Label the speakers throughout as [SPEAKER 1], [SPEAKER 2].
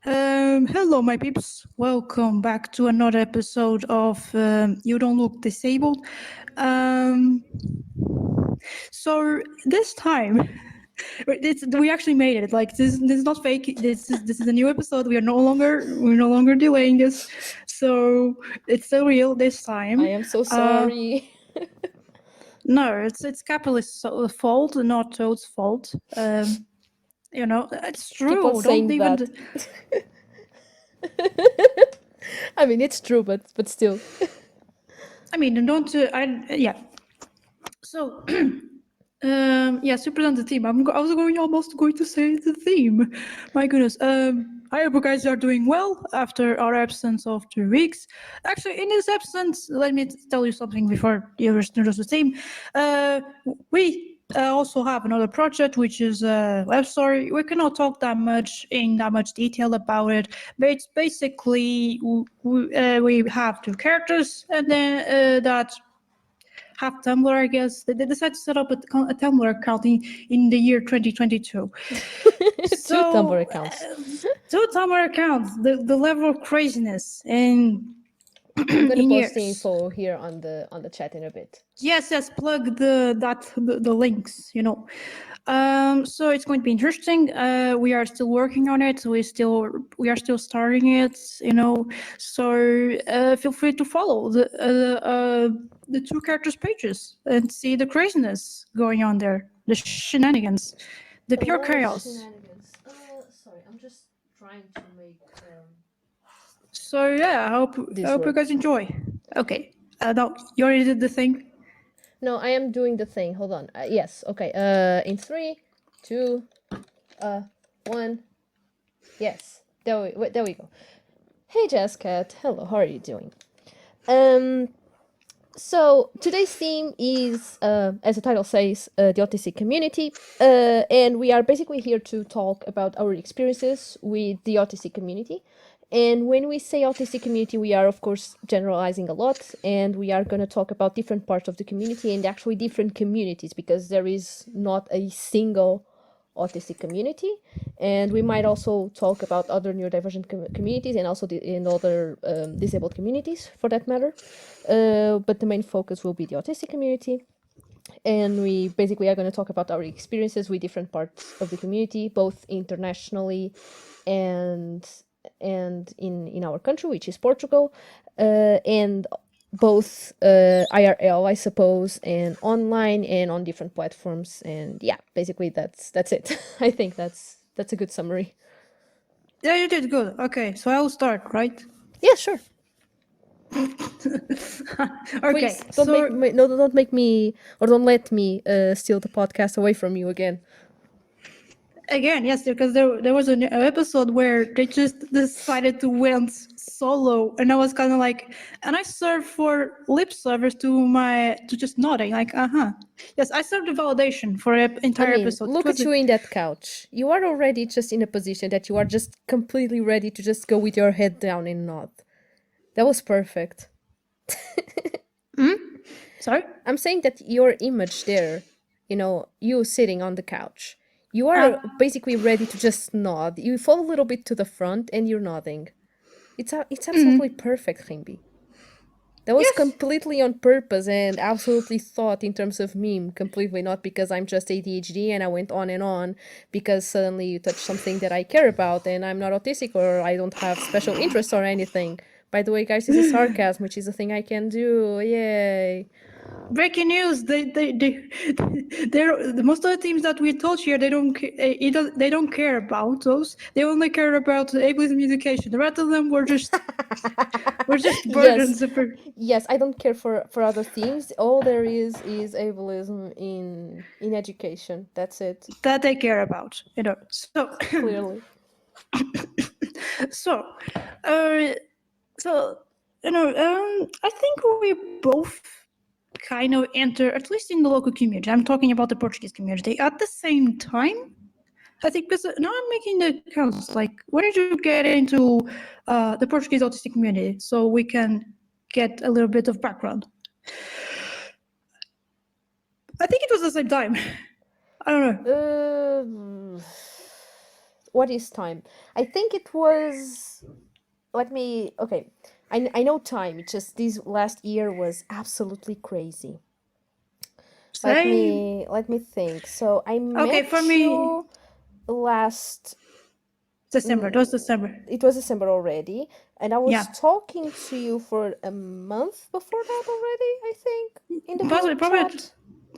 [SPEAKER 1] Hello, my peeps. Welcome back to another episode of You Don't Look Disabled. Um, so this time, we actually made it. Like this is not fake. This is a new episode. We're no longer delaying this, so it's so real this time.
[SPEAKER 2] I am so sorry.
[SPEAKER 1] No, it's capitalist fault, not Toad's fault. It's
[SPEAKER 2] Keep on
[SPEAKER 1] true. Don't
[SPEAKER 2] saying
[SPEAKER 1] even.
[SPEAKER 2] that. I mean, it's true, but still.
[SPEAKER 1] I mean, don't. Yeah. So, yes, to present the theme. I was almost going to say the theme. My goodness. I hope you guys are doing well after our absence of 2 weeks. Actually, in this absence, let me tell you something before you introduce the theme. We also have another project, which is a web story. We cannot talk that much detail about it, but it's basically we have two characters, and then that have Tumblr, I guess. They decided to set up a Tumblr account in the year 2022.
[SPEAKER 2] Two Tumblr
[SPEAKER 1] So,
[SPEAKER 2] accounts.
[SPEAKER 1] two Tumblr accounts, the level of craziness in
[SPEAKER 2] I'm gonna
[SPEAKER 1] in
[SPEAKER 2] post the
[SPEAKER 1] years.
[SPEAKER 2] info here on the chat in a bit.
[SPEAKER 1] Yes, plug the links, So it's going to be interesting. We are still working on it. We are still starting it, So feel free to follow the two characters pages and see the craziness going on there, the shenanigans, the pure chaos.
[SPEAKER 2] Shenanigans. Sorry, I'm just trying to make
[SPEAKER 1] So yeah, I
[SPEAKER 2] this
[SPEAKER 1] hope you
[SPEAKER 2] work.
[SPEAKER 1] guys enjoy. Okay, now you already did the thing.
[SPEAKER 2] No, I am doing the thing. Hold on. Yes. Okay. In 3, 2, 1. Yes. There we go. Hey, Jazzcat. Hello. How are you doing? So today's theme is, as the title says, the autistic community, and we are basically here to talk about our experiences with the autistic community. And when we say autistic community, we are of course generalizing a lot, and we are going to talk about different parts of the community and actually different communities, because there is not a single autistic community, and we might also talk about other neurodivergent communities and also in other disabled communities for that matter. But the main focus will be the autistic community, and we basically are going to talk about our experiences with different parts of the community, both internationally and in our country, which is Portugal, and both IRL, I suppose, and online and on different platforms. And yeah, basically that's it. I think that's a good summary.
[SPEAKER 1] Yeah, you did good. Okay, so I'll start, right?
[SPEAKER 2] Yeah, sure.
[SPEAKER 1] Okay,
[SPEAKER 2] Please don't make me, or don't let me steal the podcast away from you again.
[SPEAKER 1] again, yes, because there was an episode where they just decided to went solo, and I was kind of like, and I served for lip service to just nodding, like, yes, I served the validation for the
[SPEAKER 2] I
[SPEAKER 1] entire
[SPEAKER 2] mean,
[SPEAKER 1] episode.
[SPEAKER 2] look at you in that couch. You are already just in a position that you are just completely ready to just go with your head down and nod. That was perfect.
[SPEAKER 1] Sorry.
[SPEAKER 2] I'm saying that your image there, you sitting on the couch, you are basically ready to just nod. You fall a little bit to the front and you're nodding. It's absolutely perfect, Rimbi. That was
[SPEAKER 1] Yes.
[SPEAKER 2] completely on purpose and absolutely thought in terms of meme, completely not because I'm just ADHD and I went on and on because suddenly you touched something that I care about and I'm not autistic or I don't have special interests or anything. By the way, guys, this is sarcasm, which is a thing I can do. Yay.
[SPEAKER 1] Breaking news! They're most of the teams that we touch here. They don't. They don't care about those. They only care about ableism education. The rest of them were just
[SPEAKER 2] Yes.
[SPEAKER 1] burdens.
[SPEAKER 2] Yes, I don't care for other things. All there is ableism in education. That's it.
[SPEAKER 1] That they care about. So
[SPEAKER 2] Clearly.
[SPEAKER 1] so, uh, so I think we both kind of enter, at least in the local community. I'm talking about the Portuguese community at the same time. I think because now I'm making the counts. Like, when did you get into the Portuguese autistic community? So we can get a little bit of background. I think it was the same time. I don't know.
[SPEAKER 2] what is time? I think it was. Let me. Okay, I know time. It's just this last year was absolutely crazy.
[SPEAKER 1] Same.
[SPEAKER 2] Let me think. So I
[SPEAKER 1] Okay, for
[SPEAKER 2] met
[SPEAKER 1] me,
[SPEAKER 2] you last.
[SPEAKER 1] December. It
[SPEAKER 2] Mm,
[SPEAKER 1] was December.
[SPEAKER 2] it was December already, and I was
[SPEAKER 1] Yeah.
[SPEAKER 2] talking to you for a month before that already. I think in the
[SPEAKER 1] Possibly,
[SPEAKER 2] group
[SPEAKER 1] probably.
[SPEAKER 2] chat.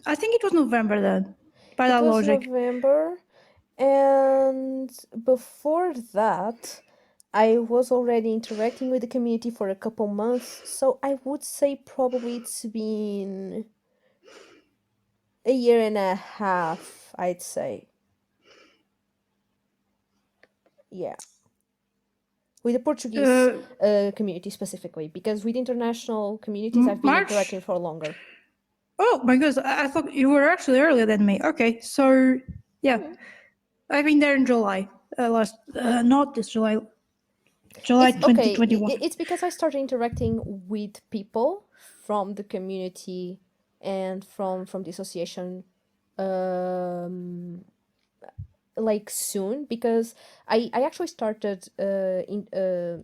[SPEAKER 1] I think it was November then, by
[SPEAKER 2] It
[SPEAKER 1] that
[SPEAKER 2] was
[SPEAKER 1] logic.
[SPEAKER 2] November, and before that, I was already interacting with the community for a couple months. So I would say probably it's been a year and a half, I'd say. Yeah. With the Portuguese
[SPEAKER 1] Uh,
[SPEAKER 2] community specifically, because with international communities, I've been
[SPEAKER 1] March.
[SPEAKER 2] interacting for longer.
[SPEAKER 1] Oh my goodness! I thought you were actually earlier than me. Okay, so yeah,
[SPEAKER 2] Hmm.
[SPEAKER 1] I've been there in July. Last, not this July, July
[SPEAKER 2] It's okay.
[SPEAKER 1] 2021.
[SPEAKER 2] It's because I started interacting with people from the community and from the association um like soon, because I actually started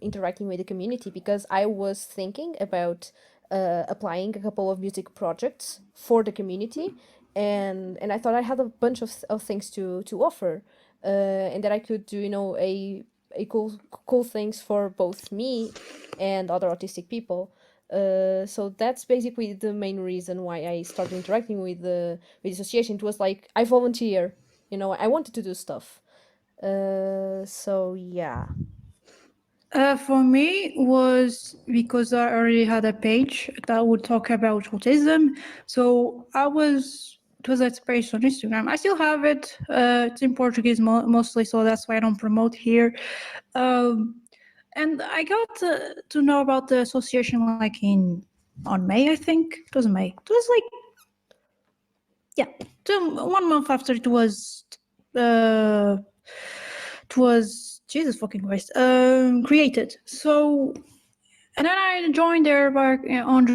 [SPEAKER 2] interacting with the community because I was thinking about applying a couple of music projects for the community, and I thought I had a bunch of things to offer, and that I could do, a cool things for both me and other autistic people. So that's basically the main reason why I started interacting with the association. It was like I volunteer, I wanted to do stuff. So yeah.
[SPEAKER 1] For me was because I already had a page that would talk about autism. So it was a page on Instagram. I still have it. It's in Portuguese mostly, so that's why I don't promote here. And I got to know about the association like on May, I think. It was May. It was like, yeah, 1 month after uh, it was Jesus fucking Christ, created. So, and then I joined there back on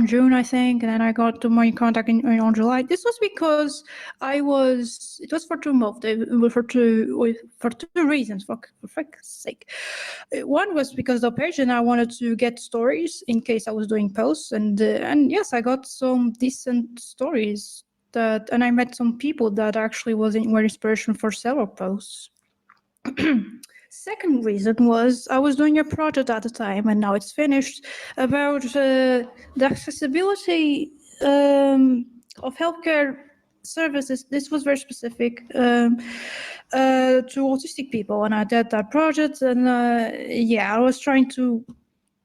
[SPEAKER 1] June, I think, and then I got to my contact on July. This was because it was for 2 months, for two reasons, for fuck's sake. One was because the page, and I wanted to get stories in case I was doing posts, and yes, I got some decent stories and I met some people that actually were inspiration for several posts. Second reason was I was doing a project at the time, and now it's finished, about the accessibility of healthcare services. This was very specific to autistic people, and I did that project. And yeah, I was trying to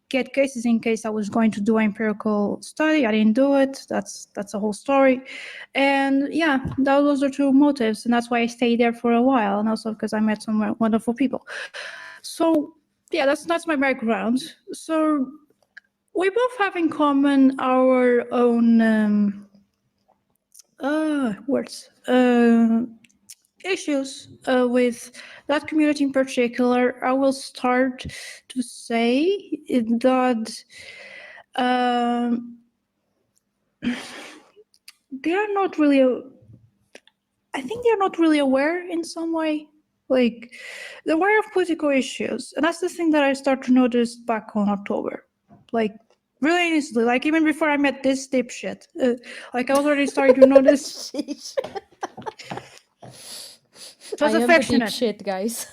[SPEAKER 1] get cases in case I was going to do an empirical study. I didn't do it. That's a whole story. And yeah, those are two motives, and that's why I stayed there for a while, and also because I met some wonderful people. So yeah, that's my background. So we both have in common our own words. Issues with that community in particular. I will start to say that they are not really. I think they're not really aware in some way. Like, they're aware of political issues, and that's the thing that I start to notice back on October. Like, really honestly, like even before I met this dipshit, like I was already starting to notice.
[SPEAKER 2] Sheesh.
[SPEAKER 1] It
[SPEAKER 2] I
[SPEAKER 1] was
[SPEAKER 2] am the deep
[SPEAKER 1] affectionate.
[SPEAKER 2] shit, guys.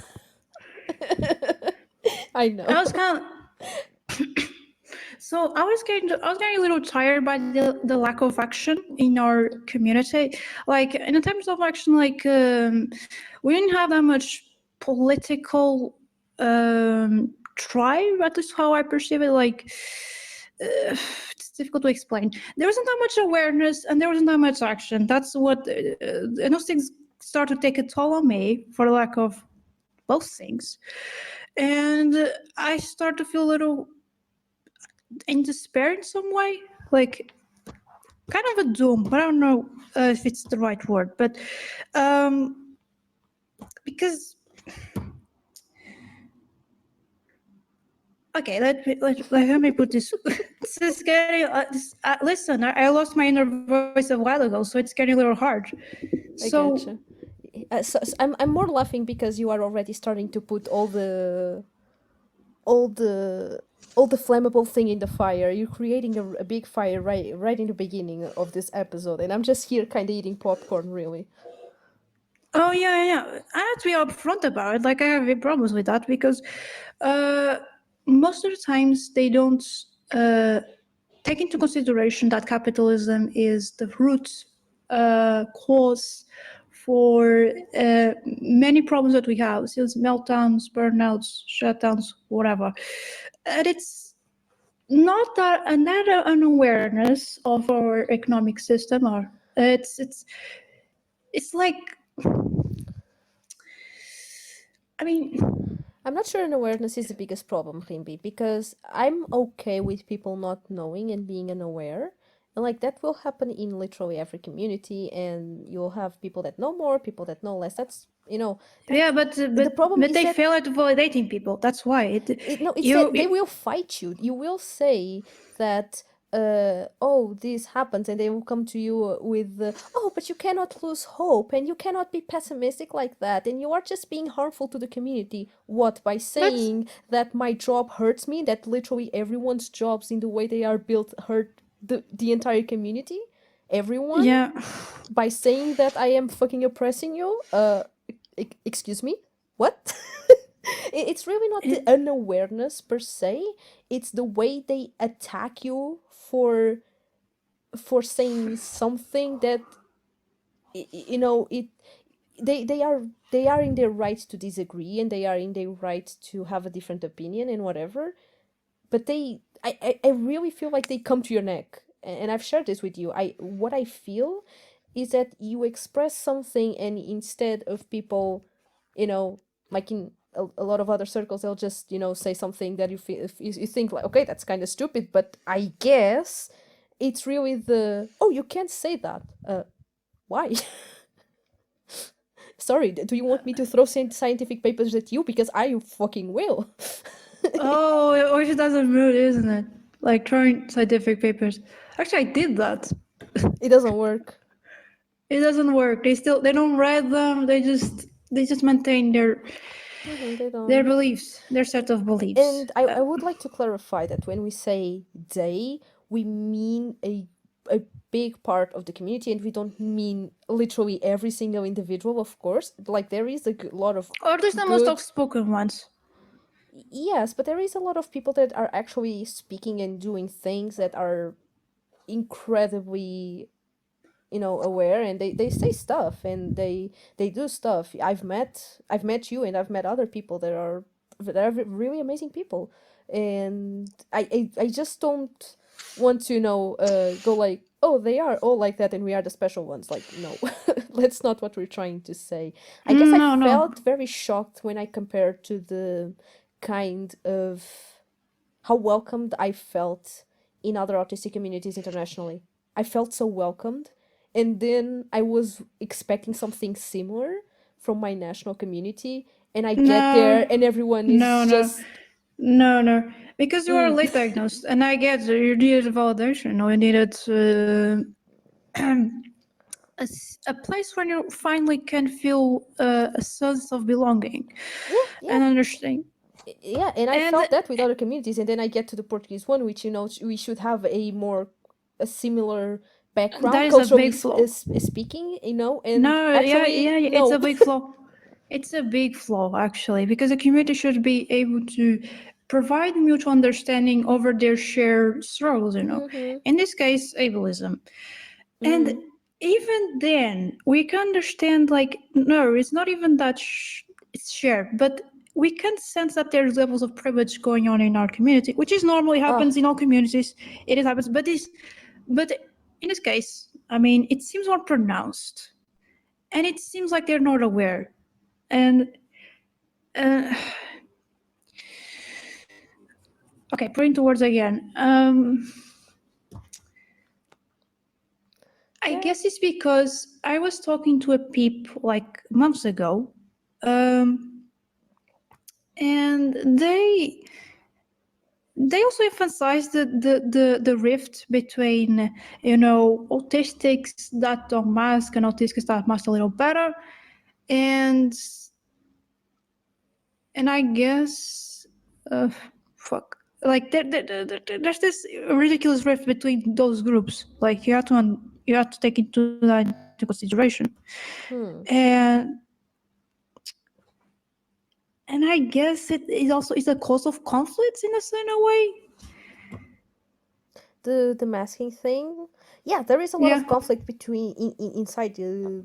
[SPEAKER 2] I
[SPEAKER 1] I
[SPEAKER 2] know.
[SPEAKER 1] was kind of. So I was getting a little tired by the lack of action in our community. Like in terms of action, like we didn't have that much political drive. At least how I perceive it. Like it's difficult to explain. There wasn't that much awareness, and there wasn't that much action. That's what and those things start to take a toll on me for the lack of both things, and I start to feel a little in despair in some way, like kind of a doom, but I don't know if it's the right word. But because okay, let me put this. This is getting. Listen, I lost my inner voice a while ago, so it's getting a little hard.
[SPEAKER 2] I
[SPEAKER 1] So
[SPEAKER 2] getcha. I'm more laughing because you are already starting to put all the all the all the flammable thing in the fire. You're creating a big fire right in the beginning of this episode, and I'm just here kind of eating popcorn, really.
[SPEAKER 1] Oh yeah. I have to be upfront about it. Like I have problems with that because most of the times they don't take into consideration that capitalism is the root cause for many problems that we have, since meltdowns, burnouts, shutdowns, whatever. And it's not that another unawareness of our economic system, or it's like, I mean,
[SPEAKER 2] I'm not sure an awareness is the biggest problem, Rimbi, because I'm okay with people not knowing and being unaware. And like that will happen in literally every community, and you'll have people that know more, people that know less. That's
[SPEAKER 1] yeah,
[SPEAKER 2] the problem
[SPEAKER 1] but
[SPEAKER 2] is
[SPEAKER 1] they
[SPEAKER 2] that
[SPEAKER 1] fail at validating people. That's why
[SPEAKER 2] it's
[SPEAKER 1] you
[SPEAKER 2] that they will fight you. You will say that oh, this happens, and they will come to you with oh, but you cannot lose hope and you cannot be pessimistic like that, and you are just being harmful to the community. What, by
[SPEAKER 1] that's
[SPEAKER 2] saying that my job hurts me, that literally everyone's jobs in the way they are built hurt the entire community, everyone,
[SPEAKER 1] yeah.
[SPEAKER 2] by saying that I am fucking oppressing you? Excuse me? What? It's really not the
[SPEAKER 1] It,
[SPEAKER 2] unawareness per se, it's the way they attack you for saying something that it they are in their right to disagree, and they are in their right to have a different opinion and whatever, but I really feel like they come to your neck, and I've shared this with you. What I feel is that you express something, and instead of people, like in a lot of other circles, they'll just say something that you feel, if you think like, okay, that's kind of stupid, but I guess it's really the, oh, you can't say that, why? Sorry, do you want me to throw scientific papers at you? Because I fucking will.
[SPEAKER 1] oh, it always doesn't mood, isn't it? Like throwing scientific papers. Actually, I did that.
[SPEAKER 2] It doesn't work.
[SPEAKER 1] It doesn't work. They don't read them. They just maintain
[SPEAKER 2] They
[SPEAKER 1] their
[SPEAKER 2] don't.
[SPEAKER 1] beliefs, their set of beliefs.
[SPEAKER 2] And I would like to clarify that when we say they, we mean a big part of the community, and we don't mean literally every single individual, of course. Like, there is a lot of
[SPEAKER 1] Or at least the most
[SPEAKER 2] good.
[SPEAKER 1] outspoken ones.
[SPEAKER 2] Yes, but there is a lot of people that are actually speaking and doing things that are incredibly aware, and they say stuff, and they do stuff. I've met you, and I've met other people that are really amazing people, and I just don't want to go like, oh, they are all like that and we are the special ones. Like, no. That's not what we're trying to say. I guess I
[SPEAKER 1] No, no.
[SPEAKER 2] felt very shocked when I compared to the kind of how welcomed I felt in other autistic communities internationally. I felt so welcomed. And then I was expecting something similar from my national community. And I get
[SPEAKER 1] No,
[SPEAKER 2] there and everyone
[SPEAKER 1] no,
[SPEAKER 2] is
[SPEAKER 1] no,
[SPEAKER 2] just.
[SPEAKER 1] no. Because you are
[SPEAKER 2] Mm,
[SPEAKER 1] late diagnosed, and I get that you needed validation, or you needed a place where you finally can feel a sense of belonging
[SPEAKER 2] yeah, yeah.
[SPEAKER 1] and understanding.
[SPEAKER 2] Yeah, and I
[SPEAKER 1] And
[SPEAKER 2] felt that with other communities. And then I get to the Portuguese one, which, we should have a similar
[SPEAKER 1] that
[SPEAKER 2] background,
[SPEAKER 1] is a
[SPEAKER 2] culturally
[SPEAKER 1] big flaw.
[SPEAKER 2] speaking, and
[SPEAKER 1] No,
[SPEAKER 2] actually,
[SPEAKER 1] yeah, it's a
[SPEAKER 2] no.
[SPEAKER 1] big flaw. It's a big flaw, actually, because a community should be able to provide mutual understanding over their shared struggles.
[SPEAKER 2] Mm-hmm.
[SPEAKER 1] In this case, ableism. And
[SPEAKER 2] Mm.
[SPEAKER 1] even then, we can understand, like, no, it's not even that it's shared, but we can sense that there's levels of privilege going on in our community, which is normally
[SPEAKER 2] Ah,
[SPEAKER 1] happens in all communities. It happens, but in this case, I mean, it seems more pronounced, and it seems like they're not aware. And uh, okay, putting towards again. I
[SPEAKER 2] yeah.
[SPEAKER 1] guess it's because I was talking to a peep like months ago, um, and they also emphasize the rift between autistics that don't mask and autistics that mask a little better, and I guess, fuck, like there's this ridiculous rift between those groups. Like you have to take into that into consideration,
[SPEAKER 2] Hmm.
[SPEAKER 1] and I guess it is also is a cause of conflicts in a certain way.
[SPEAKER 2] The masking thing, yeah, there is a lot
[SPEAKER 1] Yeah,
[SPEAKER 2] of conflict between inside the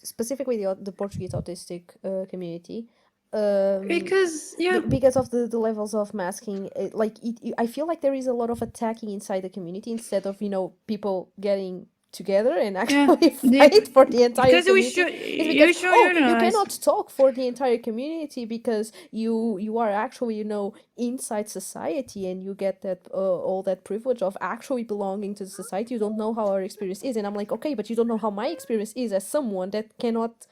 [SPEAKER 2] specifically the Portuguese autistic community, um
[SPEAKER 1] because yeah,
[SPEAKER 2] because of the levels of masking. I feel like there is a lot of attacking inside the community instead of people getting together and
[SPEAKER 1] yeah,
[SPEAKER 2] actually
[SPEAKER 1] the,
[SPEAKER 2] fight for the entire
[SPEAKER 1] because
[SPEAKER 2] community. It's because,
[SPEAKER 1] you should
[SPEAKER 2] oh, you
[SPEAKER 1] unionize.
[SPEAKER 2] cannot talk for the entire community because you are actually inside society, and you get that all that privilege of actually belonging to the society. You don't know how our experience is, and I'm like, okay, but you don't know how my experience is as someone that cannot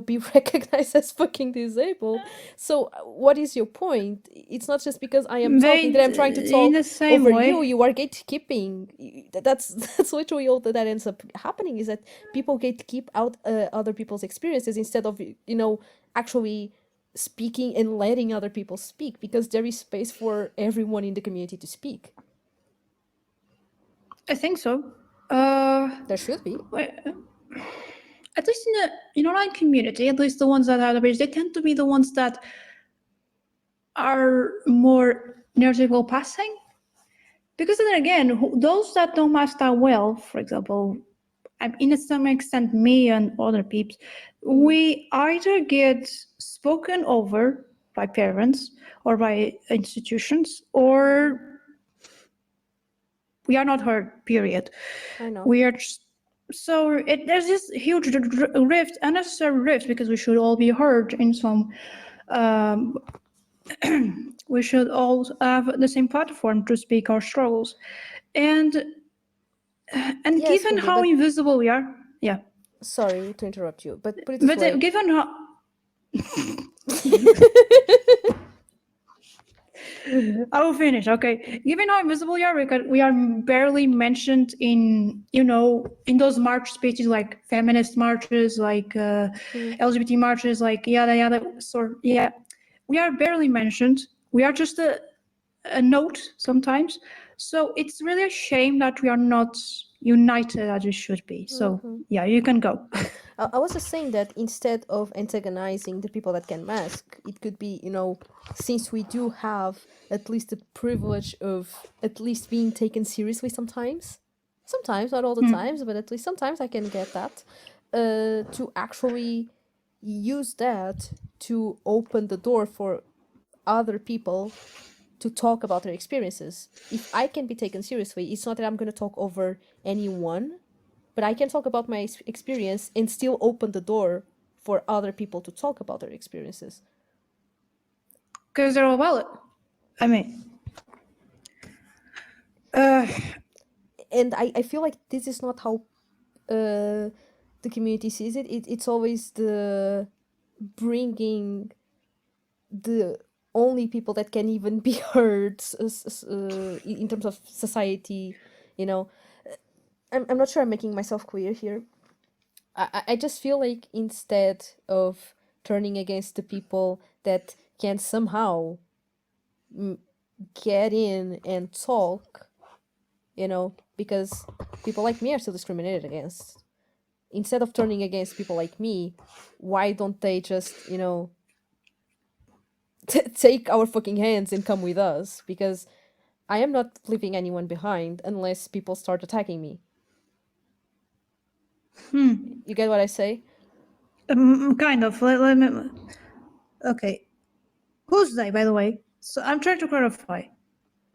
[SPEAKER 2] be recognized as fucking disabled. So what is your point? It's not just because I am talking that
[SPEAKER 1] But
[SPEAKER 2] I'm trying to
[SPEAKER 1] in
[SPEAKER 2] talk
[SPEAKER 1] the same
[SPEAKER 2] over you.
[SPEAKER 1] way,
[SPEAKER 2] You are gatekeeping. That's literally all that ends up happening, is that people gatekeep out other people's experiences instead of actually speaking and letting other people speak, because there is space for everyone in the community to speak.
[SPEAKER 1] I think so.
[SPEAKER 2] There should be.
[SPEAKER 1] At least in the online community, at least the ones that are the bridge, they tend to be the ones that are more neurodivergent passing. Because then again, those that don't master well, for example, in some extent, me and other peeps, we either get spoken over by parents or by institutions, or we are not heard. Period.
[SPEAKER 2] I know.
[SPEAKER 1] We are just, so there's this huge rift, unnecessary rift, because we should all be heard in some. Um, we should all have the same platform to speak our struggles, and
[SPEAKER 2] Yes,
[SPEAKER 1] given
[SPEAKER 2] Queenie,
[SPEAKER 1] how
[SPEAKER 2] but
[SPEAKER 1] invisible we are, yeah.
[SPEAKER 2] sorry to interrupt you, but put it this
[SPEAKER 1] But
[SPEAKER 2] way.
[SPEAKER 1] given how I will finish. Okay. Given how invisible we are, we are barely mentioned in in those march speeches, like feminist marches, like LGBT marches, like yada yada. Sort yeah, we are barely mentioned. We are just a note sometimes. So it's really a shame that we are not united as we should be. So yeah, you can go.
[SPEAKER 2] I was just saying that instead of antagonizing the people that can mask, it could be, since we do have at least the privilege of at least being taken seriously sometimes. Sometimes, not all the times, but at least sometimes I can get that. To actually use that to open the door for other people to talk about their experiences. If I can be taken seriously, it's not that I'm going to talk over anyone, but I can talk about my experience and still open the door for other people to talk about their experiences.
[SPEAKER 1] Because they're all valid. I mean, uh,
[SPEAKER 2] And I feel like this is not how the community sees it. It's always the bringing the only people that can even be heard in terms of society, you know. I'm not sure I'm making myself clear here. I just feel like instead of turning against the people that can somehow get in and talk, because people like me are still discriminated against. Instead of turning against people like me, why don't they just, take our fucking hands and come with us? Because I am not leaving anyone behind unless people start attacking me. You get what I say?
[SPEAKER 1] kind of. Let me. Okay. Who's they, by the way? So I'm trying to clarify.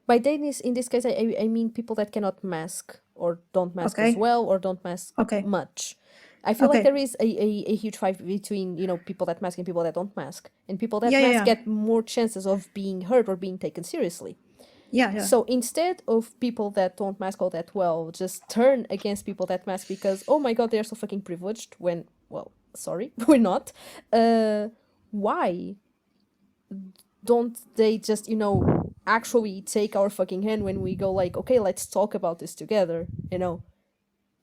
[SPEAKER 2] By they, in this case, I mean people that cannot mask or don't mask as
[SPEAKER 1] Okay.
[SPEAKER 2] well or don't mask
[SPEAKER 1] Okay.
[SPEAKER 2] much. I feel like
[SPEAKER 1] Okay.
[SPEAKER 2] there is a huge fight between, people that mask and people that don't mask. And people that
[SPEAKER 1] Yeah, yeah,
[SPEAKER 2] mask
[SPEAKER 1] yeah.
[SPEAKER 2] get more chances of being heard or being taken seriously.
[SPEAKER 1] Yeah, yeah.
[SPEAKER 2] So instead of people that don't mask all that well just turn against people that mask because, oh my god, they're so fucking privileged, when, well, sorry, we're not. Why don't they just, actually take our fucking hand when we go like, okay, let's talk about this together,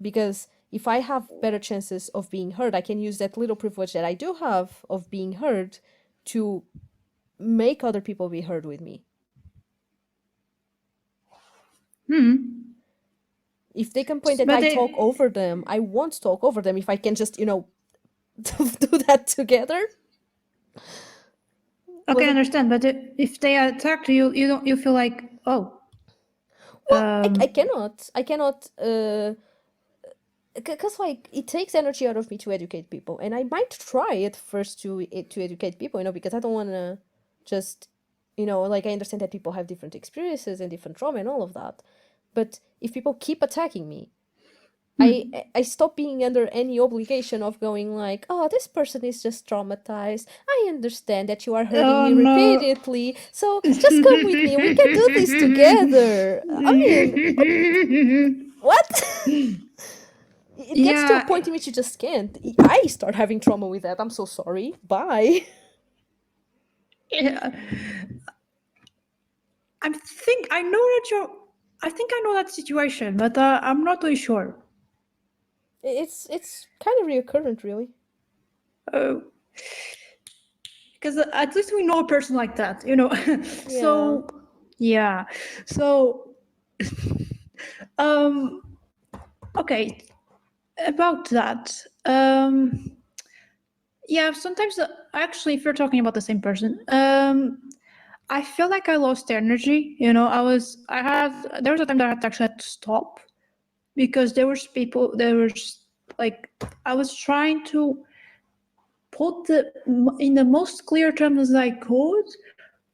[SPEAKER 2] because if I have better chances of being heard, I can use that little privilege that I do have of being heard to make other people be heard with me. If they complain that
[SPEAKER 1] But
[SPEAKER 2] I talk over them, I won't talk over them if I can just, do that together.
[SPEAKER 1] okay, I
[SPEAKER 2] Was it?
[SPEAKER 1] understand. But if they attack you, you feel like, oh,
[SPEAKER 2] Well, I cannot, because like it takes energy out of me to educate people, and I might try at first to educate people, because I don't want to just, like I understand that people have different experiences and different trauma and all of that, but if people keep attacking me, I stop being under any obligation of going like, oh, this person is just traumatized. I understand that you are hurting
[SPEAKER 1] oh
[SPEAKER 2] me
[SPEAKER 1] no.
[SPEAKER 2] repeatedly, so just come with me. We can do this together. I mean, what? It gets to a
[SPEAKER 1] Yeah,
[SPEAKER 2] point in which you just can't. I start having trauma with that. I'm so sorry. Bye.
[SPEAKER 1] yeah. I think I know that situation, but I'm not really sure.
[SPEAKER 2] It's kind of reoccurrent, really.
[SPEAKER 1] Because at least we know a person like that, you know.
[SPEAKER 2] Yeah.
[SPEAKER 1] So yeah. So um okay, about that. Yeah, sometimes actually if you're talking about the same person, I feel like I lost energy, you know. There was a time that I had to actually had to stop because there was like I was trying to put in the most clear terms as I could,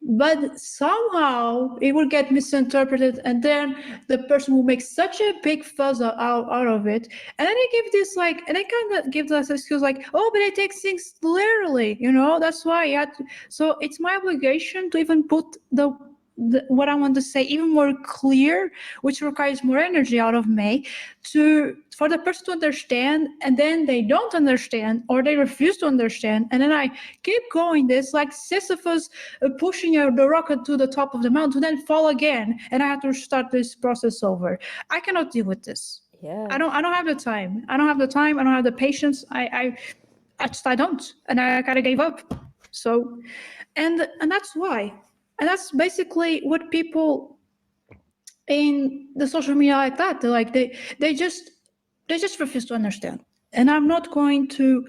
[SPEAKER 1] but somehow it will get misinterpreted, and then the person will make such a big fuss out of it, and then they give this like, and they kind of give this excuse like, oh, but it takes things literally, you know, that's why you had to. So it's my obligation to even put what I want to say even more clear, which requires more energy out of me, for the person to understand, and then they don't understand or they refuse to understand, and then I keep going. This like Sisyphus pushing the rocket to the top of the mountain, then fall again, and I have to start this process over. I cannot deal with this.
[SPEAKER 2] Yeah.
[SPEAKER 1] I don't have the time. I don't have the time. I don't have the patience. I don't, and I kind of gave up. So, and that's why, and that's basically what people in the social media like that. They're like they just refuse to understand, and I'm not going to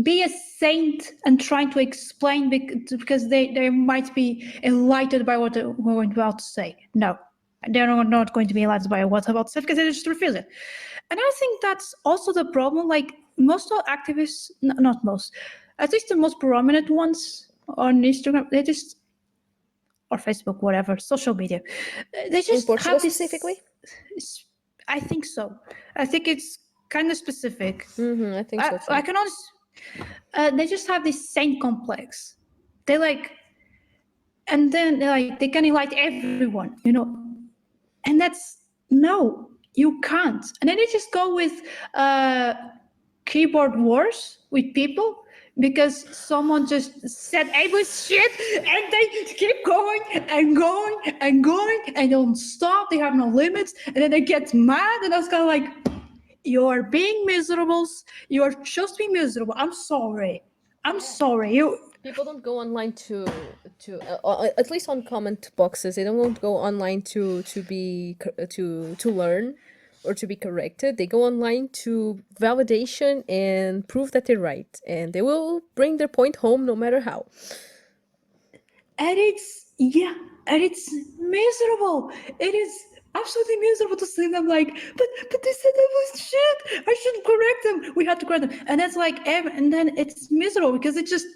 [SPEAKER 1] be a saint and trying to explain because they might be enlightened by what we're about to say. No, they're not going to be enlightened by what I'm about to say because they just refuse it. And I think that's also the problem. Like most activists, not most, at least the most prominent ones on Instagram, they just, or Facebook, whatever, social media, they
[SPEAKER 2] In
[SPEAKER 1] just
[SPEAKER 2] Portugal
[SPEAKER 1] have this.
[SPEAKER 2] specifically?
[SPEAKER 1] I think so. I think it's kind of specific.
[SPEAKER 2] I think so
[SPEAKER 1] I
[SPEAKER 2] too.
[SPEAKER 1] can also. They just have this saint complex. They like, and then they can enlighten everyone, you know, and that's no, you can't. And then they just go with keyboard wars with people because someone just said ableist shit, and they keep going and going and going and don't stop. They have no limits, and then they get mad, and I was kind of like, you're being miserable. You're just being miserable. I'm sorry. I'm sorry.
[SPEAKER 2] People don't go online to at least on comment boxes. They don't go online to learn or to be corrected. They go online to validation and prove that they're right, and they will bring their point home no matter how.
[SPEAKER 1] And it's, yeah, and it's miserable. It is absolutely miserable to see them like, but they said that was shit. I should correct them. We have to correct them. And that's like, and then it's miserable because it just,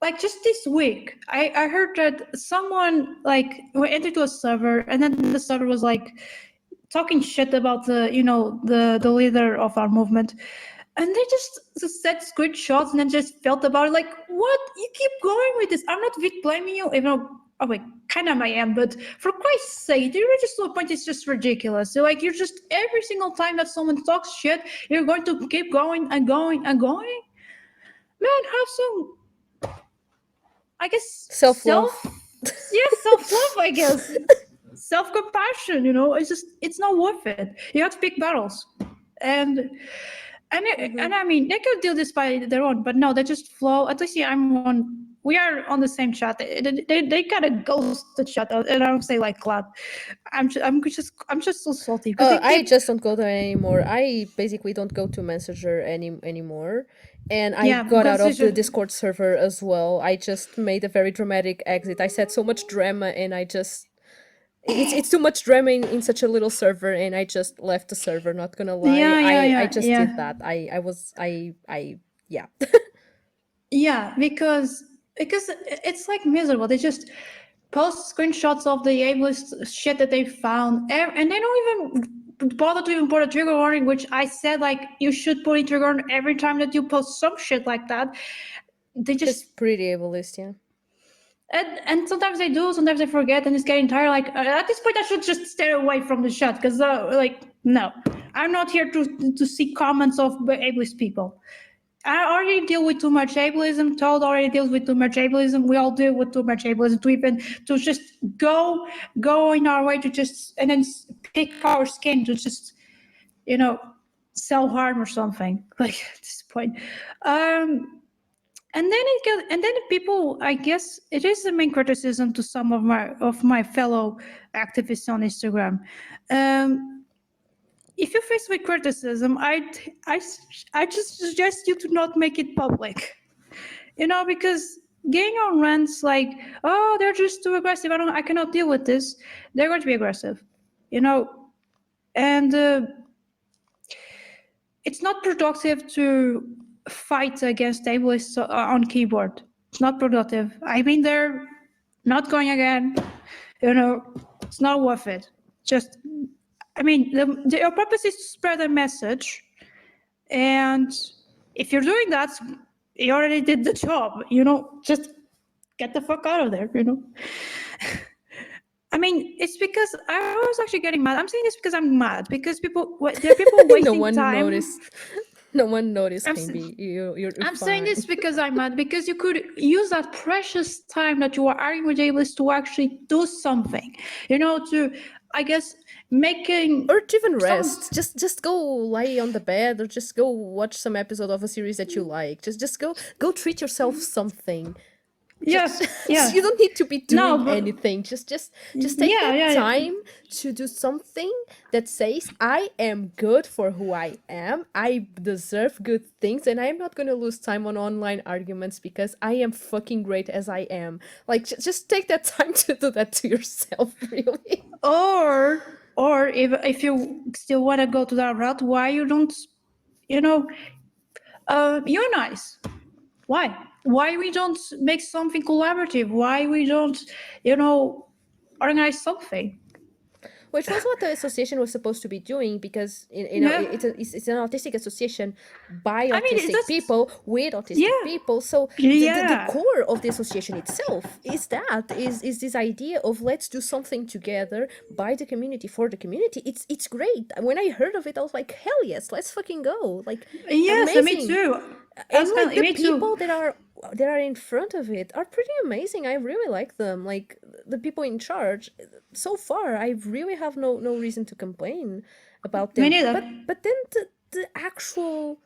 [SPEAKER 1] like just this week, I heard that someone like we entered to a server, and then the server was like talking shit about the leader of our movement, and they just said screenshots and then just felt about it like, what, you keep going with this. I'm not blaming you, even though, oh wait, kind of I am, but for Christ's sake, you're just to a point, it's just ridiculous. So like, you're just, every single time that someone talks shit, you're going to keep going and going and going. Man, have some, I guess,
[SPEAKER 2] Self-love.
[SPEAKER 1] self love, I guess. self-compassion, it's not worth it. You have to pick battles. And I mean, they could do this by their own, but no, they just flow. At least we are on the same chat. They kind of ghost the chat, and I don't say like clap. I'm just so salty because they
[SPEAKER 2] I
[SPEAKER 1] keep.
[SPEAKER 2] just don't go there anymore. I basically don't go to Messenger anymore. And I
[SPEAKER 1] Yeah,
[SPEAKER 2] got out
[SPEAKER 1] because they
[SPEAKER 2] of the
[SPEAKER 1] should.
[SPEAKER 2] Discord server as well. I just made a very dramatic exit. I said so much drama and I just it's too much drama in such a little server and I just left the server, not gonna lie.
[SPEAKER 1] Yeah, yeah,
[SPEAKER 2] I
[SPEAKER 1] yeah,
[SPEAKER 2] just did
[SPEAKER 1] yeah.
[SPEAKER 2] that. I yeah.
[SPEAKER 1] Yeah, because it's like miserable. They just post screenshots of the ableist shit that they found, and they don't even bother to even put a trigger warning, which I said like you should put a trigger warning every time that you post some shit like that. They
[SPEAKER 2] It's
[SPEAKER 1] just
[SPEAKER 2] pretty ableist, yeah.
[SPEAKER 1] and sometimes they do, sometimes they forget, and it's getting tired. Like at this point, I should just stay away from the chat because like no, I'm not here to see comments of ableist people. I already deal with too much ableism. Toad already deals with too much ableism. We all deal with too much ableism to just go in our way to just and then pick our skin to just you know self harm or something like at this point. And then people, I guess it is the main criticism to some of my fellow activists on Instagram. If you're faced with criticism, I just suggest you to not make it public. Because getting on rants like, oh, they're just too aggressive. I cannot deal with this. They're going to be aggressive, and it's not productive to fight against ableists on keyboard. It's not productive. I've been there, not going again. It's not worth it. Just, I mean, your purpose is to spread a message, and if you're doing that, you already did the job. Just get the fuck out of there. I mean, it's because I was actually getting mad. I'm saying this because I'm mad because there are people
[SPEAKER 2] No
[SPEAKER 1] wasting
[SPEAKER 2] one
[SPEAKER 1] time.
[SPEAKER 2] noticed. No one noticed,
[SPEAKER 1] I'm,
[SPEAKER 2] Kimby. You're
[SPEAKER 1] I'm
[SPEAKER 2] fine.
[SPEAKER 1] saying this because I'm mad because you could use that precious time that you are arguing with ableists to actually do something. To I guess making
[SPEAKER 2] Or even rest. Just go lie on the bed or just go watch some episode of a series that you like. Just go treat yourself something.
[SPEAKER 1] Yes, yeah.
[SPEAKER 2] You don't need to be
[SPEAKER 1] No,
[SPEAKER 2] doing
[SPEAKER 1] but
[SPEAKER 2] anything. Just take
[SPEAKER 1] yeah,
[SPEAKER 2] that
[SPEAKER 1] yeah, yeah.
[SPEAKER 2] time to do something that says I am good for who I am. I deserve good things and I'm not going to lose time on online arguments because I am fucking great as I am. Like just take that time to do that to yourself, really.
[SPEAKER 1] Or if you still want to go to that route, why you don't unionize? Why we don't make something collaborative? Why we don't organize something?
[SPEAKER 2] Which was what the association was supposed to be doing because
[SPEAKER 1] Yeah.
[SPEAKER 2] it's an autistic association by
[SPEAKER 1] I mean,
[SPEAKER 2] autistic people with autistic
[SPEAKER 1] yeah,
[SPEAKER 2] people. So the
[SPEAKER 1] yeah.
[SPEAKER 2] core of the association itself is this idea of let's do something together by the community for the community. It's great. When I heard of it, I was like, hell yes, let's fucking go! Like
[SPEAKER 1] Yes, me
[SPEAKER 2] amazing.
[SPEAKER 1] too.
[SPEAKER 2] And like the
[SPEAKER 1] Me
[SPEAKER 2] people
[SPEAKER 1] too.
[SPEAKER 2] that are in front of it are pretty amazing. I really like them. Like the people in charge. So far, I really have no reason to complain about
[SPEAKER 1] Me
[SPEAKER 2] them.
[SPEAKER 1] neither.
[SPEAKER 2] But then the actual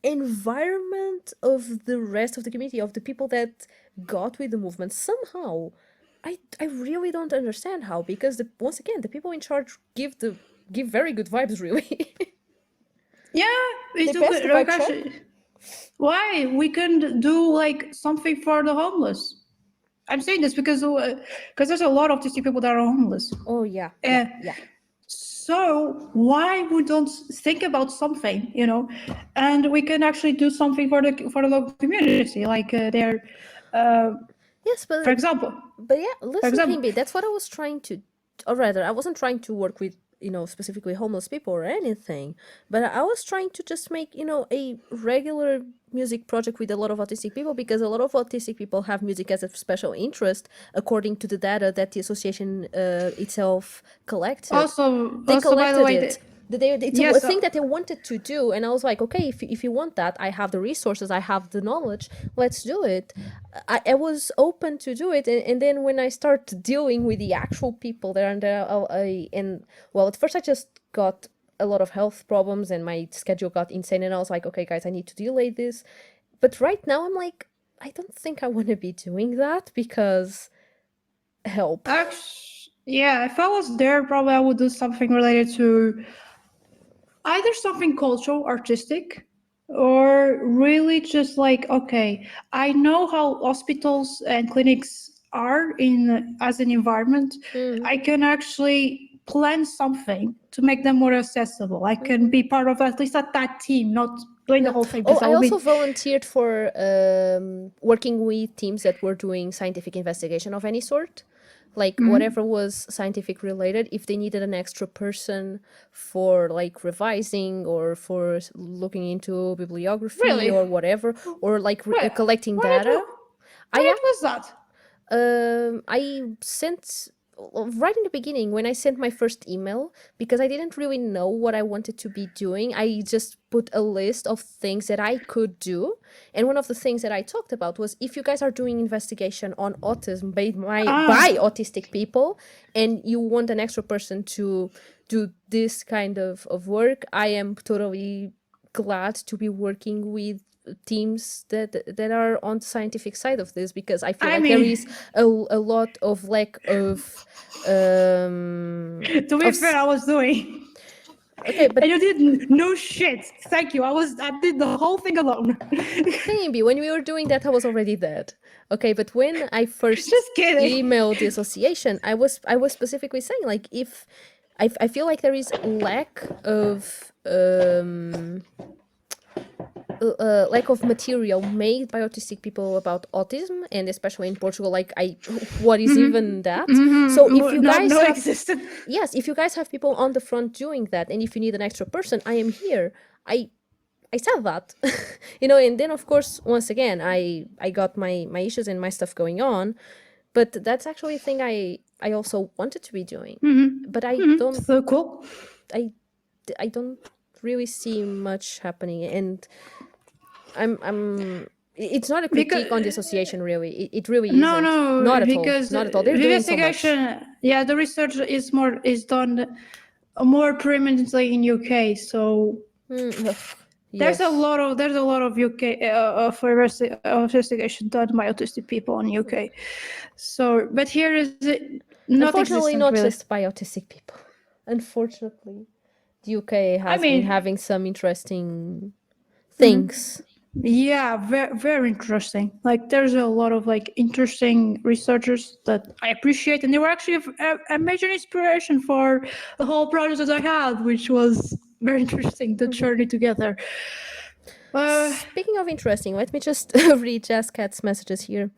[SPEAKER 2] environment of the rest of the community, of the people that got with the movement, somehow I really don't understand how, because once again the people in charge give very good vibes, really.
[SPEAKER 1] Yeah, we
[SPEAKER 2] They
[SPEAKER 1] do
[SPEAKER 2] pass the
[SPEAKER 1] good. Like,
[SPEAKER 2] vibe check.
[SPEAKER 1] actually, why we can do like something for the homeless? I'm saying this because there's a lot of autistic people that are homeless.
[SPEAKER 2] Oh yeah,
[SPEAKER 1] Uh,
[SPEAKER 2] yeah.
[SPEAKER 1] So why we don't think about something, and we can actually do something for the local community, like they're,
[SPEAKER 2] Yes,
[SPEAKER 1] for example,
[SPEAKER 2] but yeah,
[SPEAKER 1] for
[SPEAKER 2] listen,
[SPEAKER 1] example,
[SPEAKER 2] Himbi, that's what I was trying to, or rather, I wasn't trying to work with, specifically homeless people or anything, but I was trying to just make, a regular music project with a lot of autistic people, because a lot of autistic people have music as a special interest, according to the data that the association itself collected.
[SPEAKER 1] also
[SPEAKER 2] They
[SPEAKER 1] by the
[SPEAKER 2] collected
[SPEAKER 1] way,
[SPEAKER 2] it. It's
[SPEAKER 1] Yeah,
[SPEAKER 2] a
[SPEAKER 1] so
[SPEAKER 2] thing that they wanted to do, and I was like, okay, if you want that, I have the resources, I have the knowledge, let's do it. I was open to do it, and then when I start dealing with the actual people there, and well, at first I just got a lot of health problems, and my schedule got insane, and I was like, okay, guys, I need to delay this. But right now, I'm like, I don't think I want to be doing that because help.
[SPEAKER 1] actually, yeah, if I was there, probably I would do something related to either something cultural, artistic, or really just like, okay, I know how hospitals and clinics are in as an environment.
[SPEAKER 2] Mm,
[SPEAKER 1] I can actually plan something to make them more accessible. I can be part of at least that team, not doing the
[SPEAKER 2] no.
[SPEAKER 1] whole thing
[SPEAKER 2] Oh,
[SPEAKER 1] because I
[SPEAKER 2] I
[SPEAKER 1] will
[SPEAKER 2] also
[SPEAKER 1] be.
[SPEAKER 2] volunteered for working with teams that were doing scientific investigation of any sort. Like whatever was scientific related, if they needed an extra person for like revising or for looking into bibliography
[SPEAKER 1] Really?
[SPEAKER 2] or whatever, or like
[SPEAKER 1] What?
[SPEAKER 2] collecting
[SPEAKER 1] What it,
[SPEAKER 2] data,
[SPEAKER 1] what
[SPEAKER 2] I
[SPEAKER 1] it was that?
[SPEAKER 2] I sent right in the beginning when I sent my first email, because I didn't really know what I wanted to be doing. I just put a list of things that I could do, and one of the things that I talked about was, if you guys are doing investigation on autism by
[SPEAKER 1] Ah,
[SPEAKER 2] autistic people, and you want an extra person to do this kind of work, I am totally glad to be working with teams that are on the scientific side of this, because I feel
[SPEAKER 1] I
[SPEAKER 2] like there is
[SPEAKER 1] mean,
[SPEAKER 2] a lot of lack of
[SPEAKER 1] to be fair, I was doing.
[SPEAKER 2] okay, but
[SPEAKER 1] And you did no shit. Thank you. I did the whole thing alone.
[SPEAKER 2] maybe when we were doing that I was already dead. Okay, but when I first
[SPEAKER 1] Just kidding.
[SPEAKER 2] emailed the association, I was specifically saying, like, if I feel like there is lack of lack of material made by autistic people about autism, and especially in Portugal, like, what is even that? So if you
[SPEAKER 1] Not
[SPEAKER 2] guys
[SPEAKER 1] no
[SPEAKER 2] have,
[SPEAKER 1] existed.
[SPEAKER 2] yes, if you guys have people on the front doing that, and if you need an extra person, I am here. I said that. And then of course, once again, I got my issues and my stuff going on, but that's actually a thing I also wanted to be doing. But
[SPEAKER 1] So cool.
[SPEAKER 2] I I don't really see much happening, and it's not a critique on the
[SPEAKER 1] Because
[SPEAKER 2] association, really. It really
[SPEAKER 1] no,
[SPEAKER 2] isn't. Not
[SPEAKER 1] no,
[SPEAKER 2] at all.
[SPEAKER 1] because
[SPEAKER 2] Not at all.
[SPEAKER 1] the
[SPEAKER 2] They're doing so much.
[SPEAKER 1] investigation, yeah, the research is done more preeminently in UK. So
[SPEAKER 2] Ugh, yes.
[SPEAKER 1] there's a lot of UK of investigation done by autistic people in UK. So, but here is it not
[SPEAKER 2] Unfortunately,
[SPEAKER 1] existent
[SPEAKER 2] not
[SPEAKER 1] really.
[SPEAKER 2] just by autistic people. Unfortunately, the UK
[SPEAKER 1] I
[SPEAKER 2] has been
[SPEAKER 1] mean,
[SPEAKER 2] having some interesting things.
[SPEAKER 1] yeah, very, very interesting. Like, there's a lot of like interesting researchers that I appreciate, and they were actually a major inspiration for the whole project that I had, which was very interesting. The journey together.
[SPEAKER 2] Speaking of interesting, let me just read Jazz Cat's messages here.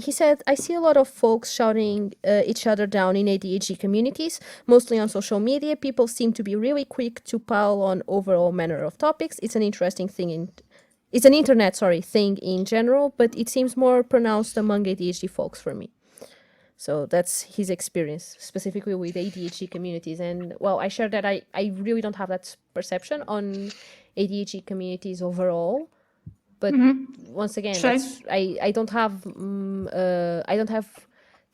[SPEAKER 2] He said, I see a lot of folks shouting each other down in ADHD communities, mostly on social media. People seem to be really quick to pile on overall manner of topics. It's an interesting thing it's an internet, thing in general, but it seems more pronounced among ADHD folks for me. So that's his experience, specifically with ADHD communities. And well, I share that I really don't have that perception on ADHD communities overall. But once again,
[SPEAKER 1] Same.
[SPEAKER 2] I don't have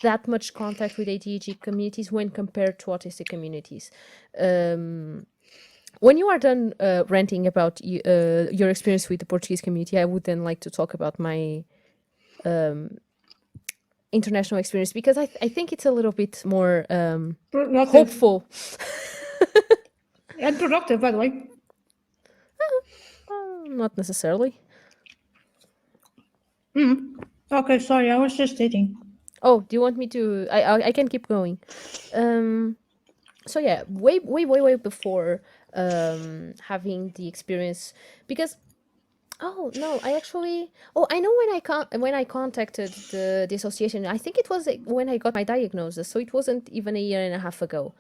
[SPEAKER 2] that much contact with ADHD communities when compared to autistic communities. When you are done ranting about your experience with the Portuguese community, I would then like to talk about my international experience, because I think it's a little bit more hopeful.
[SPEAKER 1] And productive, by the way.
[SPEAKER 2] Not necessarily.
[SPEAKER 1] Okay, sorry, I was just eating.
[SPEAKER 2] Oh, do you want me to? I can keep going. So yeah, way before having the experience, because oh no, I know when I contacted the association. I think it was when I got my diagnosis, so it wasn't even a year and a half ago.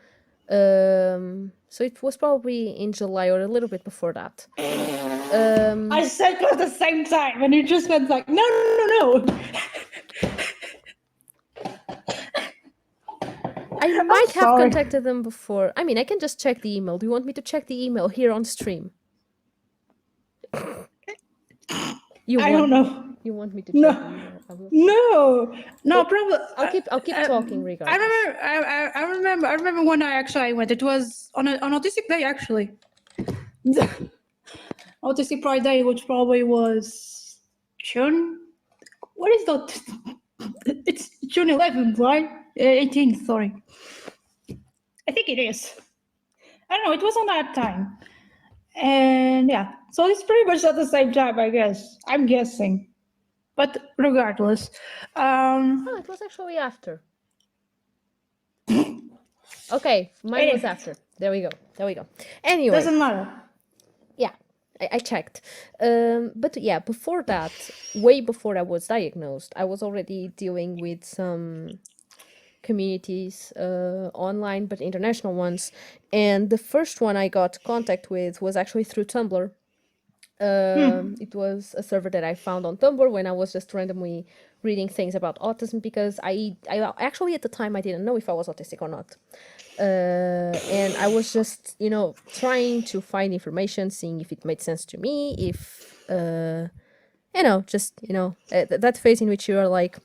[SPEAKER 2] So it was probably in July or a little bit before that.
[SPEAKER 1] I said it at the same time, and you just went like, no.
[SPEAKER 2] I might have
[SPEAKER 1] sorry.
[SPEAKER 2] contacted them before. I mean, I can just check the email. Do you want me to check the email here on stream?
[SPEAKER 1] I don't know.
[SPEAKER 2] You want me to
[SPEAKER 1] No.
[SPEAKER 2] check the email? I will.
[SPEAKER 1] No,
[SPEAKER 2] Well,
[SPEAKER 1] probably.
[SPEAKER 2] I'll keep talking regardless.
[SPEAKER 1] I remember when I went. It was on Autistic Day, actually. Autistic Pride Day, which probably was June. What is that? It's June 11th, right? 18th, sorry. I think it is. I don't know. It was on that time, and yeah. So it's pretty much at the same time, I guess. I'm guessing, but regardless,
[SPEAKER 2] Oh, it was actually after. Okay, mine was after. There we go. Anyway,
[SPEAKER 1] doesn't matter.
[SPEAKER 2] yeah, I checked. But yeah, before that, way before I was diagnosed, I was already dealing with some communities online, but international ones. And the first one I got contact with was actually through Tumblr. It was a server that I found on Tumblr when I was just randomly reading things about autism, because I actually at the time I didn't know if I was autistic or not. And I was just, trying to find information, seeing if it made sense to me, if, that phase in which you are like,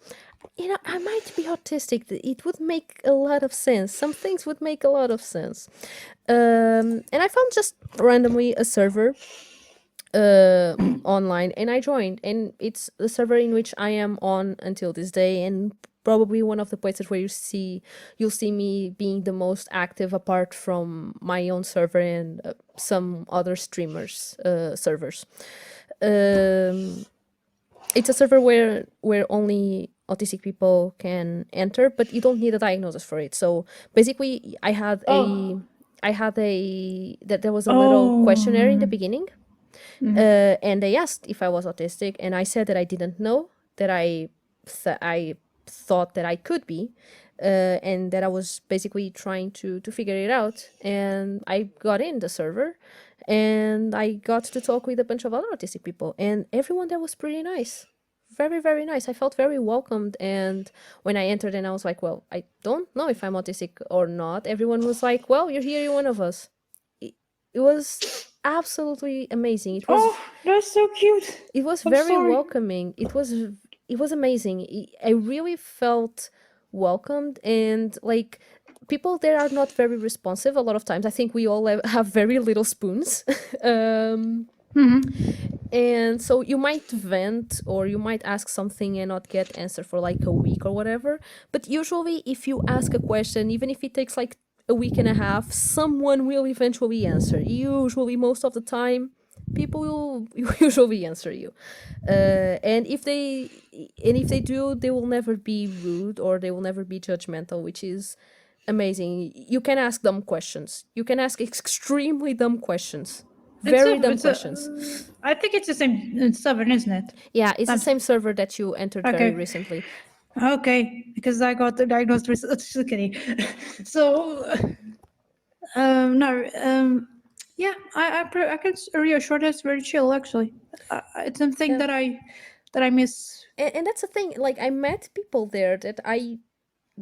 [SPEAKER 2] I might be autistic. It would make a lot of sense. Some things would make a lot of sense. And I found just randomly a server online, and I joined, and it's the server in which I am on until this day, and probably one of the places where you'll see me being the most active, apart from my own server and some other streamers servers. It's a server where only autistic people can enter, but you don't need a diagnosis for it. So basically, there was a little questionnaire in the beginning, and they asked if I was autistic, and I said that I didn't know, that I thought that I could be, and that I was basically trying to figure it out. And I got in the server, and I got to talk with a bunch of other autistic people, and everyone there was pretty nice. Very, very nice. I felt very welcomed. And when I entered and I was like, well, I don't know if I'm autistic or not, everyone was like, well, you're here, you're one of us. It was absolutely amazing.
[SPEAKER 1] That's so cute.
[SPEAKER 2] It was very welcoming. It was amazing. I really felt welcomed, and like, people there are not very responsive a lot of times. I think we all have very little spoons. And so you might vent, or you might ask something and not get answer for like a week or whatever. But usually if you ask a question, even if it takes like a week and a half, someone will eventually answer. Usually, most of the time, people will usually answer you. And if they do, they will never be rude, or they will never be judgmental, which is amazing. You can ask dumb questions. You can ask extremely dumb questions. Very dumb questions.
[SPEAKER 1] I think it's the same server, isn't it?
[SPEAKER 2] Yeah, it's the same server that you entered very recently.
[SPEAKER 1] Okay, because I got diagnosed with autistic. So, yeah, I can reassure that's very chill. Actually, it's something that I miss.
[SPEAKER 2] And that's the thing. Like, I met people there that I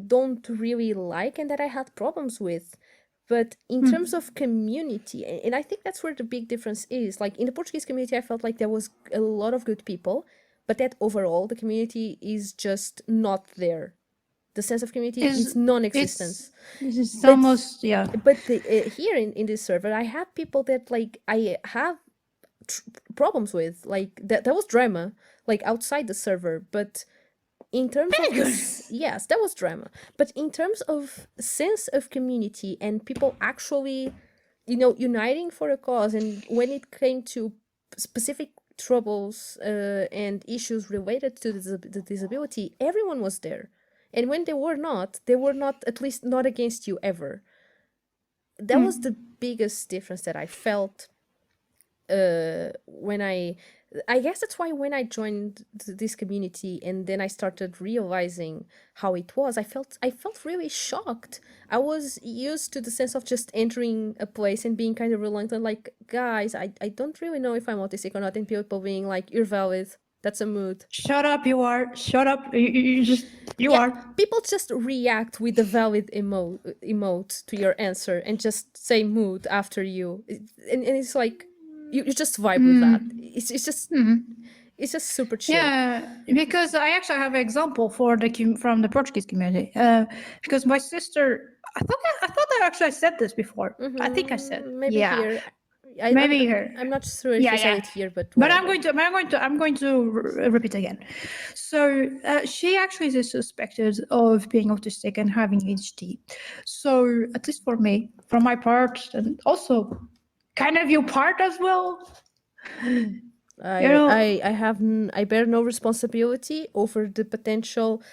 [SPEAKER 2] don't really like and that I had problems with. But in terms of community, and I think that's where the big difference is. Like, in the Portuguese community, I felt like there was a lot of good people, but that overall the community is just not there. The sense of community is non-existent.
[SPEAKER 1] It's almost, yeah.
[SPEAKER 2] But here in this server, I had people that like I have problems with. Like, that was drama, like outside the server, but in terms of yes, that was drama. But in terms of sense of community and people actually, uniting for a cause, and when it came to specific troubles and issues related to the disability, everyone was there. And when they were not, at least not against you ever. That was the biggest difference that I felt when I guess that's why when I joined this community and then I started realizing how it was, I felt really shocked. I was used to the sense of just entering a place and being kind of reluctant, like, guys, I don't really know if I'm autistic or not, and people being like, you're valid, That's a mood.
[SPEAKER 1] Shut up, you are. Shut up. You
[SPEAKER 2] Yeah,
[SPEAKER 1] are.
[SPEAKER 2] people just react with the valid emote to your answer and just say mood after you. And it's like you just vibe with that. It's just super chill.
[SPEAKER 1] Yeah, because I actually have an example for from the Portuguese community. Because my sister, I thought I actually said this before. I think I said,
[SPEAKER 2] Maybe
[SPEAKER 1] yeah,
[SPEAKER 2] here.
[SPEAKER 1] maybe her.
[SPEAKER 2] I'm not sure if
[SPEAKER 1] Yeah,
[SPEAKER 2] you said
[SPEAKER 1] yeah.
[SPEAKER 2] it here, but
[SPEAKER 1] But
[SPEAKER 2] whatever.
[SPEAKER 1] I'm going to repeat again. So she actually is suspected of being autistic and having ADHD. So at least for me, from my part, and also kind of your part as well. You know,
[SPEAKER 2] I bear no responsibility over the potential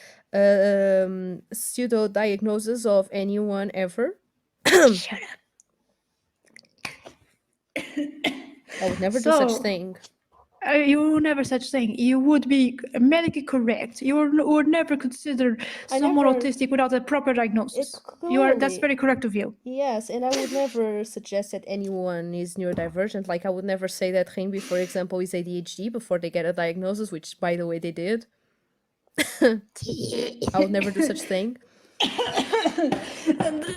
[SPEAKER 2] pseudo diagnosis of anyone ever.
[SPEAKER 1] shut up.
[SPEAKER 2] I would never do such
[SPEAKER 1] So
[SPEAKER 2] thing.
[SPEAKER 1] you never such thing. You would be medically correct. You would never consider
[SPEAKER 2] I
[SPEAKER 1] someone
[SPEAKER 2] never.
[SPEAKER 1] autistic without a proper diagnosis. You are. That's
[SPEAKER 2] Clearly.
[SPEAKER 1] very correct of you.
[SPEAKER 2] Yes, and I would never suggest that anyone is neurodivergent. Like, I would never say that Rimbi, for example, is ADHD before they get a diagnosis, which, by the way, they did. I would never do such thing.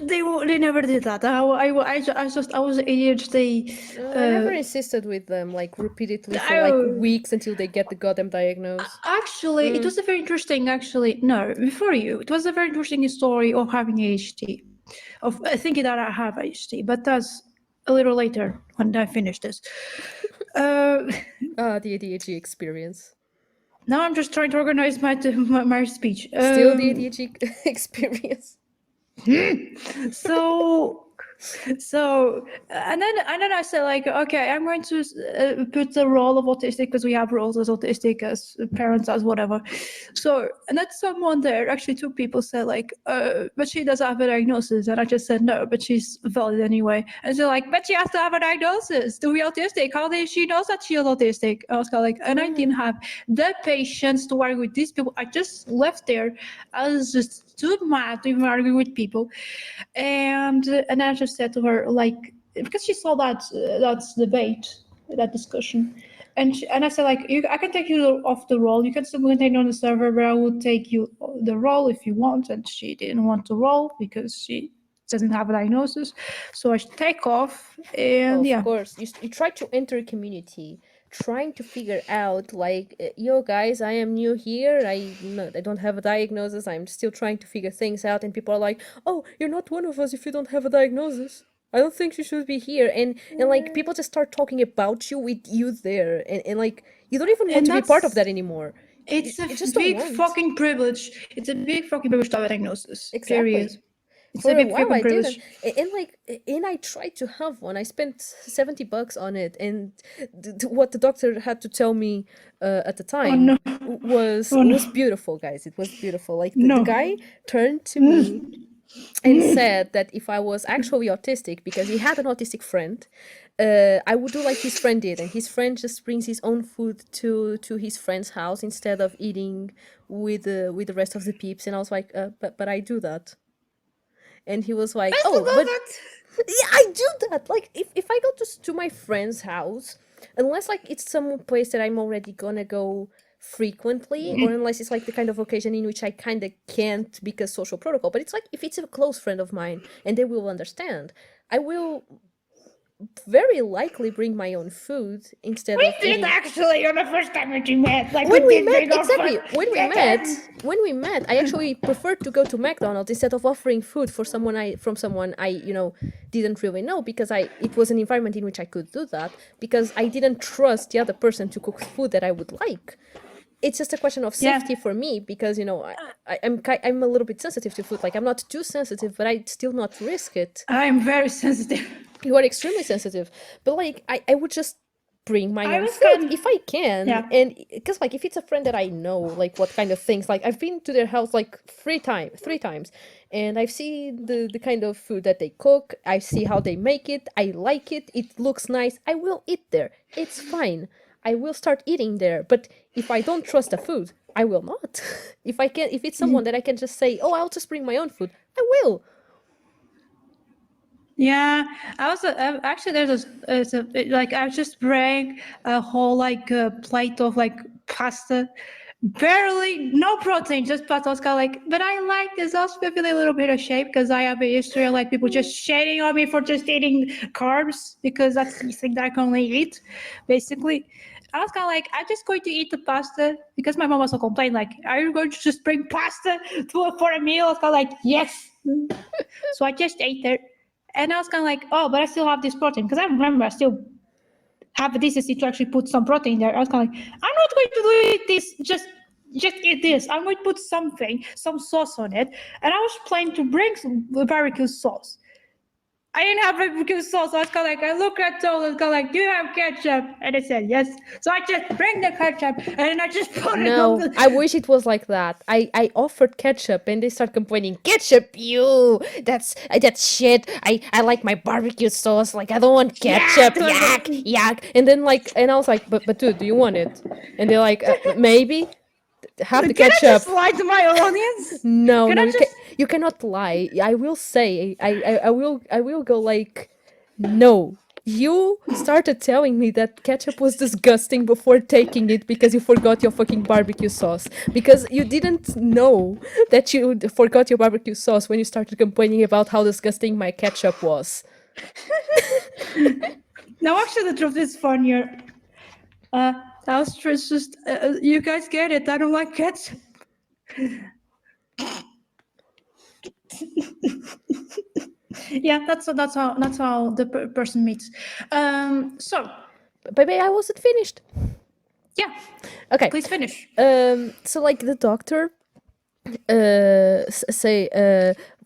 [SPEAKER 1] They never did that. I was ADHD.
[SPEAKER 2] I never insisted with them, like, repeatedly for, like, weeks until they get the goddamn diagnosis.
[SPEAKER 1] Actually, it was a very interesting. Actually, no, before you, it was a very interesting story of having ADHD, of thinking that I have ADHD. But that's a little later when I finish this.
[SPEAKER 2] The ADHD experience.
[SPEAKER 1] Now I'm just trying to organize my speech.
[SPEAKER 2] Still the ADHD experience.
[SPEAKER 1] So and then I said, like, okay, I'm going to put the role of autistic, because we have roles as autistic, as parents, as whatever. So, and then someone there, actually two people, said, like, but she doesn't have a diagnosis, and I just said no, but she's valid anyway. And they're like, but she has to have a diagnosis to be autistic. How did she know that she is autistic? I was kind of like, and I didn't have the patience to argue with these people. I just left there. I was just too mad to even argue with people. And I just said to her, like, because she saw that debate, that discussion, and I said, like, I can take you off the role. You can still continue on the server, but I will take you the role if you want. And she didn't want to roll because she doesn't have a diagnosis, so I should take off. And
[SPEAKER 2] Of course, you try to enter a community, trying to figure out, like, yo guys, I am new here. I don't have a diagnosis. I'm still trying to figure things out, and people are like, oh, you're not one of us if you don't have a diagnosis. I don't think you should be here. And like, people just start talking about you with you there, and like, you don't even want to be part of that anymore.
[SPEAKER 1] It's
[SPEAKER 2] You
[SPEAKER 1] a
[SPEAKER 2] just don't
[SPEAKER 1] big
[SPEAKER 2] want.
[SPEAKER 1] fucking privilege. It's a big fucking privilege to have a diagnosis.
[SPEAKER 2] Exactly.
[SPEAKER 1] Period. It's
[SPEAKER 2] For
[SPEAKER 1] a
[SPEAKER 2] a
[SPEAKER 1] big
[SPEAKER 2] while
[SPEAKER 1] fucking
[SPEAKER 2] I
[SPEAKER 1] privilege.
[SPEAKER 2] didn't, and I tried to have one. I spent $70 on it, and what the doctor had to tell me at the time
[SPEAKER 1] no.
[SPEAKER 2] was
[SPEAKER 1] Oh, no.
[SPEAKER 2] was beautiful, guys. It was beautiful. Like, the
[SPEAKER 1] No.
[SPEAKER 2] guy turned to me and said that if I was actually autistic, because he had an autistic friend, I would do like his friend did, and his friend just brings his own food to his friend's house instead of eating with the rest of the peeps. And I was like, but I do that. And he was like, oh, but yeah, I do that. Like, if I go to my friend's house, unless like it's some place that I'm already gonna go frequently, or unless it's like the kind of occasion in which I kind of can't because social protocol, but it's like if it's a close friend of mine and they will understand, I will very likely bring my own food instead of
[SPEAKER 1] did
[SPEAKER 2] eating.
[SPEAKER 1] actually on the first time that you met. Like,
[SPEAKER 2] When we
[SPEAKER 1] did
[SPEAKER 2] met,
[SPEAKER 1] bring our
[SPEAKER 2] exactly.
[SPEAKER 1] food.
[SPEAKER 2] When we met, I actually preferred to go to McDonald's instead of offering food for someone I didn't really know, because it was an environment in which I could do that, because I didn't trust the other person to cook food that I would like. It's just a question of safety for me, because I'm a little bit sensitive to food. Like, I'm not too sensitive, but I'd still not risk it.
[SPEAKER 1] I'm very sensitive.
[SPEAKER 2] You are extremely sensitive, but like, I would just bring my own
[SPEAKER 1] was
[SPEAKER 2] food if I can.
[SPEAKER 1] Yeah.
[SPEAKER 2] And because like, if it's a friend that I know, like, what kind of things, like, I've been to their house like three times, and I've seen the kind of food that they cook. I see how they make it. I like it. It looks nice. I will eat there. It's fine. I will start eating there. But if I don't trust the food, I will not. If it's someone that I can just say, oh, I'll just bring my own food, I will.
[SPEAKER 1] Yeah, I was actually like I just bring a whole like plate of like pasta, barely no protein, just pasta. I was kind of like, but I like this. I was feeling a little bit of shame because I have a history of like people just shading on me for just eating carbs because that's the thing that I can only eat, basically. I was kind of like, I'm just going to eat the pasta because my mom also complained like, are you going to just bring pasta for a meal? I was kind of like, yes. So I just ate it. And I was kind of like, oh, but I still have this protein because I remember I still have a decency to actually put some protein there. I was kind of like, I'm not going to do it this, just eat this. I'm going to put something, some sauce on it. And I was planning to bring some barbecue sauce. I didn't have barbecue sauce. So I was kind of like, I looked at Toll and kind of like, do you have ketchup? And it said yes. So I just bring the ketchup and then I just put it on
[SPEAKER 2] No, I
[SPEAKER 1] the.
[SPEAKER 2] wish it was like that. I offered ketchup and they start complaining, ketchup, you, that's shit. I like my barbecue sauce. Like I don't want
[SPEAKER 1] Yeah,
[SPEAKER 2] ketchup. Yak, yak. And then like, and I was like, but dude, do you want it? And they're like, maybe have the
[SPEAKER 1] Can I just
[SPEAKER 2] ketchup.
[SPEAKER 1] lie to my audience?
[SPEAKER 2] No,
[SPEAKER 1] Can
[SPEAKER 2] no,
[SPEAKER 1] I just.
[SPEAKER 2] you cannot lie. I will say, I will go like, no. You started telling me that ketchup was disgusting before taking it because you forgot your fucking barbecue sauce. Because you didn't know that you forgot your barbecue sauce when you started complaining about how disgusting my ketchup was.
[SPEAKER 1] No, actually, the truth is funnier. I was just, you guys get it. I don't like ketchup. Yeah, that's how the person meets. So
[SPEAKER 2] But I wasn't finished.
[SPEAKER 1] yeah,
[SPEAKER 2] Okay.
[SPEAKER 1] please finish.
[SPEAKER 2] So like the doctor say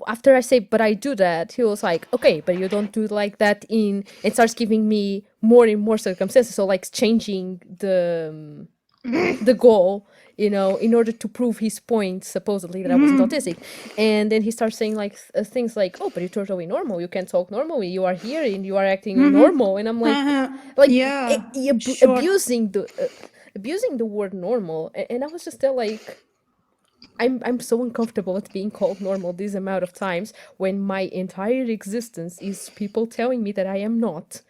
[SPEAKER 2] after I say but I do that, he was like, okay, but you don't do like that in, and starts giving me more and more circumstances, so like changing the goal, you know, in order to prove his point supposedly that I wasn't autistic. And then he starts saying like things like, oh, but you're totally normal, you can talk normally, you are here and you are acting normal. And I'm like
[SPEAKER 1] Yeah, sure.
[SPEAKER 2] abusing the word normal. And I was just there like, I'm so uncomfortable at being called normal this amount of times when my entire existence is people telling me that I am not.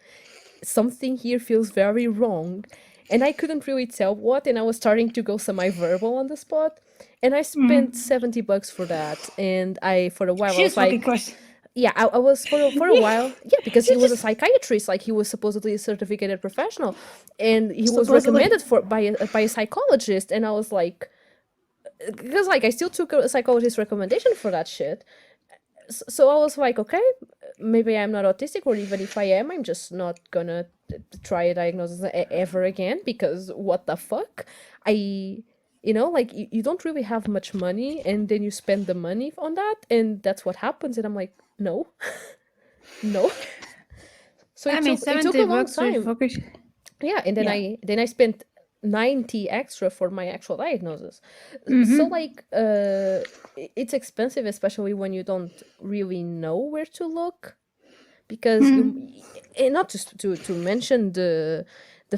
[SPEAKER 2] Something here feels very wrong. And I couldn't really tell what, and I was starting to go semi-verbal on the spot. And I spent $70 for that. And for a while, I was
[SPEAKER 1] She's fucking
[SPEAKER 2] like,
[SPEAKER 1] Christ.
[SPEAKER 2] yeah, I was for a while, yeah, because he
[SPEAKER 1] She
[SPEAKER 2] was a
[SPEAKER 1] just
[SPEAKER 2] psychiatrist, like he was supposedly a certificated professional, and he was
[SPEAKER 1] supposedly.
[SPEAKER 2] recommended for by a psychologist, and I was like, because like I still took a psychologist's recommendation for that shit. So I was like, okay, maybe I'm not autistic, or even if I am, I'm just not gonna try a diagnosis ever again, because what the fuck? You know, like you don't really have much money, and then you spend the money on that, and that's what happens. And I'm like, no, no. So
[SPEAKER 1] I mean,
[SPEAKER 2] it took a
[SPEAKER 1] 70
[SPEAKER 2] long
[SPEAKER 1] bucks are
[SPEAKER 2] time.
[SPEAKER 1] fucking.
[SPEAKER 2] Yeah, and
[SPEAKER 1] Yeah.
[SPEAKER 2] then I spent 90 extra for my actual diagnosis. So like it's expensive, especially when you don't really know where to look, because you, and not just to mention the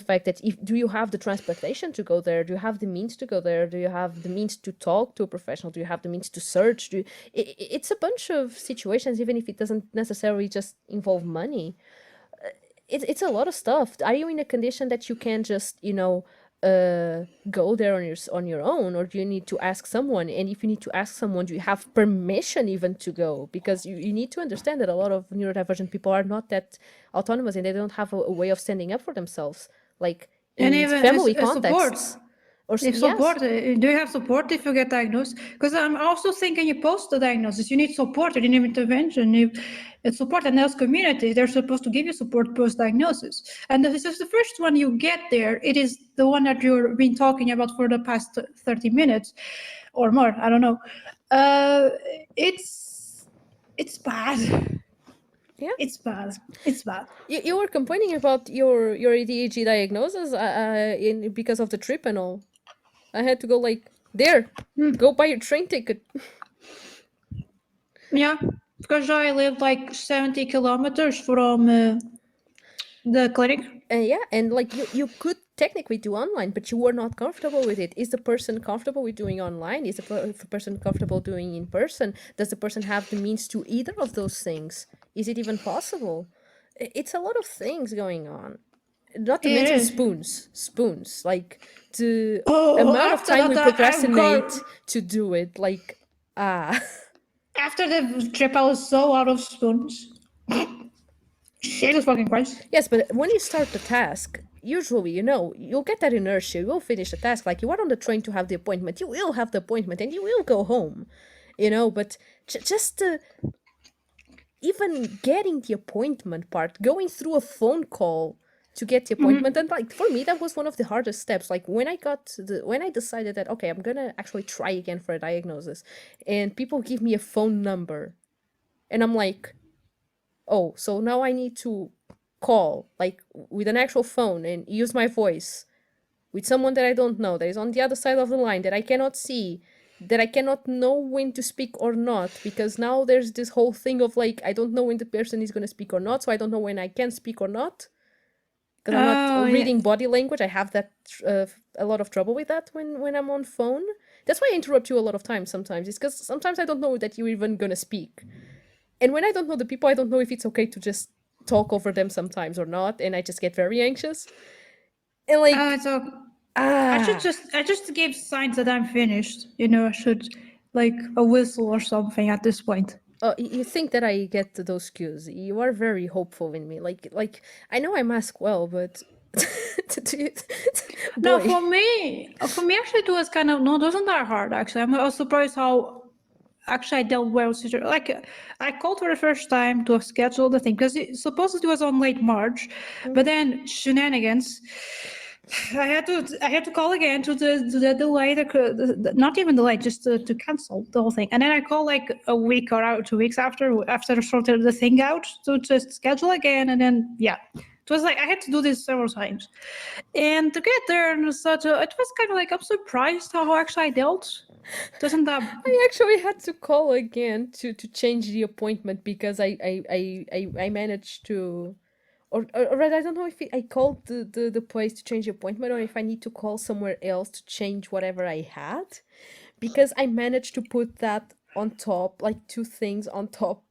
[SPEAKER 2] fact that, if do you have the transportation to go there, do you have the means to go there, do you have the means to talk to a professional, do you have the means to search, it's a bunch of situations, even if it doesn't necessarily just involve money. It's a lot of stuff. Are you in a condition that you can just, you know, go there on your own, or do you need to ask someone? And if you need to ask someone, do you have permission even to go? Because you need to understand that a lot of neurodivergent people are not that autonomous, and they don't have a way of standing up for themselves, like
[SPEAKER 1] And
[SPEAKER 2] in
[SPEAKER 1] even
[SPEAKER 2] family
[SPEAKER 1] a support.
[SPEAKER 2] contexts. Or
[SPEAKER 1] If
[SPEAKER 2] yes.
[SPEAKER 1] support, do you have support if you get diagnosed? Because I'm also thinking you post the diagnosis, you need support, you need intervention, it's support, and those communities, they're supposed to give you support post diagnosis. And this is the first one you get there. It is the one that you've been talking about for the past 30 minutes or more. I don't know. Uh, it's bad.
[SPEAKER 2] Yeah,
[SPEAKER 1] It's bad. It's bad.
[SPEAKER 2] you were complaining about your ADHD diagnosis in because of the trip and all. I had to go like, there, go buy your train ticket.
[SPEAKER 1] Yeah, because I live like 70 kilometers from the clinic.
[SPEAKER 2] Yeah, and like you could technically do online, but you were not comfortable with it. Is the person comfortable with doing online? Is the person comfortable doing in person? Does the person have the means to either of those things? Is it even possible? It's a lot of things going on. Not to
[SPEAKER 1] It
[SPEAKER 2] mention
[SPEAKER 1] is.
[SPEAKER 2] spoons. Like the
[SPEAKER 1] Oh,
[SPEAKER 2] amount of
[SPEAKER 1] after
[SPEAKER 2] time
[SPEAKER 1] that,
[SPEAKER 2] we
[SPEAKER 1] I've got.
[SPEAKER 2] procrastinate to do it. Like ah.
[SPEAKER 1] After the trip, I was so out of spoons. Jesus fucking Christ.
[SPEAKER 2] Yes, but when you start the task, usually, you'll get that inertia. You'll finish the task. Like you are on the train to have the appointment. You will have the appointment and you will go home. But just even getting the appointment part, going through a phone call to get the appointment, and like for me, that was one of the hardest steps. Like when I decided that okay, I'm gonna actually try again for a diagnosis, and people give me a phone number, and I'm like, oh, so now I need to call like with an actual phone and use my voice with someone that I don't know, that is on the other side of the line, that I cannot see, that I cannot know when to speak or not, because now there's this whole thing of like, I don't know when the person is going to speak or not, so I don't know when I can speak or not, because I'm not
[SPEAKER 1] Oh, yeah.
[SPEAKER 2] reading body language. I have that a lot of trouble with that when I'm on phone. That's why I interrupt you a lot of times sometimes. It's because sometimes I don't know that you're even going to speak. And when I don't know the people, I don't know if it's okay to just talk over them sometimes or not, and I just get very anxious. And like,
[SPEAKER 1] So
[SPEAKER 2] ah.
[SPEAKER 1] I just give signs that I'm finished. I should like a whistle or something at this point.
[SPEAKER 2] Oh, you think that I get those cues? You are very hopeful in me. Like I know I mask well, but
[SPEAKER 1] No,
[SPEAKER 2] boy,
[SPEAKER 1] for me, actually, it was kind of no, it wasn't that hard. Actually, I was surprised how actually I dealt well with situation. Like I called for the first time to schedule the thing because supposedly it was on late March, but then shenanigans. I had to call again to delay not even delay, just to cancel the whole thing. And then I called like a week or 2 weeks after I sorted the thing out to just schedule again. And then yeah, it was like I had to do this several times. And to get there and such, it was kind of like I'm surprised how actually I dealt. Doesn't that?
[SPEAKER 2] I actually had to call again to change the appointment because I managed to. Or rather, I don't know if I called the place to change the appointment or if I need to call somewhere else to change whatever I had, because I managed to put that on top, like two things on top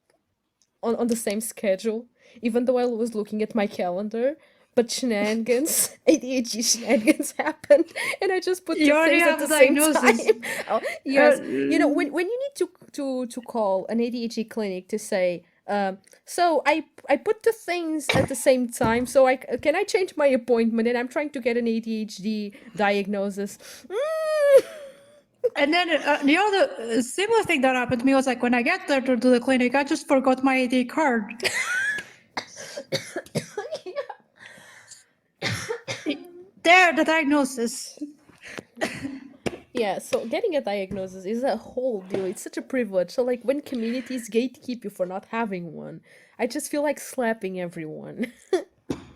[SPEAKER 2] on the same schedule, even though I was looking at my calendar. But shenanigans, ADHD shenanigans happened, and I just put two
[SPEAKER 1] You already
[SPEAKER 2] things at
[SPEAKER 1] have
[SPEAKER 2] the
[SPEAKER 1] the
[SPEAKER 2] same
[SPEAKER 1] diagnosis.
[SPEAKER 2] time. Oh,
[SPEAKER 1] Uh,
[SPEAKER 2] yes, when you need to call an ADHD clinic to say, so I put the things at the same time, so I change my appointment, and I'm trying to get an ADHD diagnosis.
[SPEAKER 1] and then the other similar thing that happened to me was like when I get there to the clinic, I just forgot my ID card. There, the diagnosis.
[SPEAKER 2] Yeah, so getting a diagnosis is a whole deal. It's such a privilege. So, like, when communities gatekeep you for not having one, I just feel like slapping everyone.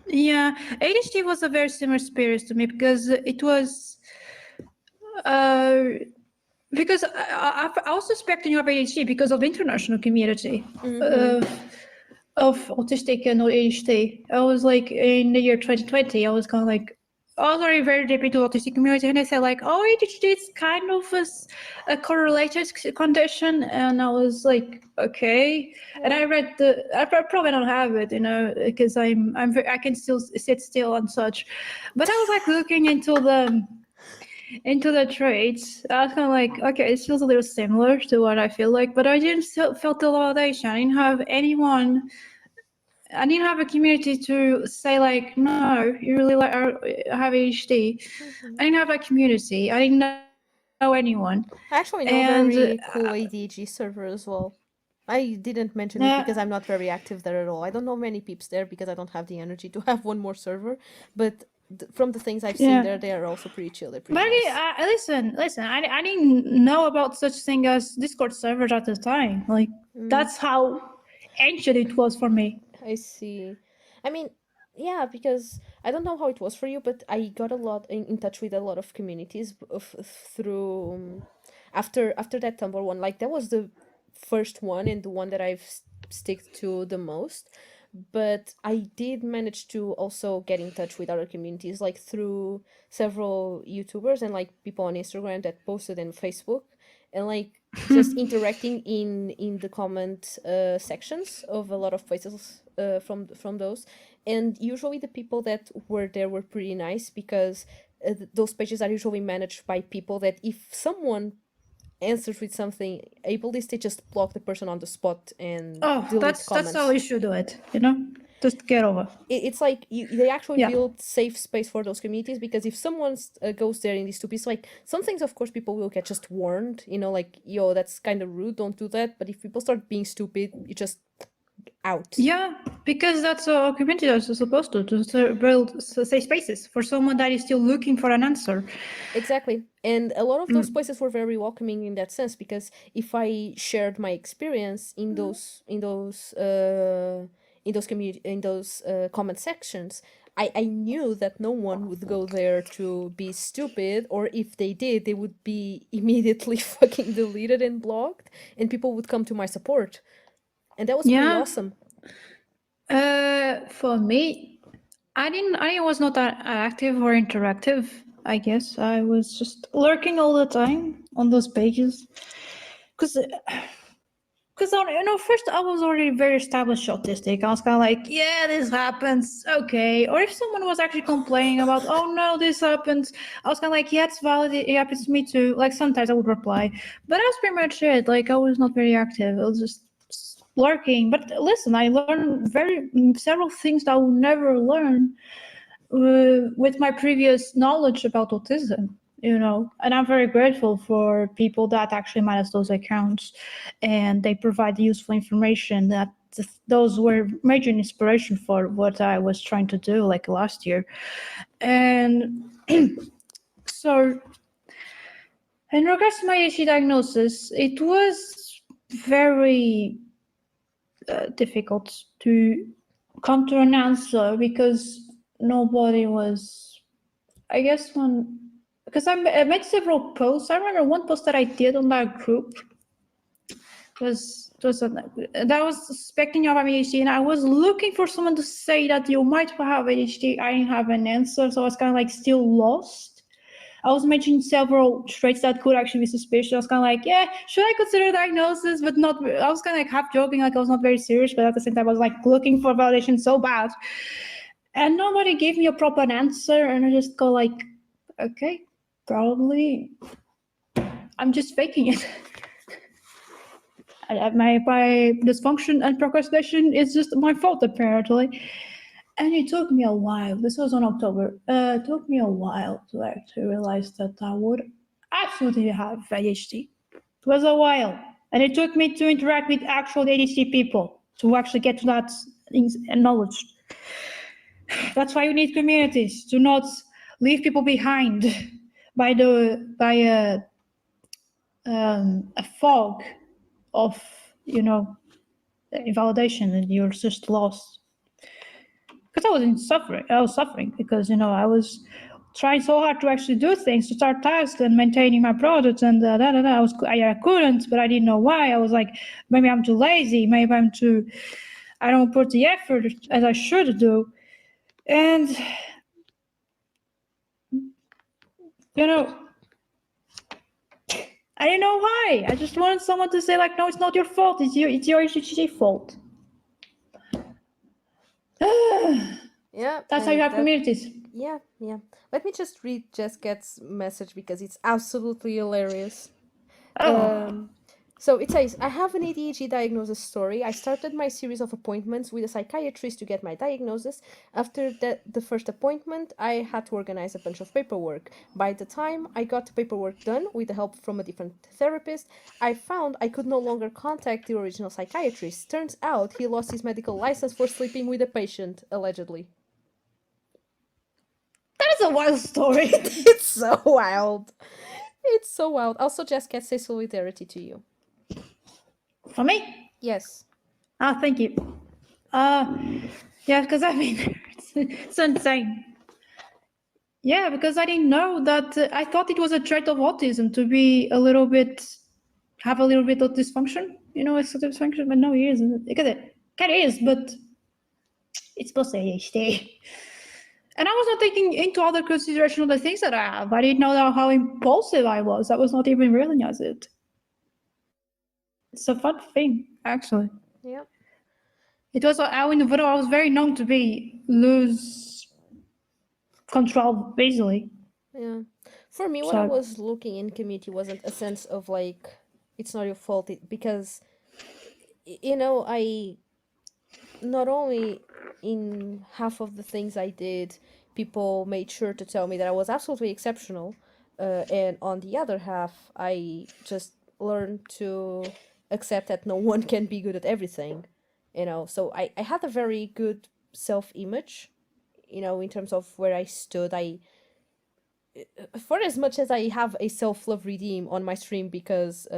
[SPEAKER 1] Yeah, ADHD was a very similar experience to me because it was. Uh, because I was suspecting you have ADHD because of the international community
[SPEAKER 2] Mm-hmm.
[SPEAKER 1] of autistic and ADHD. I was like in the year 2020, I was kind of like, I was already very deep into autistic community, and they said like, oh, ADHD is kind of a correlated condition, and I was like, okay. And I read I probably don't have it, because I can still sit still and such, but I was like looking into the traits. I was kind of like, okay, it feels a little similar to what I feel like, but I didn't felt the validation. I didn't have anyone. I didn't have a community to say like, no, you really like have ADHD.
[SPEAKER 2] Mm-hmm.
[SPEAKER 1] I didn't have a community. I didn't know anyone,
[SPEAKER 2] I actually know a
[SPEAKER 1] and
[SPEAKER 2] very cool ADHD server as well. I didn't mention it because I'm not very active there at all. I don't know many peeps there because I don't have the energy to have one more server. But from the things I've seen
[SPEAKER 1] yeah.
[SPEAKER 2] there, they are also pretty chill. They're
[SPEAKER 1] But
[SPEAKER 2] pretty nice.
[SPEAKER 1] listen. I didn't know about such thing as Discord servers at the time. Like
[SPEAKER 2] Mm.
[SPEAKER 1] that's how ancient it was for me.
[SPEAKER 2] I see. I mean, yeah, because I don't know how it was for you, but I got a lot in touch with a lot of communities through after that Tumblr one. Like that was the first one and the one that I've stick to the most. But I did manage to also get in touch with other communities, like through several YouTubers and like people on Instagram that posted in Facebook. and like just interacting in the comment sections of a lot of places from those. And usually the people that were there were pretty nice, because those pages are usually managed by people that if someone answers with something ableist, they just block the person on the spot and delete
[SPEAKER 1] that's
[SPEAKER 2] comments.
[SPEAKER 1] how you should do it, you know? Just get over.
[SPEAKER 2] It's like they actually
[SPEAKER 1] Yeah.
[SPEAKER 2] build safe space for those communities, because if someone goes there in these two pieces, like some things of course people will get just warned, you know, like, yo, that's kind of rude, don't do that. But if people start being stupid, you just out.
[SPEAKER 1] Yeah, because that's what our community is supposed to build safe spaces for someone that is still looking for an answer.
[SPEAKER 2] Exactly. And a lot of those places were very welcoming in that sense, because if I shared my experience in those comment sections, I knew that no one would go there to be stupid, or if they did, they would be immediately fucking deleted and blocked, and people would come to my support. And that was pretty awesome.
[SPEAKER 1] For me, I was not that active or interactive. I guess I was just lurking all the time on those pages, because first I was already very established autistic. I was kind of like, yeah, this happens, okay. Or if someone was actually complaining about, oh no, this happens, I was kind of like, yeah, it's valid, it happens to me too. Like sometimes I would reply, but that was pretty much it. Like I was not very active. I was just lurking. But listen, I learned several things that I would never learn with my previous knowledge about autism, and I'm very grateful for people that actually manage those accounts, and they provide useful information that those were major inspiration for what I was trying to do like last year. And so in regards to my Adhd diagnosis, it was very difficult to come to an answer, because nobody was, I guess, because I made several posts. I remember one post that I did on that group that was suspecting of ADHD, and I was looking for someone to say that you might have ADHD. I didn't have an answer, so I was kind of like still lost. I was mentioning several traits that could actually be suspicious. I was kind of like, yeah, should I consider diagnosis? But not, I was kind of like half joking, like I was not very serious, but at the same time, I was like looking for validation so bad. And nobody gave me a proper answer, and I just go like, okay, probably I'm just faking it. My dysfunction and procrastination is just my fault, apparently. And it took me a while. This was on October. It took me a while to actually realize that I would absolutely have ADHD. It was a while. And it took me to interact with actual ADHD people to actually get to that knowledge. That's why you need communities, to not leave people behind by a fog of, invalidation, and you're just lost. Because I was suffering because, I was trying so hard to actually do things, to start tasks and maintaining my products, and I couldn't, but I didn't know why. I was like, maybe I'm too lazy, maybe I don't put the effort as I should do. And, I didn't know why. I just wanted someone to say like, no, it's not your fault. It's your ADHD fault.
[SPEAKER 2] Yeah.
[SPEAKER 1] That's how you have communities.
[SPEAKER 2] Yeah. Let me just read Jesscat's message, because it's absolutely hilarious. So it says, I have an ADHD diagnosis story. I started my series of appointments with a psychiatrist to get my diagnosis. After the first appointment, I had to organize a bunch of paperwork. By the time I got the paperwork done, with the help from a different therapist, I found I could no longer contact the original psychiatrist. Turns out he lost his medical license for sleeping with a patient, allegedly.
[SPEAKER 1] That is a wild story.
[SPEAKER 2] It's so wild. It's so wild. Also, Jesscat says solidarity to you.
[SPEAKER 1] For me?
[SPEAKER 2] Yes.
[SPEAKER 1] Thank you. Yeah, because I mean, it's insane. Yeah, because I didn't know that. I thought it was a trait of autism to be have a little bit of dysfunction, executive dysfunction, but no, it isn't. Because it is, but it's supposed to be ADHD. And I was not taking into other consideration of the things that I have. I didn't know how impulsive I was. I was not even realizing it. It's a fun thing, actually.
[SPEAKER 2] Yeah.
[SPEAKER 1] It was in the video. I was very known to be lose control easily.
[SPEAKER 2] Yeah. For me, what I
[SPEAKER 1] So
[SPEAKER 2] was looking in community wasn't a sense of like, it's not your fault, because, I not only in half of the things I did, people made sure to tell me that I was absolutely exceptional. And on the other half, I just learned to accept that no one can be good at everything. So I had a very good self image, in terms of where I stood. For as much as I have a self love redeem on my stream because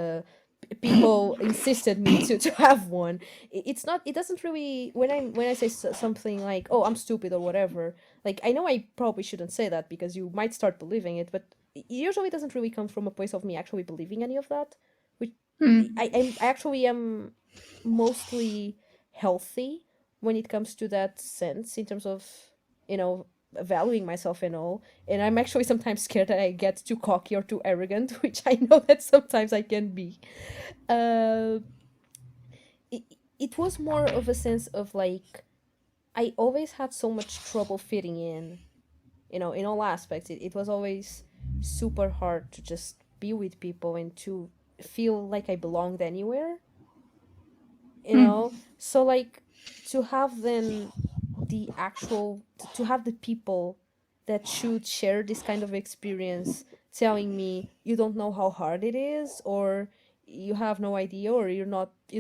[SPEAKER 2] people insisted me to have one. It's not. It doesn't really. When I say something like, "Oh, I'm stupid" or whatever. Like, I know I probably shouldn't say that because you might start believing it, but it usually doesn't really come from a place of me actually believing any of that. Which I actually am mostly healthy when it comes to that sense, in terms of, valuing myself and all. And I'm actually sometimes scared that I get too cocky or too arrogant, which I know that sometimes I can be. uh it, it was more of a sense of like, I always had so much trouble fitting in, in all aspects. It was always super hard to just be with people and to feel like I belonged anywhere. So like, to have then the actual to have the people that should share this kind of experience telling me, you don't know how hard it is, or you have no idea, or you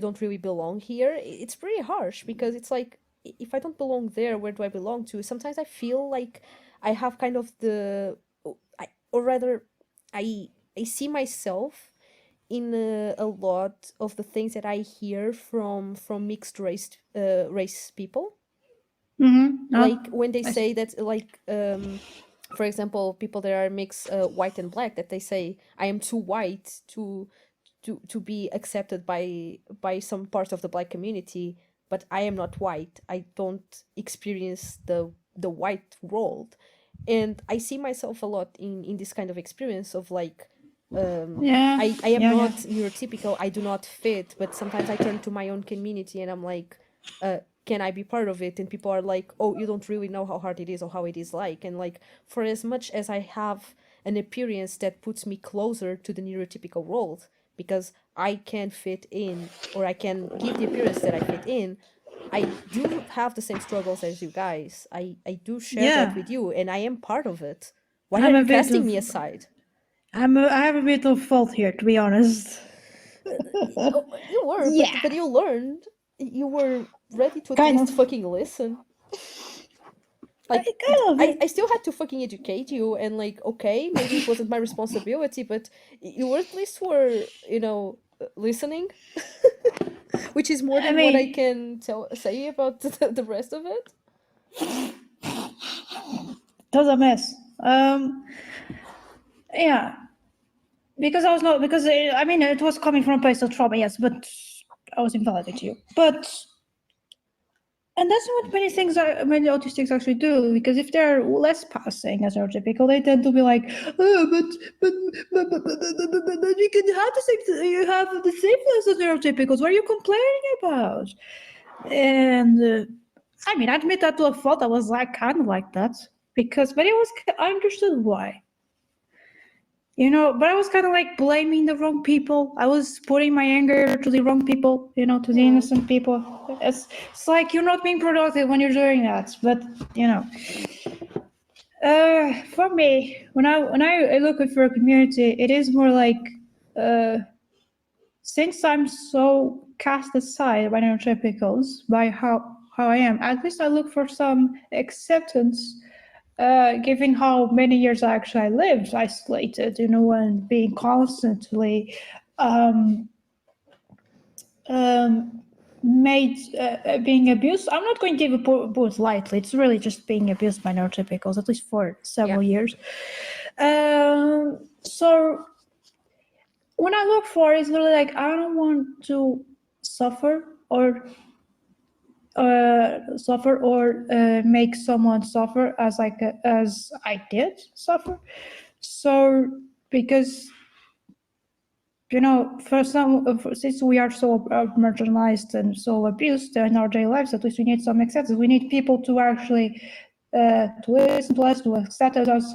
[SPEAKER 2] don't really belong here. It's pretty harsh, because it's like, if I don't belong there, where do I belong to? Sometimes I feel like I have kind of or rather, i I see myself in a lot of the things that I hear from mixed race people.
[SPEAKER 1] no,
[SPEAKER 2] Like, when they
[SPEAKER 1] I
[SPEAKER 2] say that, like, for example, people that are mixed, white and black, that they say, I am too white to be accepted by some parts of the black community, but I am not white. I don't experience the white world. And I see myself a lot in this kind of experience of like,
[SPEAKER 1] yeah,
[SPEAKER 2] I am
[SPEAKER 1] yeah, yeah.
[SPEAKER 2] not neurotypical, I do not fit, but sometimes I turn to my own community and I'm like, can I be part of it? And people are like, oh, you don't really know how hard it is or how it is like. And like, for as much as I have an appearance that puts me closer to the neurotypical world, because I can fit in, or I can give the appearance that I fit in, I do have the same struggles as you guys. I do share that
[SPEAKER 1] Yeah,
[SPEAKER 2] with you, and I am part of it. Why are
[SPEAKER 1] I'm a
[SPEAKER 2] you
[SPEAKER 1] bit
[SPEAKER 2] casting
[SPEAKER 1] of
[SPEAKER 2] me aside?
[SPEAKER 1] I have a bit of fault here, to be honest.
[SPEAKER 2] Oh, you were,
[SPEAKER 1] Yeah,
[SPEAKER 2] but you learned. You were ready to at
[SPEAKER 1] kind
[SPEAKER 2] least
[SPEAKER 1] of.
[SPEAKER 2] fucking listen.
[SPEAKER 1] I
[SPEAKER 2] Like,
[SPEAKER 1] kind of
[SPEAKER 2] I
[SPEAKER 1] it.
[SPEAKER 2] still had to fucking educate you, and like, okay, maybe it wasn't my responsibility, but you at least were, listening, which is more
[SPEAKER 1] I
[SPEAKER 2] than what I
[SPEAKER 1] mean,
[SPEAKER 2] can say about the rest of it.
[SPEAKER 1] it was a mess. Yeah, because I was not because I mean it was coming from a place of trauma, yes, but I was invalidating you. But and that's what many autistics actually do. Because if they're less passing as neurotypical, they tend to be like, oh, but you can have the same, you have the same list as neurotypicals. What are you complaining about? And I mean, I admit that to a fault. I was like kind of like that because, but I understood why. But I was kind of like blaming the wrong people. I was putting my anger to the wrong people, to the
[SPEAKER 2] Yeah.
[SPEAKER 1] innocent people. It's like you're not being productive when you're doing that. But, for me, when I look for a community, it is more like, uh, since I'm so cast aside by neurotypicals, by how I am, at least I look for some acceptance, given how many years I lived isolated, and being constantly um, um, made being abused. I'm not going to give abuse lightly. It's really just being abused by neurotypicals, at least for
[SPEAKER 2] Yeah.
[SPEAKER 1] several years. So when I look for it's literally like I don't want to suffer or make someone suffer as I did suffer. So because since we are so marginalized and so abused in our daily lives, at least we need some acceptance. We need people to actually to listen to us, to accept us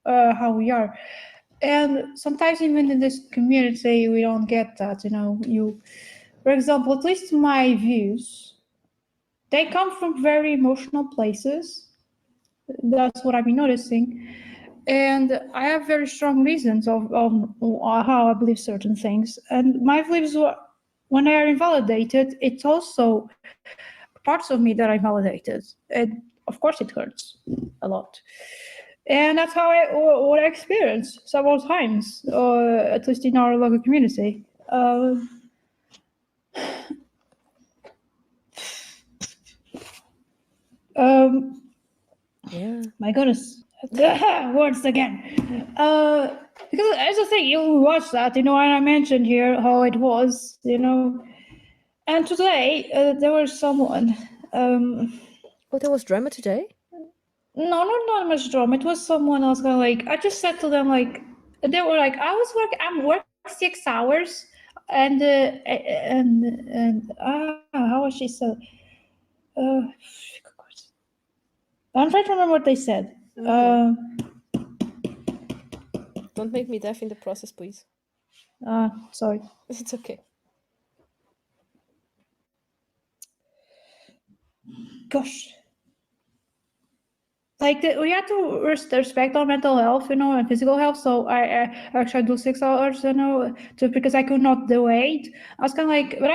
[SPEAKER 1] how we are. And sometimes even in this community, we don't get that. For example, at least my views, they come from very emotional places. That's what I've been noticing. And I have very strong reasons of how I believe certain things. And my beliefs, when they are invalidated, it's also parts of me that are invalidated. And of course, it hurts a lot. And that's how what I experience several times, at least in our local community.
[SPEAKER 2] Yeah.
[SPEAKER 1] My goodness, words again. Because as I think you watched that, and I mentioned here how it was, and today there was someone.
[SPEAKER 2] Oh, there was drama today?
[SPEAKER 1] No, not much drama. It was someone else. Kind of like I just said to them like they were like I'm working 6 hours, and how was she said? Uh, I'm trying to remember what they said.
[SPEAKER 2] Don't make me deaf in the process, please.
[SPEAKER 1] Sorry.
[SPEAKER 2] It's okay.
[SPEAKER 1] Gosh. Like we have to respect our mental health, and physical health. So I actually do 6 hours, just because I could not do 8. I was kind of like, but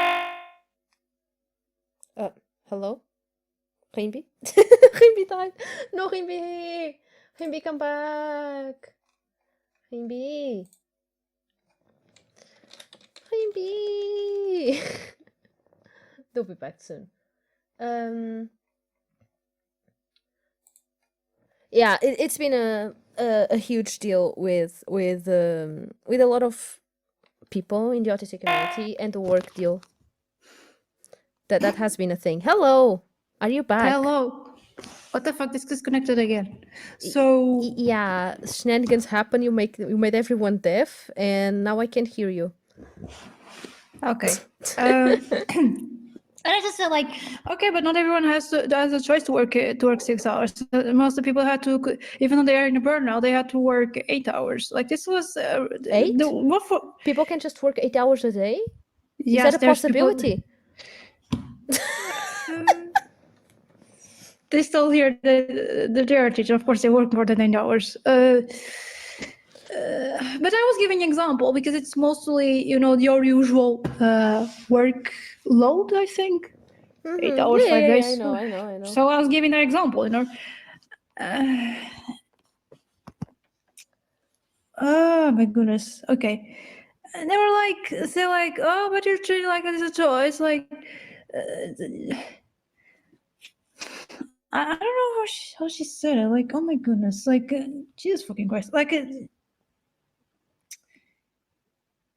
[SPEAKER 2] Hello? Rimbi? Rimbi died. No, Rimbi! Rimbi, come back! Rimbi! Rimbi! They'll be back soon. Yeah, it's been a huge deal with a lot of people in the autistic community and the work deal. That has been a thing. Hello, are you back?
[SPEAKER 1] hello. What the fuck? This disconnected again. So
[SPEAKER 2] Yeah, shenanigans happen. You made everyone deaf, and now I can't hear you.
[SPEAKER 1] okay. And I just said like, okay, but not everyone has a choice to work 6 hours. Most of the people had to, even though they are in a burnout, they had to work 8 hours. Like this was
[SPEAKER 2] 8? People can just work 8 hours a day?
[SPEAKER 1] Yes,
[SPEAKER 2] is that a possibility?
[SPEAKER 1] They still hear the heritage. Of course, they work more than 8 hours. But I was giving an example because it's mostly, your usual work load, I think. 8 hours, 5 days.
[SPEAKER 2] I know.
[SPEAKER 1] So I was giving that example, Oh my goodness. Okay. And they were like, oh, but you're treating like it's a choice. Like, I don't know how she said it. Like, oh my goodness. Like, Jesus fucking Christ. Like,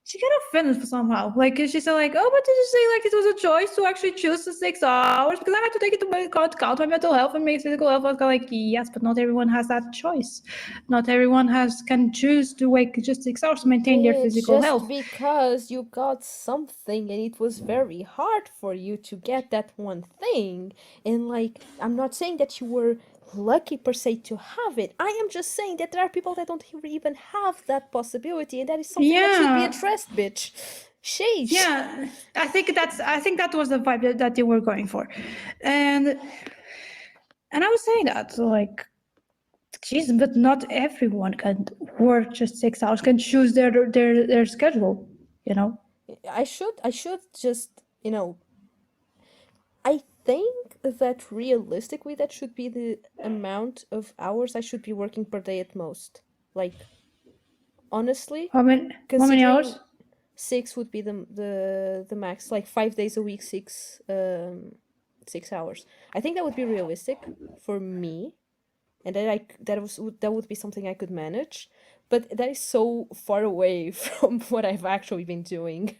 [SPEAKER 1] she got offended somehow. Like, she said, like, oh, but did you say like it was a choice to actually choose the 6 hours? Because I had to take into account my mental health and my physical health. I was like, yes, but not everyone has that choice. Not everyone can choose to wake just 6 hours to maintain their physical health.
[SPEAKER 2] Just because you got something and it was very hard for you to get that one thing. And like, I'm not saying that you were lucky per se to have it. I am just saying that there are people that don't even have that possibility, and that is something that should be addressed, bitch. Sheesh.
[SPEAKER 1] Yeah, I think that was the vibe that they were going for, and I was saying that, so like, geez, but not everyone can work just 6 hours, can choose their schedule,
[SPEAKER 2] I should just, I think that realistically that should be the amount of hours I should be working per day at most. Like, honestly,
[SPEAKER 1] How many hours?
[SPEAKER 2] 6 would be the max. Like 5 days a week, 6 hours. I think that would be realistic for me, and that would be something I could manage. But that is so far away from what I've actually been doing.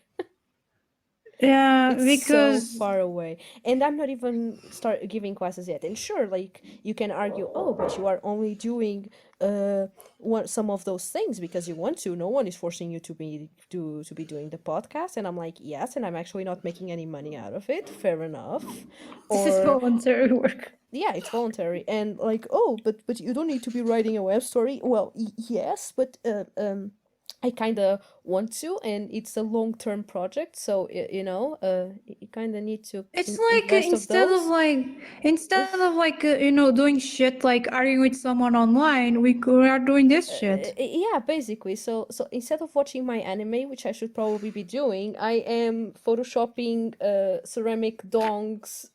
[SPEAKER 1] Yeah,
[SPEAKER 2] It's so
[SPEAKER 1] because
[SPEAKER 2] far away, and I'm not even start giving classes yet. And sure, like you can argue, oh, but you are only doing some of those things because you want to. No one is forcing you to be doing the podcast. And I'm like, yes, and I'm actually not making any money out of it. Fair enough.
[SPEAKER 1] this is
[SPEAKER 2] Or
[SPEAKER 1] voluntary work.
[SPEAKER 2] yeah, it's voluntary. And like, oh, but you don't need to be writing a web story. Well, yes, but I kind of want to, and it's a long-term project, so you kind of need to
[SPEAKER 1] It's like
[SPEAKER 2] invest of those.
[SPEAKER 1] instead of like doing shit like arguing with someone online, we are doing this shit.
[SPEAKER 2] Yeah, basically. So instead of watching my anime, which I should probably be doing, I am photoshopping ceramic dongs,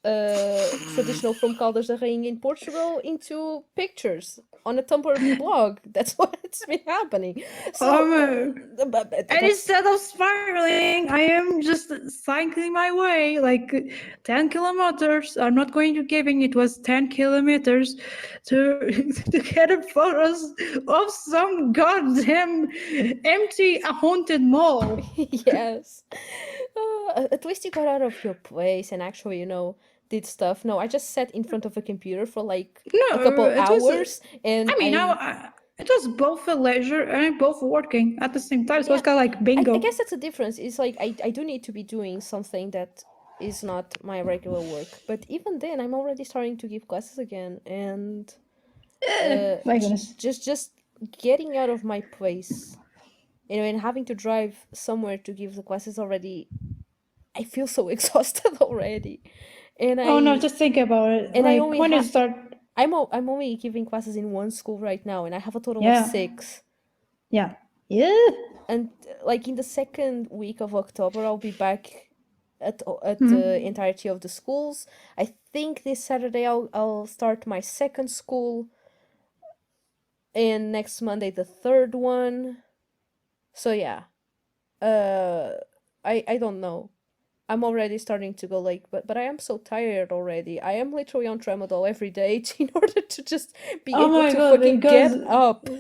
[SPEAKER 2] traditional from Caldas da Rainha in Portugal, into pictures on a Tumblr blog. That's what's been happening. So
[SPEAKER 1] And
[SPEAKER 2] that's
[SPEAKER 1] instead of spiraling, I am just cycling my way like 10 kilometers. I'm not going to giving it was 10 kilometers to to get a photos of some goddamn empty haunted mall.
[SPEAKER 2] yes. At least you got out of your place and actually, did stuff. No, I just sat in front of a computer for like a
[SPEAKER 1] No,
[SPEAKER 2] couple
[SPEAKER 1] it was.
[SPEAKER 2] hours, and
[SPEAKER 1] I mean, it was both a leisure and both working at the same time. So
[SPEAKER 2] yeah,
[SPEAKER 1] it's kind of like
[SPEAKER 2] I
[SPEAKER 1] bingo.
[SPEAKER 2] guess that's the difference. It's like I do need to be doing something that is not my regular work. But even then, I'm already starting to give classes again, and
[SPEAKER 1] My goodness.
[SPEAKER 2] just getting out of my place, and having to drive somewhere to give the classes already. I feel so exhausted already, and
[SPEAKER 1] Oh no,
[SPEAKER 2] I
[SPEAKER 1] just think about it.
[SPEAKER 2] and I
[SPEAKER 1] Like
[SPEAKER 2] only
[SPEAKER 1] when you
[SPEAKER 2] have
[SPEAKER 1] start,
[SPEAKER 2] I'm only giving classes in one school right now, and I have a total of
[SPEAKER 1] yeah,
[SPEAKER 2] 6.
[SPEAKER 1] yeah, yeah.
[SPEAKER 2] And like in the second week of October, I'll be back at the
[SPEAKER 1] Hmm.
[SPEAKER 2] entirety of the schools. I think this Saturday I'll start my second school, and next Monday the third one. So yeah, uh, I don't know. I'm already starting to go like, but I am so tired already. I am literally on tramadol every day in order to just be
[SPEAKER 1] Oh
[SPEAKER 2] able
[SPEAKER 1] my
[SPEAKER 2] to
[SPEAKER 1] god,
[SPEAKER 2] fucking get up.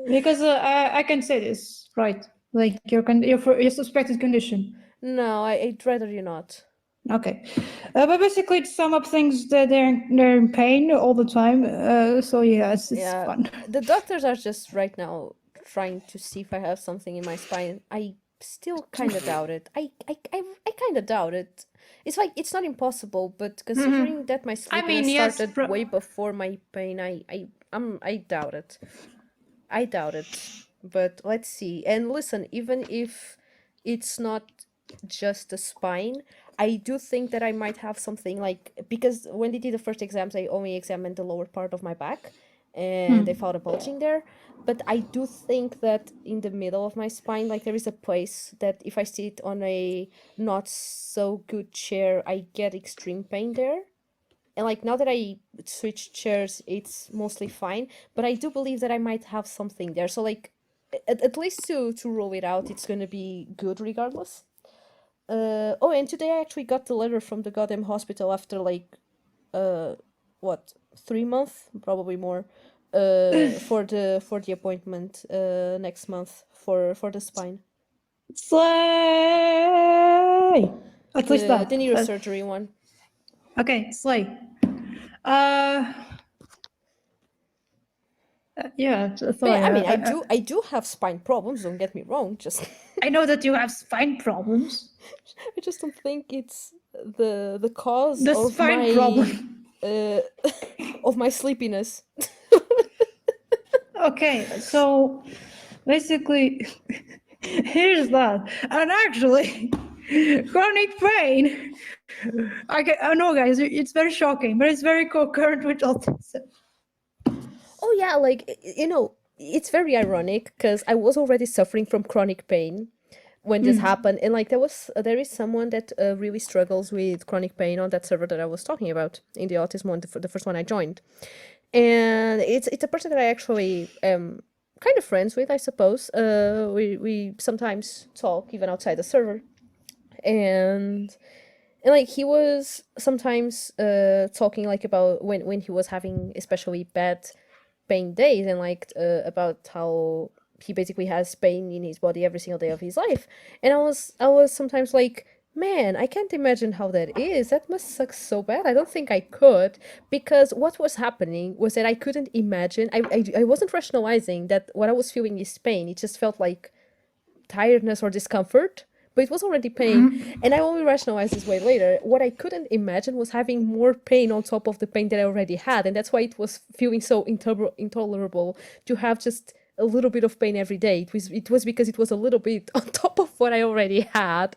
[SPEAKER 1] because I can say this right, like your suspected condition.
[SPEAKER 2] No, I'd rather you not.
[SPEAKER 1] Okay, but basically to sum up things, that they're in pain all the time. So yeah, it's
[SPEAKER 2] Yeah,
[SPEAKER 1] fun.
[SPEAKER 2] the doctors are just right now trying to see if I have something in my spine. I still kind of doubt it. I kind of doubt it. It's like it's not impossible, but considering that my
[SPEAKER 1] I mean,
[SPEAKER 2] sleepiness
[SPEAKER 1] yes,
[SPEAKER 2] started way before my pain, I doubt it. I doubt it. But let's see. And listen, even if it's not just the spine, I do think that I might have something like, because when they did the first exams, I only examined the lower part of my back and they found a bulging there. But I do think that in the middle of my spine, like there is a place that if I sit on a not so good chair, I get extreme pain there. And like now that I switched chairs, it's mostly fine. But I do believe that I might have something there. So like at least to rule it out, it's gonna be good regardless. Oh, and today I actually got the letter from the goddamn hospital after like uh what 3 months, probably more, for the appointment next month for the spine,
[SPEAKER 1] slay. At least
[SPEAKER 2] the
[SPEAKER 1] that.
[SPEAKER 2] neurosurgery one.
[SPEAKER 1] Okay, slay. Uh, yeah.
[SPEAKER 2] But yeah,
[SPEAKER 1] Sorry.
[SPEAKER 2] I mean, I do have spine problems. Don't get me wrong. Just
[SPEAKER 1] I know that you have spine problems.
[SPEAKER 2] I just don't think it's the cause
[SPEAKER 1] The
[SPEAKER 2] of
[SPEAKER 1] spine
[SPEAKER 2] my
[SPEAKER 1] problem.
[SPEAKER 2] uh of my sleepiness.
[SPEAKER 1] Okay, so basically, here's that. And actually, chronic pain. I know, guys, it's very shocking, but it's very concurrent with autism.
[SPEAKER 2] Oh yeah, like it's very ironic because I was already suffering from chronic pain when this happened, and like there is someone that really struggles with chronic pain on that server that I was talking about in the autism one, the first one I joined, and it's a person that I actually am kind of friends with, I suppose. We sometimes talk even outside the server, and like he was sometimes talking like about when he was having especially bad pain days, and like about how he basically has pain in his body every single day of his life. And I was sometimes like, Man, I can't imagine how that is. That must suck so bad. I don't think I could, because what was happening was that I couldn't imagine. I wasn't rationalizing that what I was feeling is pain. It just felt like tiredness or discomfort, but it was already pain. And I only rationalized this way later. What I couldn't imagine was having more pain on top of the pain that I already had. And that's why it was feeling so intolerable to have just a little bit of pain every day. It was because it was a little bit on top of what I already had.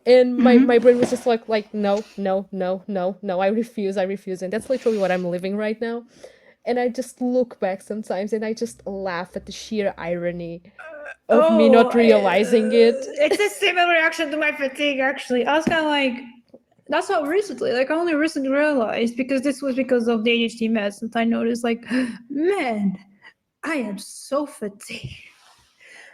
[SPEAKER 2] And my brain was just like no, no, no, no, no, I refuse. And that's literally what I'm living right now. And I just look back sometimes and I just laugh at the sheer irony of me
[SPEAKER 1] Oh,
[SPEAKER 2] not realizing it.
[SPEAKER 1] it's a similar reaction to my fatigue, actually. I was kind of like, that's not recently. Like, I only recently realized because this was because of the ADHD meds that I noticed, like, man, I am so fatigued.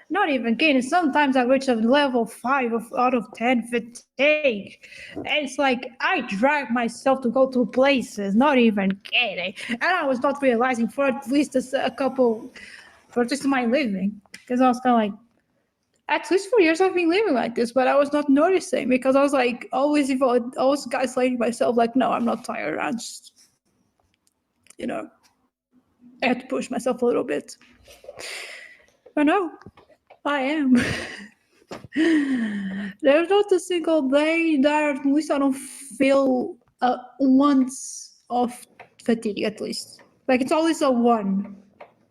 [SPEAKER 1] Not even kidding. Sometimes I reach a level 5 out of 10 fatigue. And it's like I drag myself to go to places, not even kidding. And I was not realizing for at least a couple, for just my living. Because I was kind of like, at least for years I've been living like this, but I was not noticing because I was like always gaslighting myself, like, no, I'm not tired. I just, I had to push myself a little bit. But no, I am. There's not a single day that at least I don't feel once of fatigue, at least. Like it's always a 1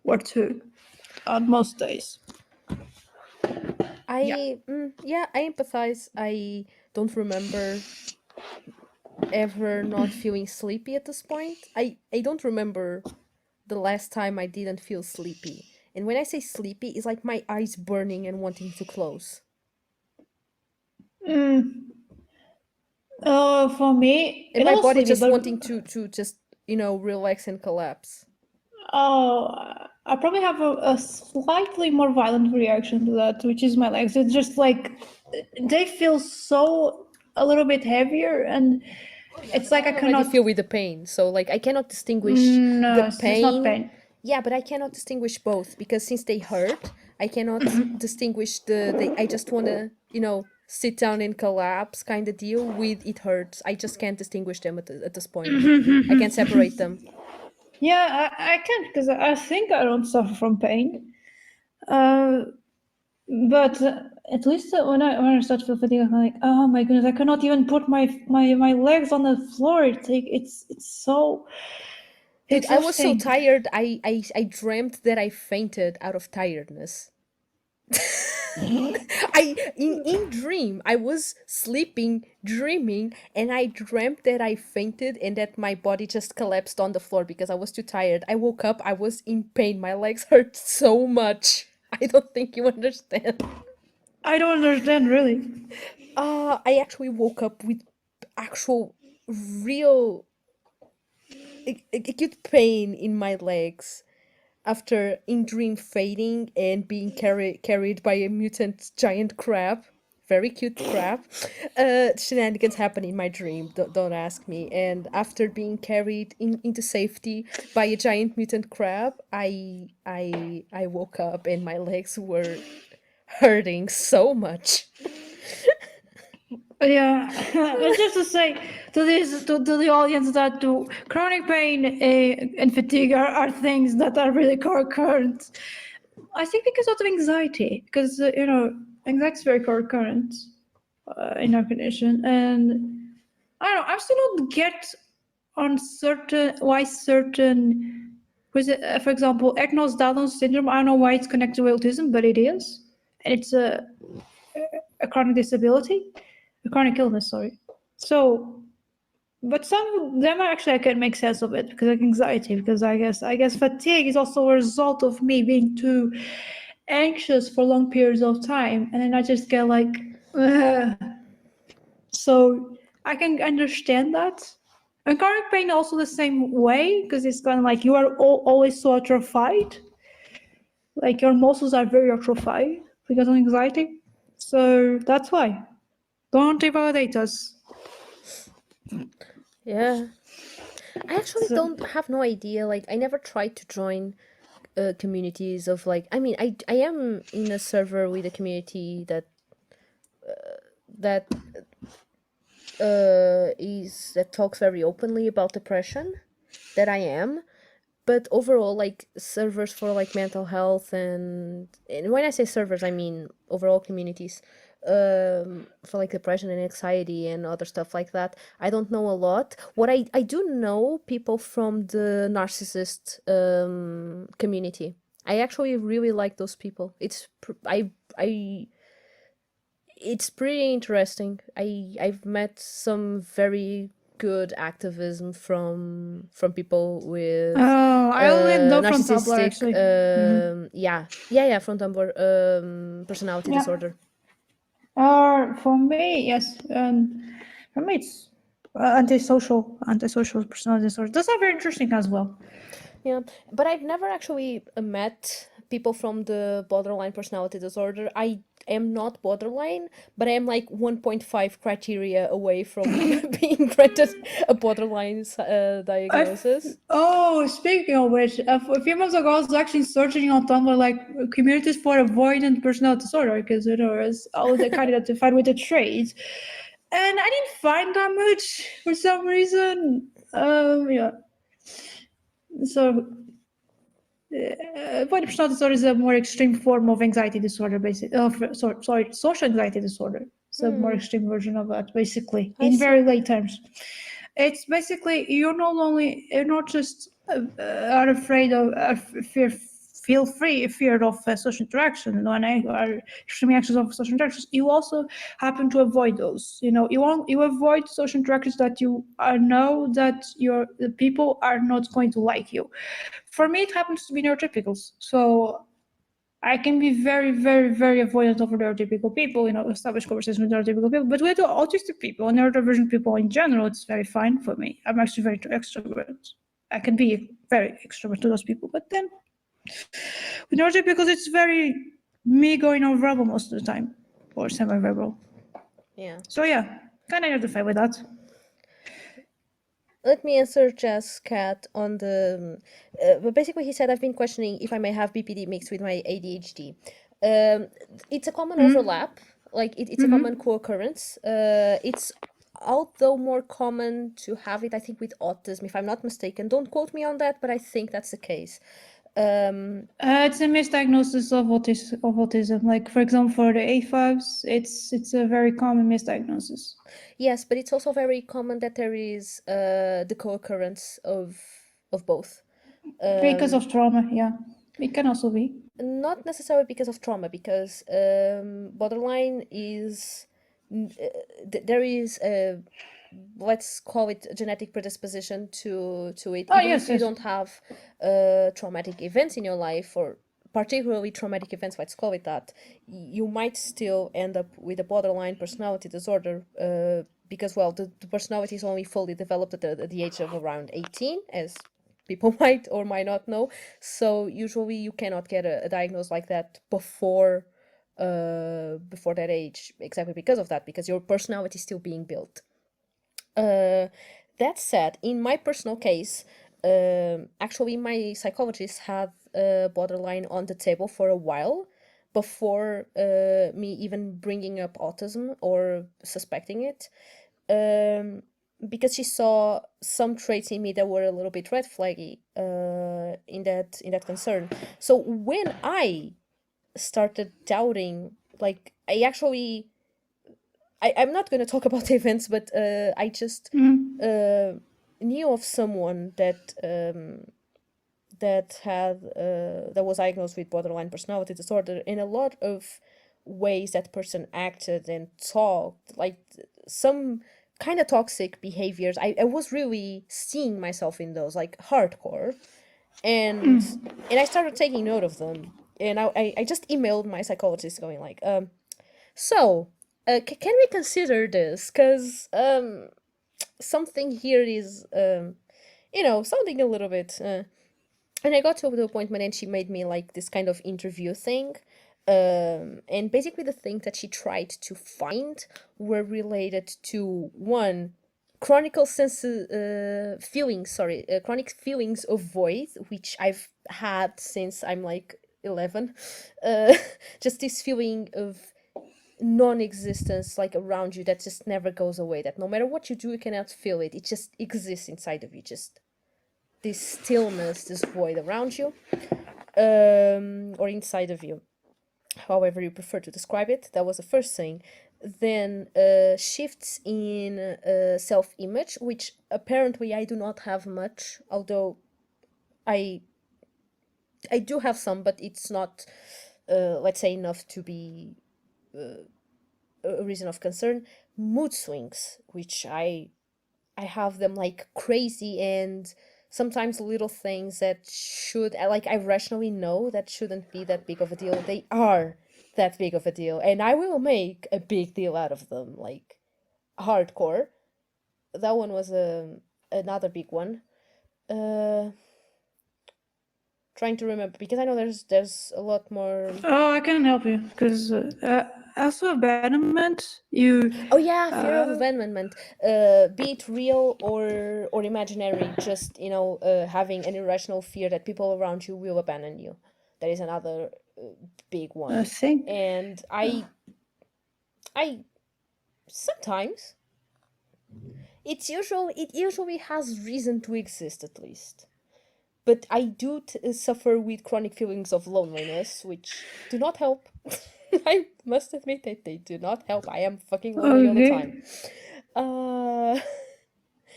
[SPEAKER 1] or 2 on most days. Yeah.
[SPEAKER 2] Yeah, I empathize. I don't remember ever not feeling sleepy at this point. I don't remember the last time I didn't feel sleepy. And when I say sleepy, it's like my eyes burning and wanting to close.
[SPEAKER 1] For me,
[SPEAKER 2] And
[SPEAKER 1] it's
[SPEAKER 2] my
[SPEAKER 1] not
[SPEAKER 2] body
[SPEAKER 1] sleepy,
[SPEAKER 2] just
[SPEAKER 1] but
[SPEAKER 2] wanting to just, relax and collapse.
[SPEAKER 1] oh, I probably have a slightly more violent reaction to that, which is my legs. It's just like they feel so a little bit heavier, and it's like I
[SPEAKER 2] I already
[SPEAKER 1] cannot.
[SPEAKER 2] feel with the pain. So like I cannot distinguish the
[SPEAKER 1] No, it's not
[SPEAKER 2] pain.
[SPEAKER 1] pain.
[SPEAKER 2] Yeah, but I cannot distinguish both because since they hurt, I cannot distinguish the I just want to, sit down and collapse kind of deal with it hurts. I just can't distinguish them at this point. I can't separate them.
[SPEAKER 1] Yeah, I can't because I think I don't suffer from pain. Uh, but at least when I start to feel fatigue, I'm like, oh my goodness, I cannot even put my legs on the floor. It's so
[SPEAKER 2] Dude, I was so
[SPEAKER 1] exhausting.
[SPEAKER 2] tired. I dreamt that I fainted out of tiredness. In dream I was sleeping dreaming and I dreamt that I fainted and that my body just collapsed on the floor because I was too tired. I woke up, I was in pain, my legs hurt so much. I don't think you understand.
[SPEAKER 1] I don't understand really.
[SPEAKER 2] I actually woke up with actual real acute pain in my legs after in dream fading and being carried by a mutant giant crab. Very cute crab. Shenanigans happen in my dream. Don't ask me. And after being carried into safety by a giant mutant crab, I woke up and my legs were hurting so much.
[SPEAKER 1] Yeah, it's just to say to the audience that chronic pain and fatigue are things that are really current. I think because of anxiety, because anxiety is very current in our condition, and I don't know. I still don't get on certain was it for example Ehlers-Danlos syndrome. I don't know why it's connected with autism, but it is, and it's a chronic disability, a chronic illness. Sorry. So, but some of them actually I can make sense of it because of anxiety. Because I guess fatigue is also a result of me being too anxious for long periods of time, and then I just get like, "Ugh." So I can understand that. And chronic pain also the same way because it's kind of like you are always so atrophied, like your muscles are very atrophied because of anxiety. So that's why. Don't invalidate us.
[SPEAKER 2] Yeah. I actually
[SPEAKER 1] So,
[SPEAKER 2] don't have no idea. Like, I never tried to join communities of like. I mean, I am in a server with a community that that talks very openly about depression, that I am. But overall, like servers for like mental health, and when I say servers, I mean overall communities, for like depression and anxiety and other stuff like that, I don't know a lot. What I do know, people from the narcissist community. I actually really like those people. I it's pretty interesting. I've met some very good activism from people with
[SPEAKER 1] Oh, I only know from Tumblr
[SPEAKER 2] narcissistic,
[SPEAKER 1] actually.
[SPEAKER 2] yeah, from Tumblr, personality
[SPEAKER 1] Yeah.
[SPEAKER 2] disorder.
[SPEAKER 1] For me, yes. For me, it's antisocial personality disorder. Those are very interesting as well.
[SPEAKER 2] Yeah, but I've never actually met people from the borderline personality disorder. I am not borderline, but I am like 1.5 criteria away from being granted a borderline diagnosis.
[SPEAKER 1] Speaking of which, a few months ago, I was actually searching on Tumblr like communities for avoidant personality disorder because it's all the kind of identified with the traits, and I didn't find that much for some reason. Yeah. So, avoidant personality disorder is a more extreme form of anxiety disorder, basically. Sorry, social anxiety disorder. It's a more
[SPEAKER 2] Hmm,
[SPEAKER 1] extreme version of that, basically,
[SPEAKER 2] I
[SPEAKER 1] in very
[SPEAKER 2] see.
[SPEAKER 1] late terms. It's basically you're not just are afraid of feel free feared of social interaction or extreme actions of social interactions. You also happen to avoid those. You avoid social interactions that you know that the people are not going to like you. For me, it happens to be neurotypicals. So I can be very, very, very avoidant of neurotypical people, establish conversations with neurotypical people. But with autistic people and neurodivergent people in general, it's very fine for me. I'm actually very extrovert. I can be very extrovert to those people. But then with neurotypicals, it's very me going on verbal most of the time or semi verbal.
[SPEAKER 2] Yeah.
[SPEAKER 1] So yeah, kind of identify with that.
[SPEAKER 2] Let me answer Jess Cat on the. But basically, he said, I've been questioning if I may have BPD mixed with my ADHD. Um, it's a common overlap, like it's a common co occurrence. It's although more common to have it, I think, with autism, if I'm not mistaken. Don't quote me on that, but I think that's the case.
[SPEAKER 1] It's a misdiagnosis of autism. Like for example, for the A5s, it's a very common misdiagnosis.
[SPEAKER 2] Yes, but it's also very common that there is the co occurrence of both.
[SPEAKER 1] Because of trauma, yeah. It can also be.
[SPEAKER 2] Not necessarily because of trauma, because borderline is there is a, let's call it, a genetic predisposition to it,
[SPEAKER 1] Oh,
[SPEAKER 2] even if
[SPEAKER 1] yes,
[SPEAKER 2] you
[SPEAKER 1] yes.
[SPEAKER 2] don't have traumatic events in your life, or particularly traumatic events, let's call it that. You might still end up with a borderline personality disorder, because, well, the personality is only fully developed at the age of around 18, as people might or might not know. So usually you cannot get a diagnosis like that before that age, exactly because of that, because your personality is still being built. That said, in my personal case, actually my psychologist had borderline on the table for a while before me even bringing up autism or suspecting it, because she saw some traits in me that were a little bit red flaggy, in that concern. So when I started doubting, like, I'm not going to talk about the events, but I just knew of someone that was diagnosed with borderline personality disorder. In a lot of ways, that person acted and talked like some kind of toxic behaviors. I was really seeing myself in those, like, hardcore, and I started taking note of them. And I just emailed my psychologist, going like, so, can we consider this? Because something here is, something a little bit. And I got to the appointment, and she made me like this kind of interview thing. And basically, the things that she tried to find were related to, one, chronic feelings of void, which I've had since I'm like 11. Just this feeling of non-existence like around you that just never goes away, that no matter what you do you cannot feel it, it just exists inside of you, just this stillness, this void around you, or inside of you, however you prefer to describe it. That was the first thing. Then shifts in self-image, which apparently I do not have much, although I do have some, but it's not let's say enough to be a reason of concern. Mood swings, which I have them like crazy, and sometimes little things that should I rationally know that shouldn't be that big of a deal, they are that big of a deal, and I will make a big deal out of them, like hardcore. That one was another big one. Trying to remember, because I know there's a lot more.
[SPEAKER 1] Oh, I can help you because also abandonment. You.
[SPEAKER 2] Oh yeah, fear of abandonment. Be it real or imaginary, just having an irrational fear that people around you will abandon you. That is another big one.
[SPEAKER 1] I think.
[SPEAKER 2] And I sometimes it usually has reason to exist, at least. But I do suffer with chronic feelings of loneliness, which do not help. I must admit that they do not help. I am fucking lonely all the time.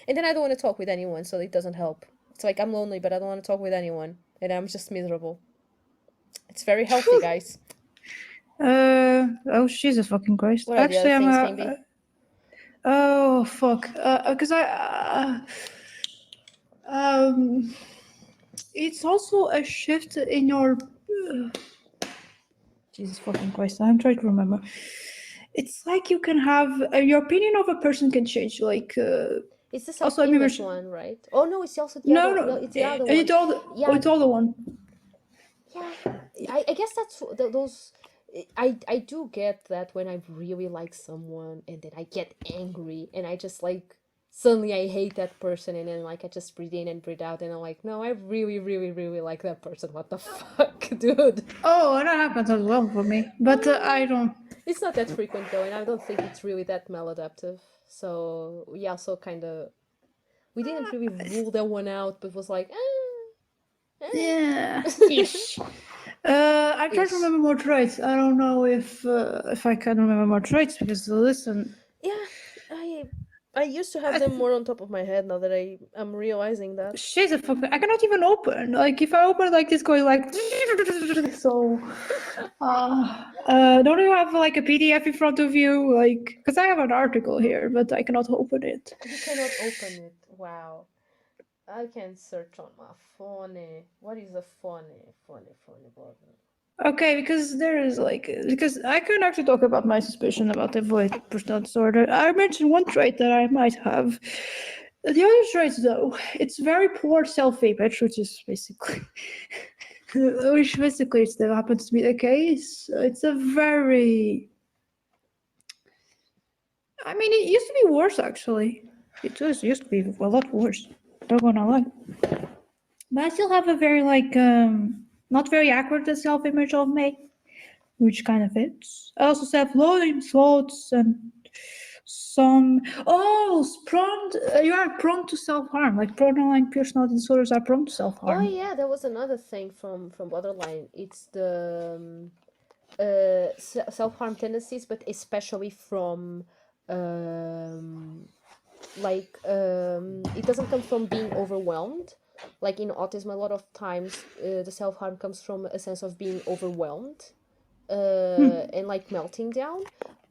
[SPEAKER 2] And then I don't want to talk with anyone, so it doesn't help. It's like I'm lonely, but I don't want to talk with anyone, and I'm just miserable. It's very healthy, guys.
[SPEAKER 1] Oh, Jesus fucking Christ.
[SPEAKER 2] What are the
[SPEAKER 1] Actually,
[SPEAKER 2] other things,
[SPEAKER 1] I'm.
[SPEAKER 2] Kimby?
[SPEAKER 1] Oh fuck. Because it's also a shift in your. Jesus fucking Christ! I'm trying to remember. It's like you can have your opinion of a person can change. Like.
[SPEAKER 2] It's the
[SPEAKER 1] Also, I remember.
[SPEAKER 2] self-image one, right? Oh no, it's also the
[SPEAKER 1] No,
[SPEAKER 2] other.
[SPEAKER 1] no,
[SPEAKER 2] It's the other one.
[SPEAKER 1] it's all the.
[SPEAKER 2] Yeah.
[SPEAKER 1] Oh, it's all the one.
[SPEAKER 2] Yeah, I guess that's those. I do get that when I really like someone and then I get angry and I just like suddenly I hate that person, and then like I just breathe in and breathe out and I'm like, no, I really really really like that person. What the fuck, dude?
[SPEAKER 1] Oh, that happens as well for me, but I don't.
[SPEAKER 2] It's not that frequent though, and I don't think it's really that maladaptive. So we also kind of we didn't really rule that one out, but was like,
[SPEAKER 1] Yeah. Ish. I'm trying to remember more traits. I don't know if I can remember more traits because listen.
[SPEAKER 2] Yeah, I used to have them more on top of my head. Now that I'm realizing that.
[SPEAKER 1] Shit, I cannot even open. Like if I open like this, going like so. Don't you have like a PDF in front of you? Like, because I have an article here, but I cannot open it.
[SPEAKER 2] You cannot open it. Wow. I can search on my phone. What is a phone? Phone button.
[SPEAKER 1] Okay, because there is because I can actually talk about my suspicion about the void personality disorder. I mentioned one trait that I might have. The other traits, though, it's very poor self-image, which is basically, it still happens to be the case. It's a very. I mean, it used to be worse actually. It used to be a lot worse. Don't gonna lie. But I still have a very not very accurate self-image of me, which kind of fits. I also self-loathing thoughts and some. Oh, you are prone to self-harm. Like borderline personality disorders are prone to self-harm.
[SPEAKER 2] Oh yeah, that was another thing from borderline. It's the self-harm tendencies, but especially from it doesn't come from being overwhelmed. Like in autism, a lot of times the self-harm comes from a sense of being overwhelmed and like melting down.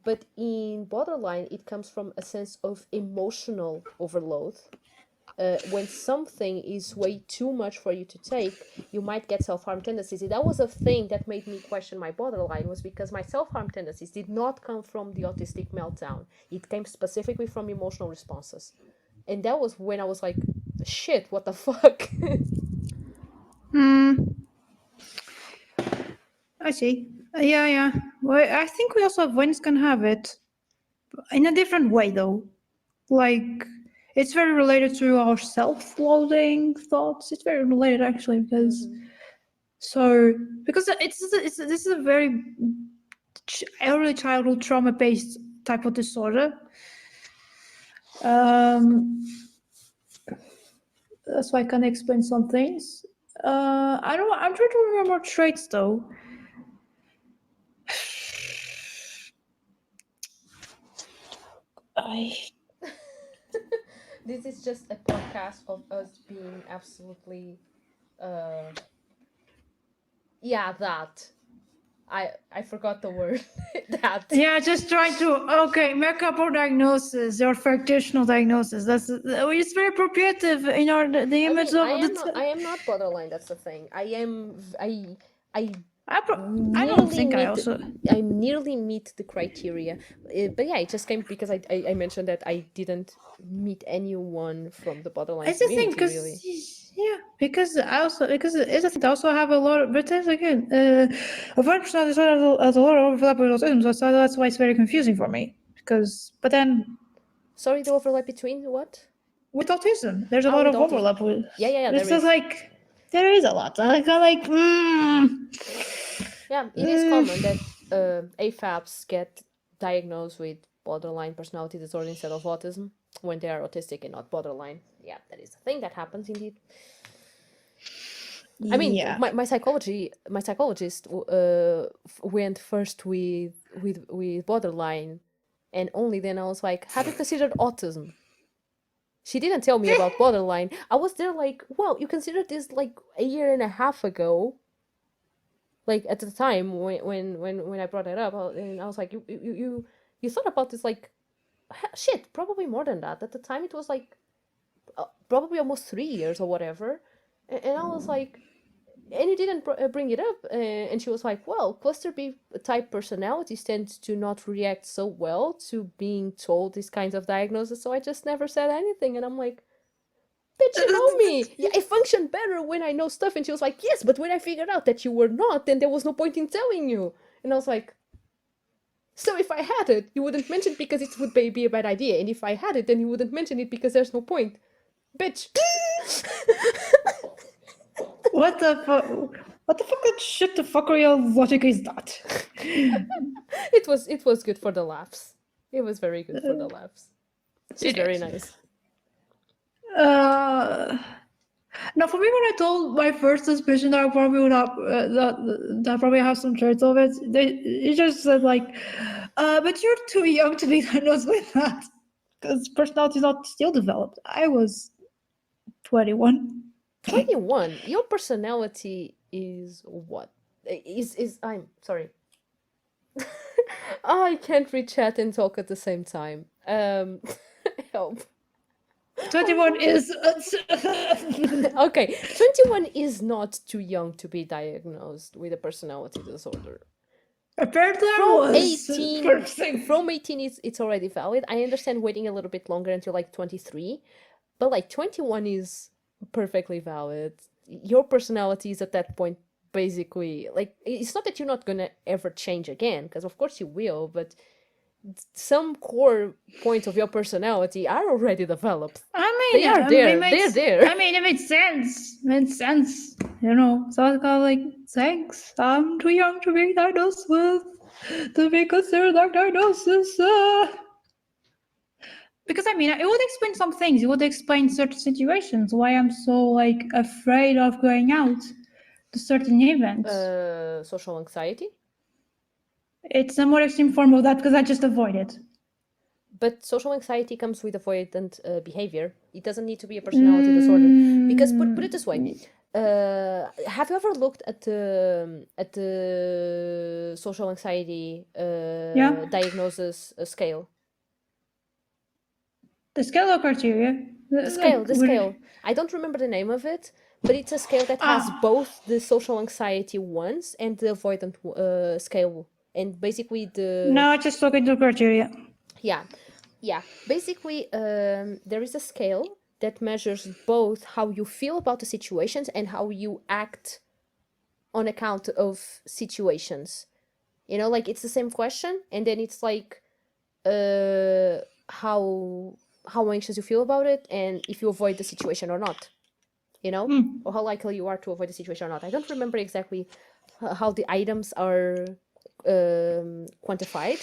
[SPEAKER 2] But in borderline, it comes from a sense of emotional overload. When something is way too much for you to take, you might get self-harm tendencies. That was a thing that made me question my borderline, was because my self-harm tendencies did not come from the autistic meltdown. It came specifically from emotional responses. And that was when I was like, shit, what the fuck?
[SPEAKER 1] I see. Yeah. Well, I think we also have Wayne's can have it in a different way, though. Like, it's very related to our self-loathing thoughts. It's very related, actually, because... So, because this is a very early childhood trauma-based type of disorder. That's why I can explain some things. I'm trying to remember more traits though.
[SPEAKER 2] This is just a podcast of us being absolutely that. I forgot the word. That.
[SPEAKER 1] Yeah, just trying to make up our diagnosis, your factional diagnosis. It's very appropriate in our the image of
[SPEAKER 2] I am not borderline. That's the thing. I
[SPEAKER 1] I don't
[SPEAKER 2] nearly
[SPEAKER 1] think I
[SPEAKER 2] meet
[SPEAKER 1] also.
[SPEAKER 2] I nearly meet the criteria, but yeah, it just came because I mentioned that I didn't meet anyone from the borderline
[SPEAKER 1] It's the thing
[SPEAKER 2] community really.
[SPEAKER 1] because it's a thing. I also have a lot of, but then again, avoidant personality disorder has a lot of overlap with autism, so that's why it's very confusing for me. But then
[SPEAKER 2] Sorry, the overlap between what?
[SPEAKER 1] with autism, there's a
[SPEAKER 2] Oh,
[SPEAKER 1] lot
[SPEAKER 2] with
[SPEAKER 1] of
[SPEAKER 2] autism.
[SPEAKER 1] overlap with.
[SPEAKER 2] Yeah,
[SPEAKER 1] It's
[SPEAKER 2] there
[SPEAKER 1] just
[SPEAKER 2] is.
[SPEAKER 1] like there is a lot. I kind of like.
[SPEAKER 2] Yeah, it is common that AFABs get diagnosed with borderline personality disorder instead of autism when they are autistic and not borderline. Yeah, that is a thing that happens indeed. I mean,
[SPEAKER 1] Yeah.
[SPEAKER 2] my psychologist went first with borderline, and only then I was like, "Have you considered autism?" She didn't tell me about borderline. I was there like, "Well, you considered this like a year and a half ago." Like at the time when I brought it up, and I was like, "You thought about this like shit, probably more than that." At the time, it was like probably almost 3 years or whatever, and I was like. And you didn't bring it up, and she was like, well, cluster B type personalities tend to not react so well to being told these kinds of diagnoses, so I just never said anything. And I'm like, bitch, you know me. Yeah, I function better when I know stuff. And she was like, yes, but when I figured out that you were not, then there was no point in telling you. And I was like, so if I had it, you wouldn't mention it because it would be a bad idea, and if I had it, then you wouldn't mention it because there's no point, bitch.
[SPEAKER 1] What the fuck? What the fuck? Shit, the fuck real logic is that?
[SPEAKER 2] It was good for the laughs. It was very good for the laughs. She's very nice.
[SPEAKER 1] Now, for me, when I told my first suspicion that I probably would have that I probably have some traits of it, it just said like, "But you're too young to be diagnosed with that because personality is not still developed." I was 21.
[SPEAKER 2] 21. Your personality is what? Is I'm sorry. I can't read chat and talk at the same time. Help.
[SPEAKER 1] 21 is.
[SPEAKER 2] Okay, 21 is not too young to be diagnosed with a personality disorder.
[SPEAKER 1] Apparently,
[SPEAKER 2] From 18 it's already valid. I understand waiting a little bit longer until like 23, but like 21 is perfectly valid. Your personality is at that point basically like, it's not that you're not gonna ever change again, because of course you will, but some core points of your personality are already developed. They are there. They're there.
[SPEAKER 1] I mean, it made sense. You know. So I was kind of like, thanks. I'm too young to be diagnosed with to be considered a diagnosis. Because I mean, it would explain some things. It would explain certain situations. Why I'm so like afraid of going out to certain events.
[SPEAKER 2] Social anxiety.
[SPEAKER 1] It's a more extreme form of that because I just avoid it.
[SPEAKER 2] But social anxiety comes with avoidant behavior. It doesn't need to be a personality disorder. Because put it this way, have you ever looked at the social anxiety diagnosis scale?
[SPEAKER 1] The scale of criteria.
[SPEAKER 2] The scale. I don't remember the name of it, but it's a scale that has both the social anxiety ones and the avoidant scale. And basically
[SPEAKER 1] No, I just look into criteria.
[SPEAKER 2] Yeah. Basically, there is a scale that measures both how you feel about the situations and how you act on account of situations. You know, like it's the same question, and then it's like how anxious you feel about it, and if you avoid the situation or not. You know, or how likely you are to avoid the situation or not. I don't remember exactly how the items are quantified,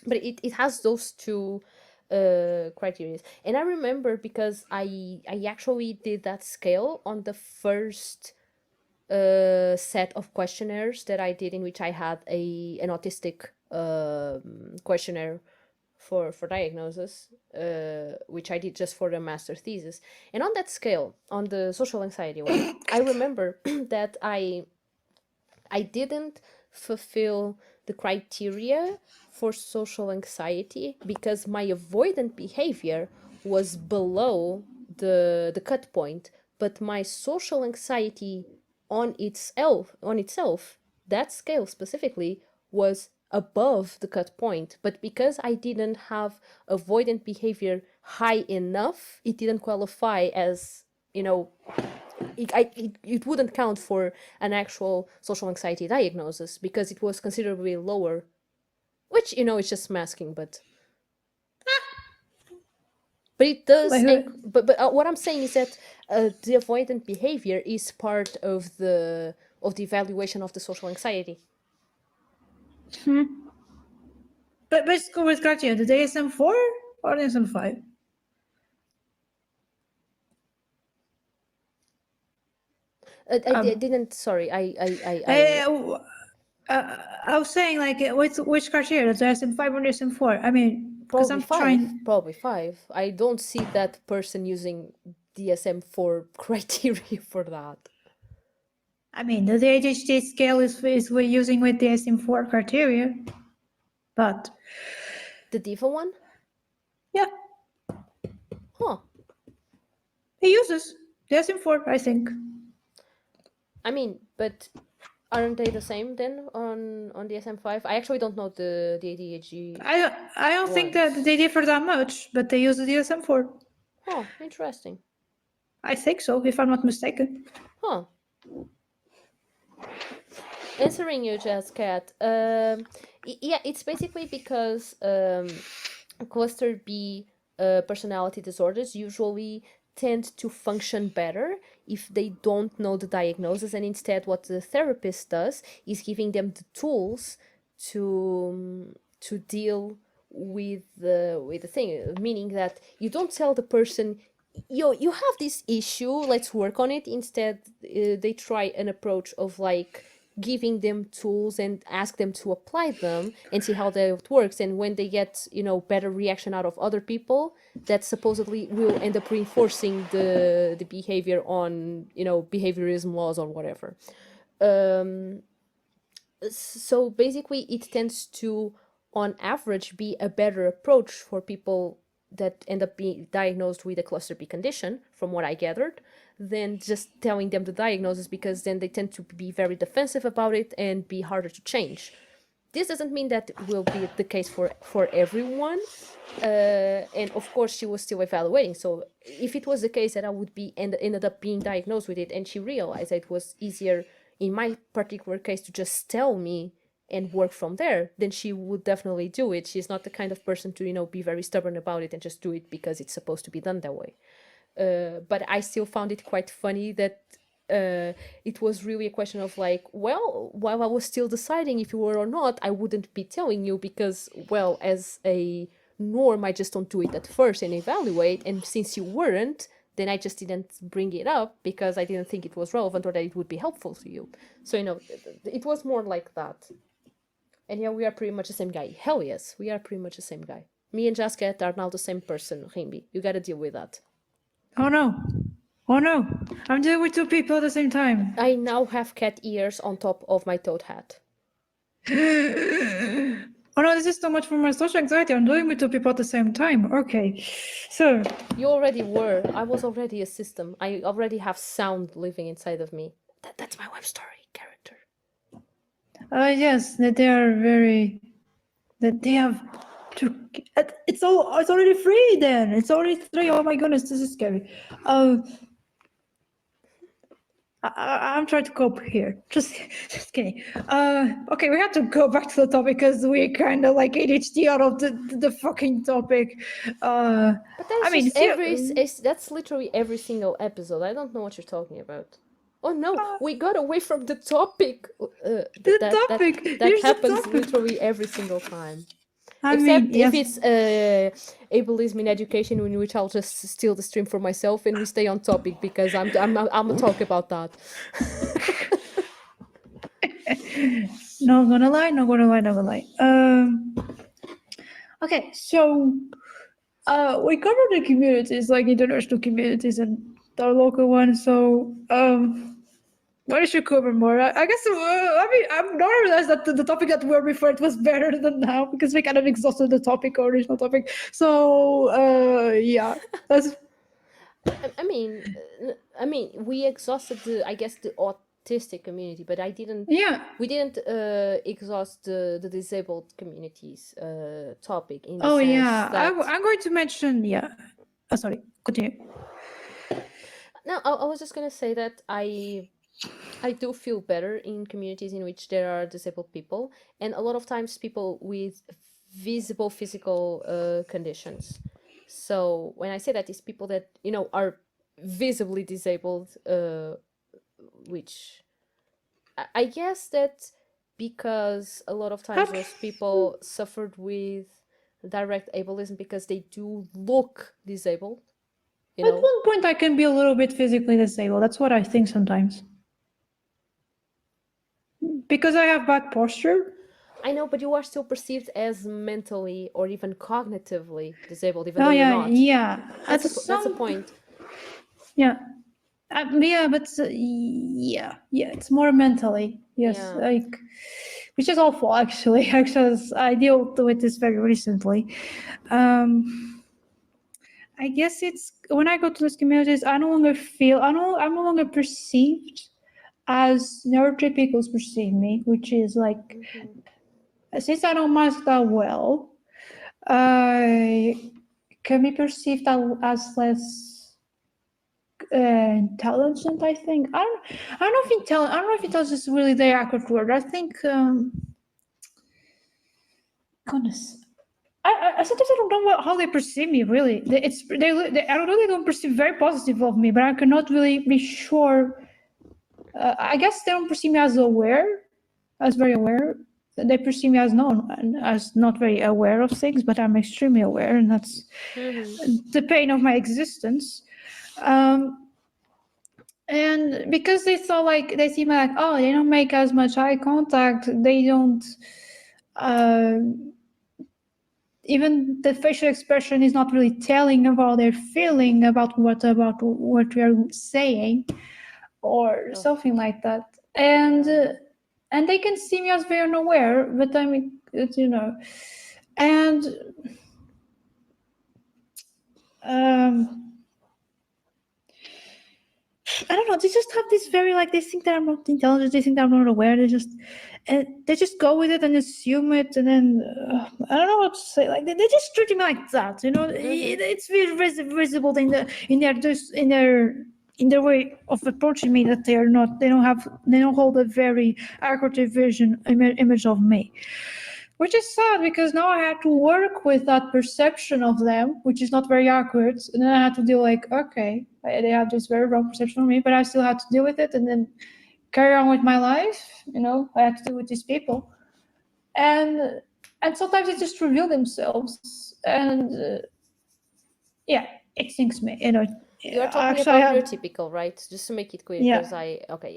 [SPEAKER 2] but it has those two criteria. And I remember because I actually did that scale on the first set of questionnaires that I did, in which I had an autistic questionnaire for diagnosis, which I did just for the master thesis. And on that scale, on the social anxiety one, I remember that I didn't fulfill the criteria for social anxiety because my avoidant behavior was below the cut point, but my social anxiety on itself, that scale specifically, was above the cut point. But because I didn't have avoidant behavior high enough, it didn't qualify as, it wouldn't count for an actual social anxiety diagnosis because it was considerably lower, which, it's just masking, but it does. But what I'm saying is that the avoidant behavior is part of the evaluation of the social anxiety.
[SPEAKER 1] But which score was criteria? The DSM-4 or the DSM-5?
[SPEAKER 2] I didn't. Sorry, I
[SPEAKER 1] was saying, like, which criteria? The DSM-5 or DSM-4? I mean, because I'm trying.
[SPEAKER 2] Probably 5. I don't see that person using DSM-4 criteria for that.
[SPEAKER 1] I mean, the ADHD scale is we're using with DSM-4 criteria, but
[SPEAKER 2] the DIVA one?
[SPEAKER 1] Yeah.
[SPEAKER 2] Huh.
[SPEAKER 1] He uses DSM-4, I think.
[SPEAKER 2] I mean, but aren't they the same then on DSM-5? I actually don't know the ADHD.
[SPEAKER 1] I don't think that they differ that much, but they use the DSM-4.
[SPEAKER 2] Oh, interesting.
[SPEAKER 1] I think so, if I'm not mistaken.
[SPEAKER 2] Huh. Answering you, Jazz Cat. Yeah, it's basically because cluster B personality disorders usually tend to function better if they don't know the diagnosis, and instead what the therapist does is giving them the tools to deal with the thing, meaning that you don't tell the person, you have this issue, let's work on it. Instead, they try an approach of like giving them tools and ask them to apply them and see how that works. And when they get, better reaction out of other people, that supposedly will end up reinforcing the behavior on, behaviorism laws or whatever. So basically it tends to, on average, be a better approach for people that end up being diagnosed with a cluster B condition, from what I gathered, than just telling them the diagnosis, because then they tend to be very defensive about it and be harder to change. This doesn't mean that will be the case for everyone. And of course, she was still evaluating. So if it was the case that I would be ended up being diagnosed with it, and she realized that it was easier in my particular case to just tell me and work from there, then she would definitely do it. She's not the kind of person to, be very stubborn about it and just do it because it's supposed to be done that way. But I still found it quite funny that it was really a question of like, well, while I was still deciding if you were or not, I wouldn't be telling you because, well, as a norm, I just don't do it at first and evaluate. And since you weren't, then I just didn't bring it up because I didn't think it was relevant or that it would be helpful to you. So, it was more like that. And yeah, we are pretty much the same guy. Hell yes, we are pretty much the same guy. Me and Jasket are now the same person, Rimbi. You gotta deal with that.
[SPEAKER 1] Oh no. I'm dealing with two people at the same time.
[SPEAKER 2] I now have cat ears on top of my toad hat.
[SPEAKER 1] Oh no, this is too much for my social anxiety. I'm dealing with two people at the same time. Okay. So.
[SPEAKER 2] You already were. I was already a system. I already have sound living inside of me. That's my web story character.
[SPEAKER 1] Yes, that they are very. That they have. It's already 3 then. It's already 3. Oh my goodness, this is scary. I'm trying to cope here. Just kidding. Okay, we have to go back to the topic because we kind of like ADHD out of the fucking topic.
[SPEAKER 2] But that's that's literally every single episode. I don't know what you're talking about. Oh no, we got away from the topic.
[SPEAKER 1] The topic.
[SPEAKER 2] That
[SPEAKER 1] Here's the
[SPEAKER 2] happens
[SPEAKER 1] topic.
[SPEAKER 2] literally every single time.
[SPEAKER 1] I
[SPEAKER 2] Except
[SPEAKER 1] mean,
[SPEAKER 2] if
[SPEAKER 1] yes.
[SPEAKER 2] it's ableism in education, in which I'll just steal the stream for myself and we stay on topic because I'm gonna talk about that.
[SPEAKER 1] Not gonna lie. Okay, so we covered the communities, like international communities and our local ones. So what should cover more? I guess I mean I'm not realized that the topic that we referred was better than now because we kind of exhausted the topic, original topic. So yeah, that's.
[SPEAKER 2] I mean, we exhausted the autistic community, but
[SPEAKER 1] Yeah.
[SPEAKER 2] we didn't exhaust the disabled communities topic in the
[SPEAKER 1] Oh
[SPEAKER 2] sense
[SPEAKER 1] yeah,
[SPEAKER 2] that.
[SPEAKER 1] I'm going to mention. Yeah. Sorry. Continue.
[SPEAKER 2] No, I was just gonna say that I do feel better in communities in which there are disabled people, and a lot of times people with visible physical conditions. So when I say that, it's people that are visibly disabled, which I guess that because a lot of times those people suffered with direct ableism because they do look disabled.
[SPEAKER 1] At one point, I can be a little bit physically disabled. That's what I think sometimes. Because I have bad posture.
[SPEAKER 2] I know, but you are still perceived as mentally or even cognitively disabled, even though you're not.
[SPEAKER 1] Yeah.
[SPEAKER 2] That's the point.
[SPEAKER 1] Yeah. Yeah, but yeah, it's more mentally. Yes,
[SPEAKER 2] Yeah.
[SPEAKER 1] like, which is awful actually. Actually, I dealt with this very recently. I guess it's when I go to these communities, I'm no longer perceived as neurotypicals perceive me, which is like, since I don't mask that well, I can be perceived as less intelligent. I think I don't know if intelligence is really the accurate word. I think goodness. I sometimes I don't know how they perceive me. Really, I really don't perceive very positive of me, but I cannot really be sure. I guess they don't perceive me as very aware. They perceive me as not very aware of things, but I'm extremely aware, and that's the pain of my existence. And because they see me like, oh, they don't make as much eye contact. They don't. Even the facial expression is not really telling about their feeling about what we are saying, or something like that. And they can see me as very unaware, but I mean, and I don't know. They just have this very they think that I'm not intelligent. They think that I'm not aware. They just go with it and assume it, and then I don't know what to say. Like they just treat me like that. It's very visible in their way of approaching me that they don't hold a very accurate vision image of me. Which is sad because now I had to work with that perception of them, which is not very accurate. And then I had to deal okay, they have this very wrong perception of me, but I still had to deal with it and then carry on with my life. I had to deal with these people. And sometimes they just reveal themselves. And yeah, it sinks me.
[SPEAKER 2] You are talking about neurotypical, right? Just to make it clear, because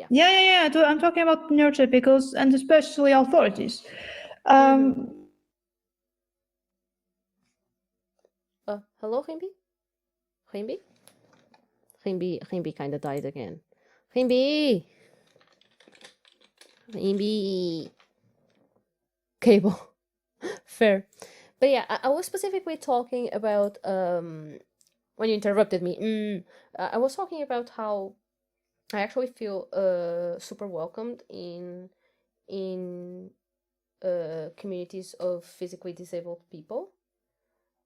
[SPEAKER 1] Yeah, I'm talking about neurotypicals and especially authorities.
[SPEAKER 2] Hello, Rimby? Rimby kind of died again. Rimby! Cable. Fair. But yeah, I was specifically talking about, when you interrupted me, I was talking about how I actually feel super welcomed in communities of physically disabled people.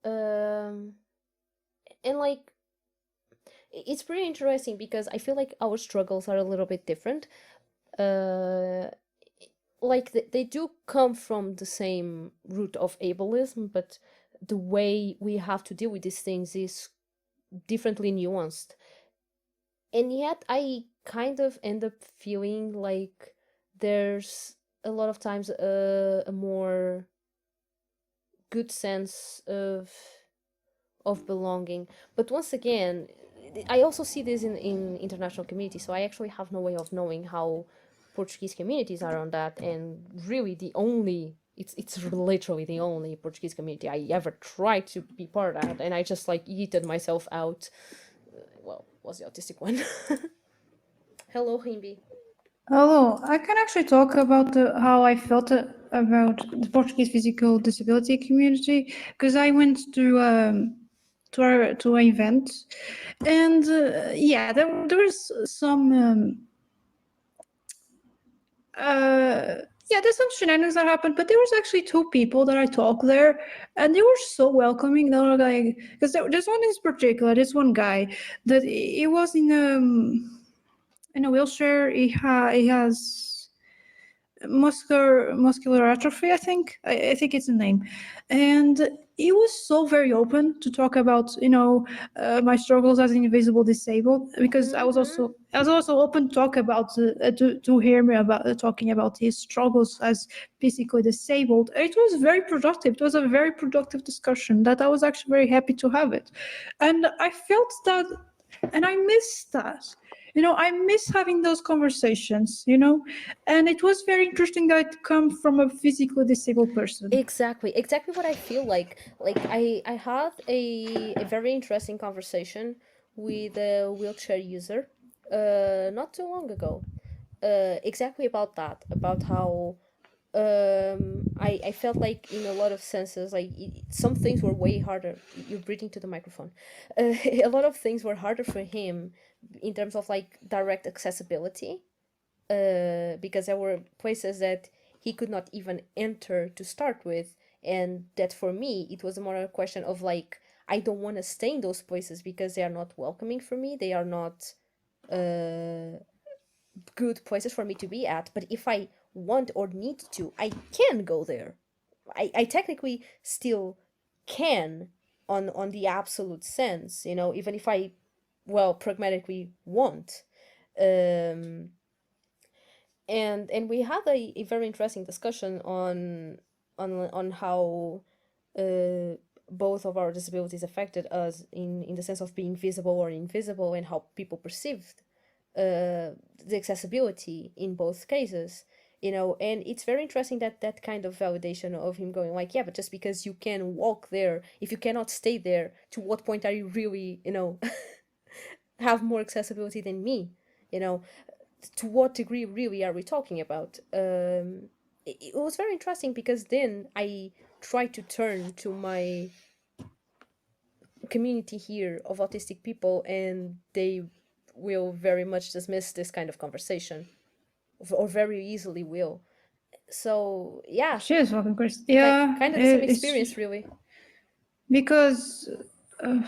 [SPEAKER 2] And it's pretty interesting because I feel like our struggles are a little bit different. They do come from the same root of ableism, but the way we have to deal with these things is differently nuanced. And yet I kind of end up feeling like there's a lot of times a more good sense of belonging. But once again, I also see this in international communities, so I actually have no way of knowing how Portuguese communities are on that. And really, it's literally the only Portuguese community I ever tried to be part of, and I just like yeeted myself out. Well, was the autistic one. Hello, Himbi.
[SPEAKER 1] Hello, I can actually talk about how I felt about the Portuguese physical disability community because I went to an event, and yeah, there was some yeah, there's some shenanigans that happened, but there was actually two people that I talked there, and they were so welcoming. They were like, because there's one in particular, this one guy that he was in a wheelchair. He has muscular atrophy, I think it's the name, and he was so very open to talk about my struggles as an invisible disabled, because I was also open to talk about to hear me about talking about his struggles as physically disabled. It was very productive. It was a very productive discussion that I was actually very happy to have it, and I felt that, and I miss that. I miss having those conversations, and it was very interesting that it come from a physically disabled person.
[SPEAKER 2] Exactly what I feel like. I had a very interesting conversation with a wheelchair user not too long ago, exactly about that, about how I felt like in a lot of senses, like some things were way harder. You're breathing to the microphone. A lot of things were harder for him in terms of like direct accessibility, because there were places that he could not even enter to start with, and that for me it was more a question of like, I don't want to stay in those places because they are not welcoming for me, they are not good places for me to be at. But if I want or need to, I can go there. I technically still can, on the absolute sense, even if I, well, pragmatically won't. um and we had a very interesting discussion on how both of our disabilities affected us in the sense of being visible or invisible, and how people perceived the accessibility in both cases. And it's very interesting that that kind of validation of him going like, yeah, but just because you can walk there, if you cannot stay there, to what point are you really, have more accessibility than me? you know to what degree really are we talking about? It was very interesting, because then I tried to turn to my community here of autistic people, and they will very much dismiss this kind of conversation, or very easily will. So yeah,
[SPEAKER 1] She is fucking crazy.
[SPEAKER 2] kind
[SPEAKER 1] Yeah,
[SPEAKER 2] kind of the same
[SPEAKER 1] it's
[SPEAKER 2] experience, really.
[SPEAKER 1] because uh,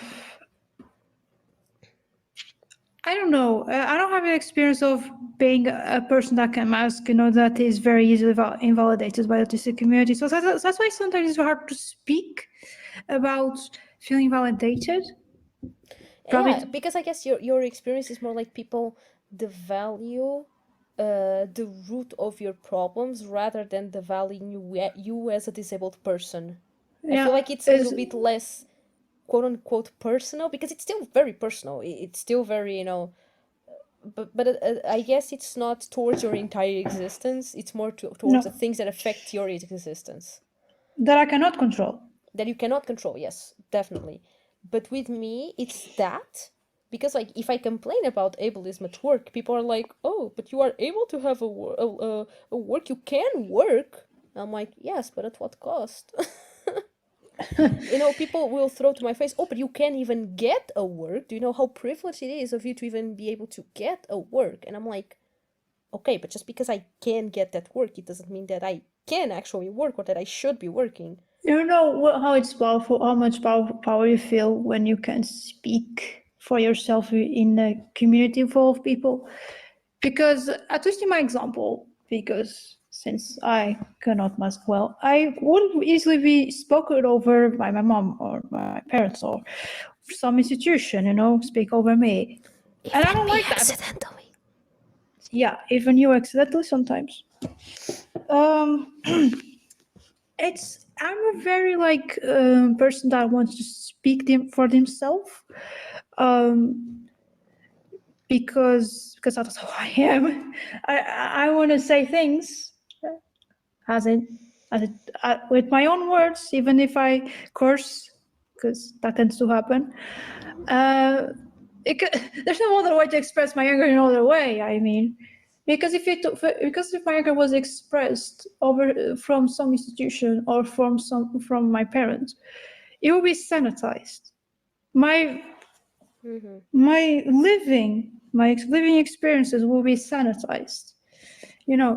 [SPEAKER 1] I don't know. I don't have an experience of being a person that can mask, that is very easily invalidated by the autistic community. So that's why sometimes it's hard to speak about feeling validated. Probably,
[SPEAKER 2] Yeah, because I guess your experience is more like people devalue the root of your problems rather than devaluing you as a disabled person. I feel
[SPEAKER 1] yeah.
[SPEAKER 2] like it's a little bit less quote unquote personal, because it's still very personal. It's still very, but I guess it's not towards your entire existence. It's more towards the
[SPEAKER 1] No,
[SPEAKER 2] things that affect your existence,
[SPEAKER 1] that I cannot control.
[SPEAKER 2] that you cannot control. Yes, definitely. But with me, it's that, because like if I complain about ableism at work, people are like, "Oh, but you are able to have a work. You can work." I'm like, "Yes, but at what cost?" People will throw to my face, "Oh, but you can't even get a work. Do you know how privileged it is of you to even be able to get a work?" And I'm like, "Okay, but just because I can get that work, it doesn't mean that I can actually work, or that I should be working."
[SPEAKER 1] You know how it's powerful, how much power you feel when you can speak for yourself in a community full of people. Because, at least in my example, because since I cannot mask well, I wouldn't easily be spoken over by my mom or my parents or some institution, speak over me.
[SPEAKER 2] If
[SPEAKER 1] And I
[SPEAKER 2] that
[SPEAKER 1] don't
[SPEAKER 2] be
[SPEAKER 1] like that.
[SPEAKER 2] accidentally.
[SPEAKER 1] Yeah, even you accidentally sometimes. Um, I'm a very like person that wants to speak for themselves. Um, because that's who I am. I want to say things as it as it with my own words, even if I curse, because that tends to happen. Uh, there's no other way to express my anger in other way. I mean, because if my anger was expressed over from some institution or from my parents, it will be sanitized. My
[SPEAKER 2] Mm-hmm.
[SPEAKER 1] my living experiences will be sanitized,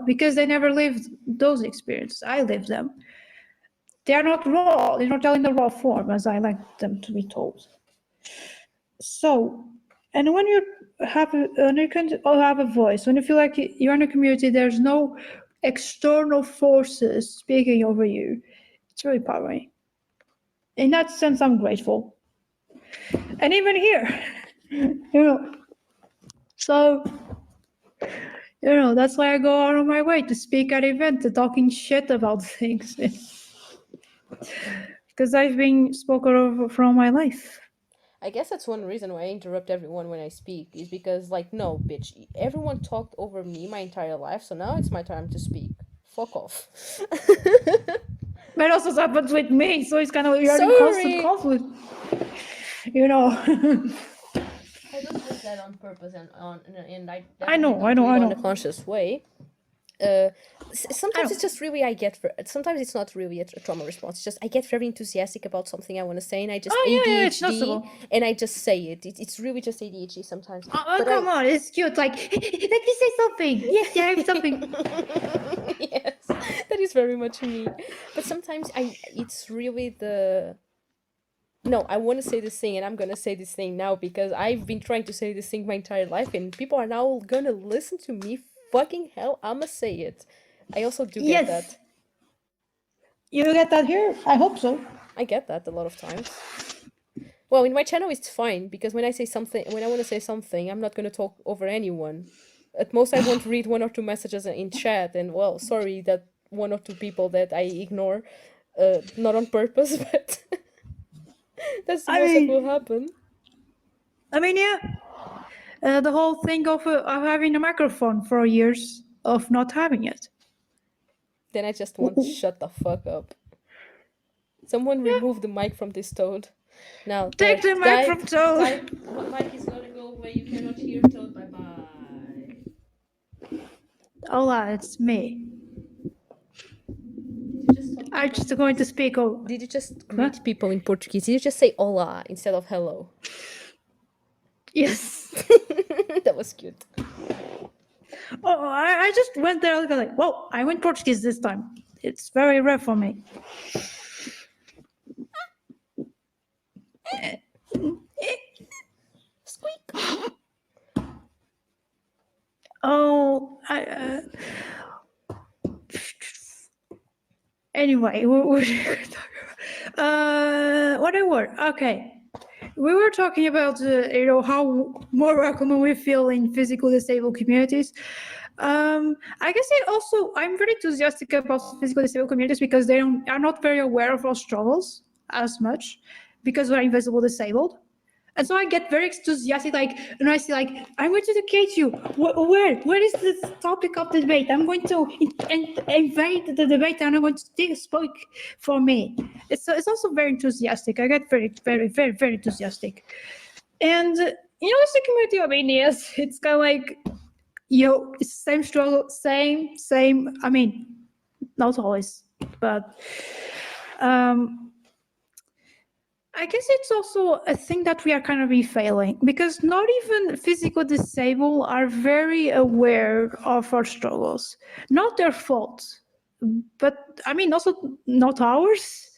[SPEAKER 1] because they never lived those experiences. I lived them. They are not raw. They're not telling the raw form as I like them to be told. So, and when you can all have a voice, when you feel like you're in a community, there's no external forces speaking over you. It's really empowering. In that sense, I'm grateful. And even here, you know. So, that's why I go out of my way to speak at events, talking shit about things. Because I've been spoken over from my life.
[SPEAKER 2] I guess that's one reason why I interrupt everyone when I speak, is because, like, no, bitch, everyone talked over me my entire life, so now it's my time to speak. Fuck off.
[SPEAKER 1] But also happens with me, so it's kind of you're in constant
[SPEAKER 2] Sorry!
[SPEAKER 1] conflict. You know.
[SPEAKER 2] I don't do that on purpose, and I
[SPEAKER 1] I
[SPEAKER 2] definitely
[SPEAKER 1] know, I
[SPEAKER 2] don't do
[SPEAKER 1] know,
[SPEAKER 2] it
[SPEAKER 1] I
[SPEAKER 2] on a
[SPEAKER 1] know.
[SPEAKER 2] conscious way.
[SPEAKER 1] I
[SPEAKER 2] Sometimes it's
[SPEAKER 1] know.
[SPEAKER 2] just really sometimes it's not really a trauma response. It's just I get very enthusiastic about something I want to say, and I just
[SPEAKER 1] Oh yeah, yeah, it's
[SPEAKER 2] ADHD,
[SPEAKER 1] noticeable.
[SPEAKER 2] and I just say it. It's really just ADHD sometimes.
[SPEAKER 1] Oh,
[SPEAKER 2] But
[SPEAKER 1] come
[SPEAKER 2] I
[SPEAKER 1] on, it's cute. Like, let me say something.
[SPEAKER 2] Yeah.
[SPEAKER 1] Yeah, I have something.
[SPEAKER 2] Yes, that is very much me. But sometimes it's really the no, I want to say this thing and I'm gonna say this thing now because I've been trying to say this thing my entire life and people are now gonna listen to me. Fucking hell, I'ma say it. I also do get
[SPEAKER 1] Yes.
[SPEAKER 2] that.
[SPEAKER 1] You get that here? I hope so.
[SPEAKER 2] I get that a lot of times. Well, in my channel it's fine because when I want to say something, I'm not gonna talk over anyone. At most, I won't read one or two messages in chat, and well, sorry that one or two people that I ignore, not on purpose, but that's the
[SPEAKER 1] I
[SPEAKER 2] most that will
[SPEAKER 1] mean,
[SPEAKER 2] happen.
[SPEAKER 1] yeah. The whole thing of having a microphone for years of not having it.
[SPEAKER 2] Then I just want to shut the fuck up. Someone
[SPEAKER 1] Yeah.
[SPEAKER 2] remove the mic from this toad. Now
[SPEAKER 1] Take
[SPEAKER 2] that
[SPEAKER 1] the mic from Toad.
[SPEAKER 2] mic is gonna go away. You cannot hear Toad. Bye bye.
[SPEAKER 1] Hola, it's me.
[SPEAKER 2] Did you just talk in
[SPEAKER 1] I'm just going to
[SPEAKER 2] Portuguese?
[SPEAKER 1] speak.
[SPEAKER 2] Did you just
[SPEAKER 1] Huh?
[SPEAKER 2] greet people in Portuguese? Did you just say hola instead of hello?
[SPEAKER 1] Yes.
[SPEAKER 2] That was cute.
[SPEAKER 1] Oh, I just went there like, whoa, I went Portuguese this time. It's very rare for me.
[SPEAKER 2] Squeak.
[SPEAKER 1] Oh, anyway, what were we talking about? What I were okay. We were talking about how more welcome we feel in physically disabled communities. I guess I'm very enthusiastic about physically disabled communities because they are not very aware of our struggles as much because we're invisible disabled. And so I get very enthusiastic, like, and I say, like, I'm going to educate you. Where is this topic of the debate? I'm going to invade the debate, and I'm going to speak for me. It's also very enthusiastic. I get very, very, very, very enthusiastic. And it's the community of Indians. It's kind of like, it's same struggle, same. I mean, not always, but I guess it's also a thing that we are kind of failing because not even physically disabled are very aware of our struggles. Not their fault, but I mean, also not ours,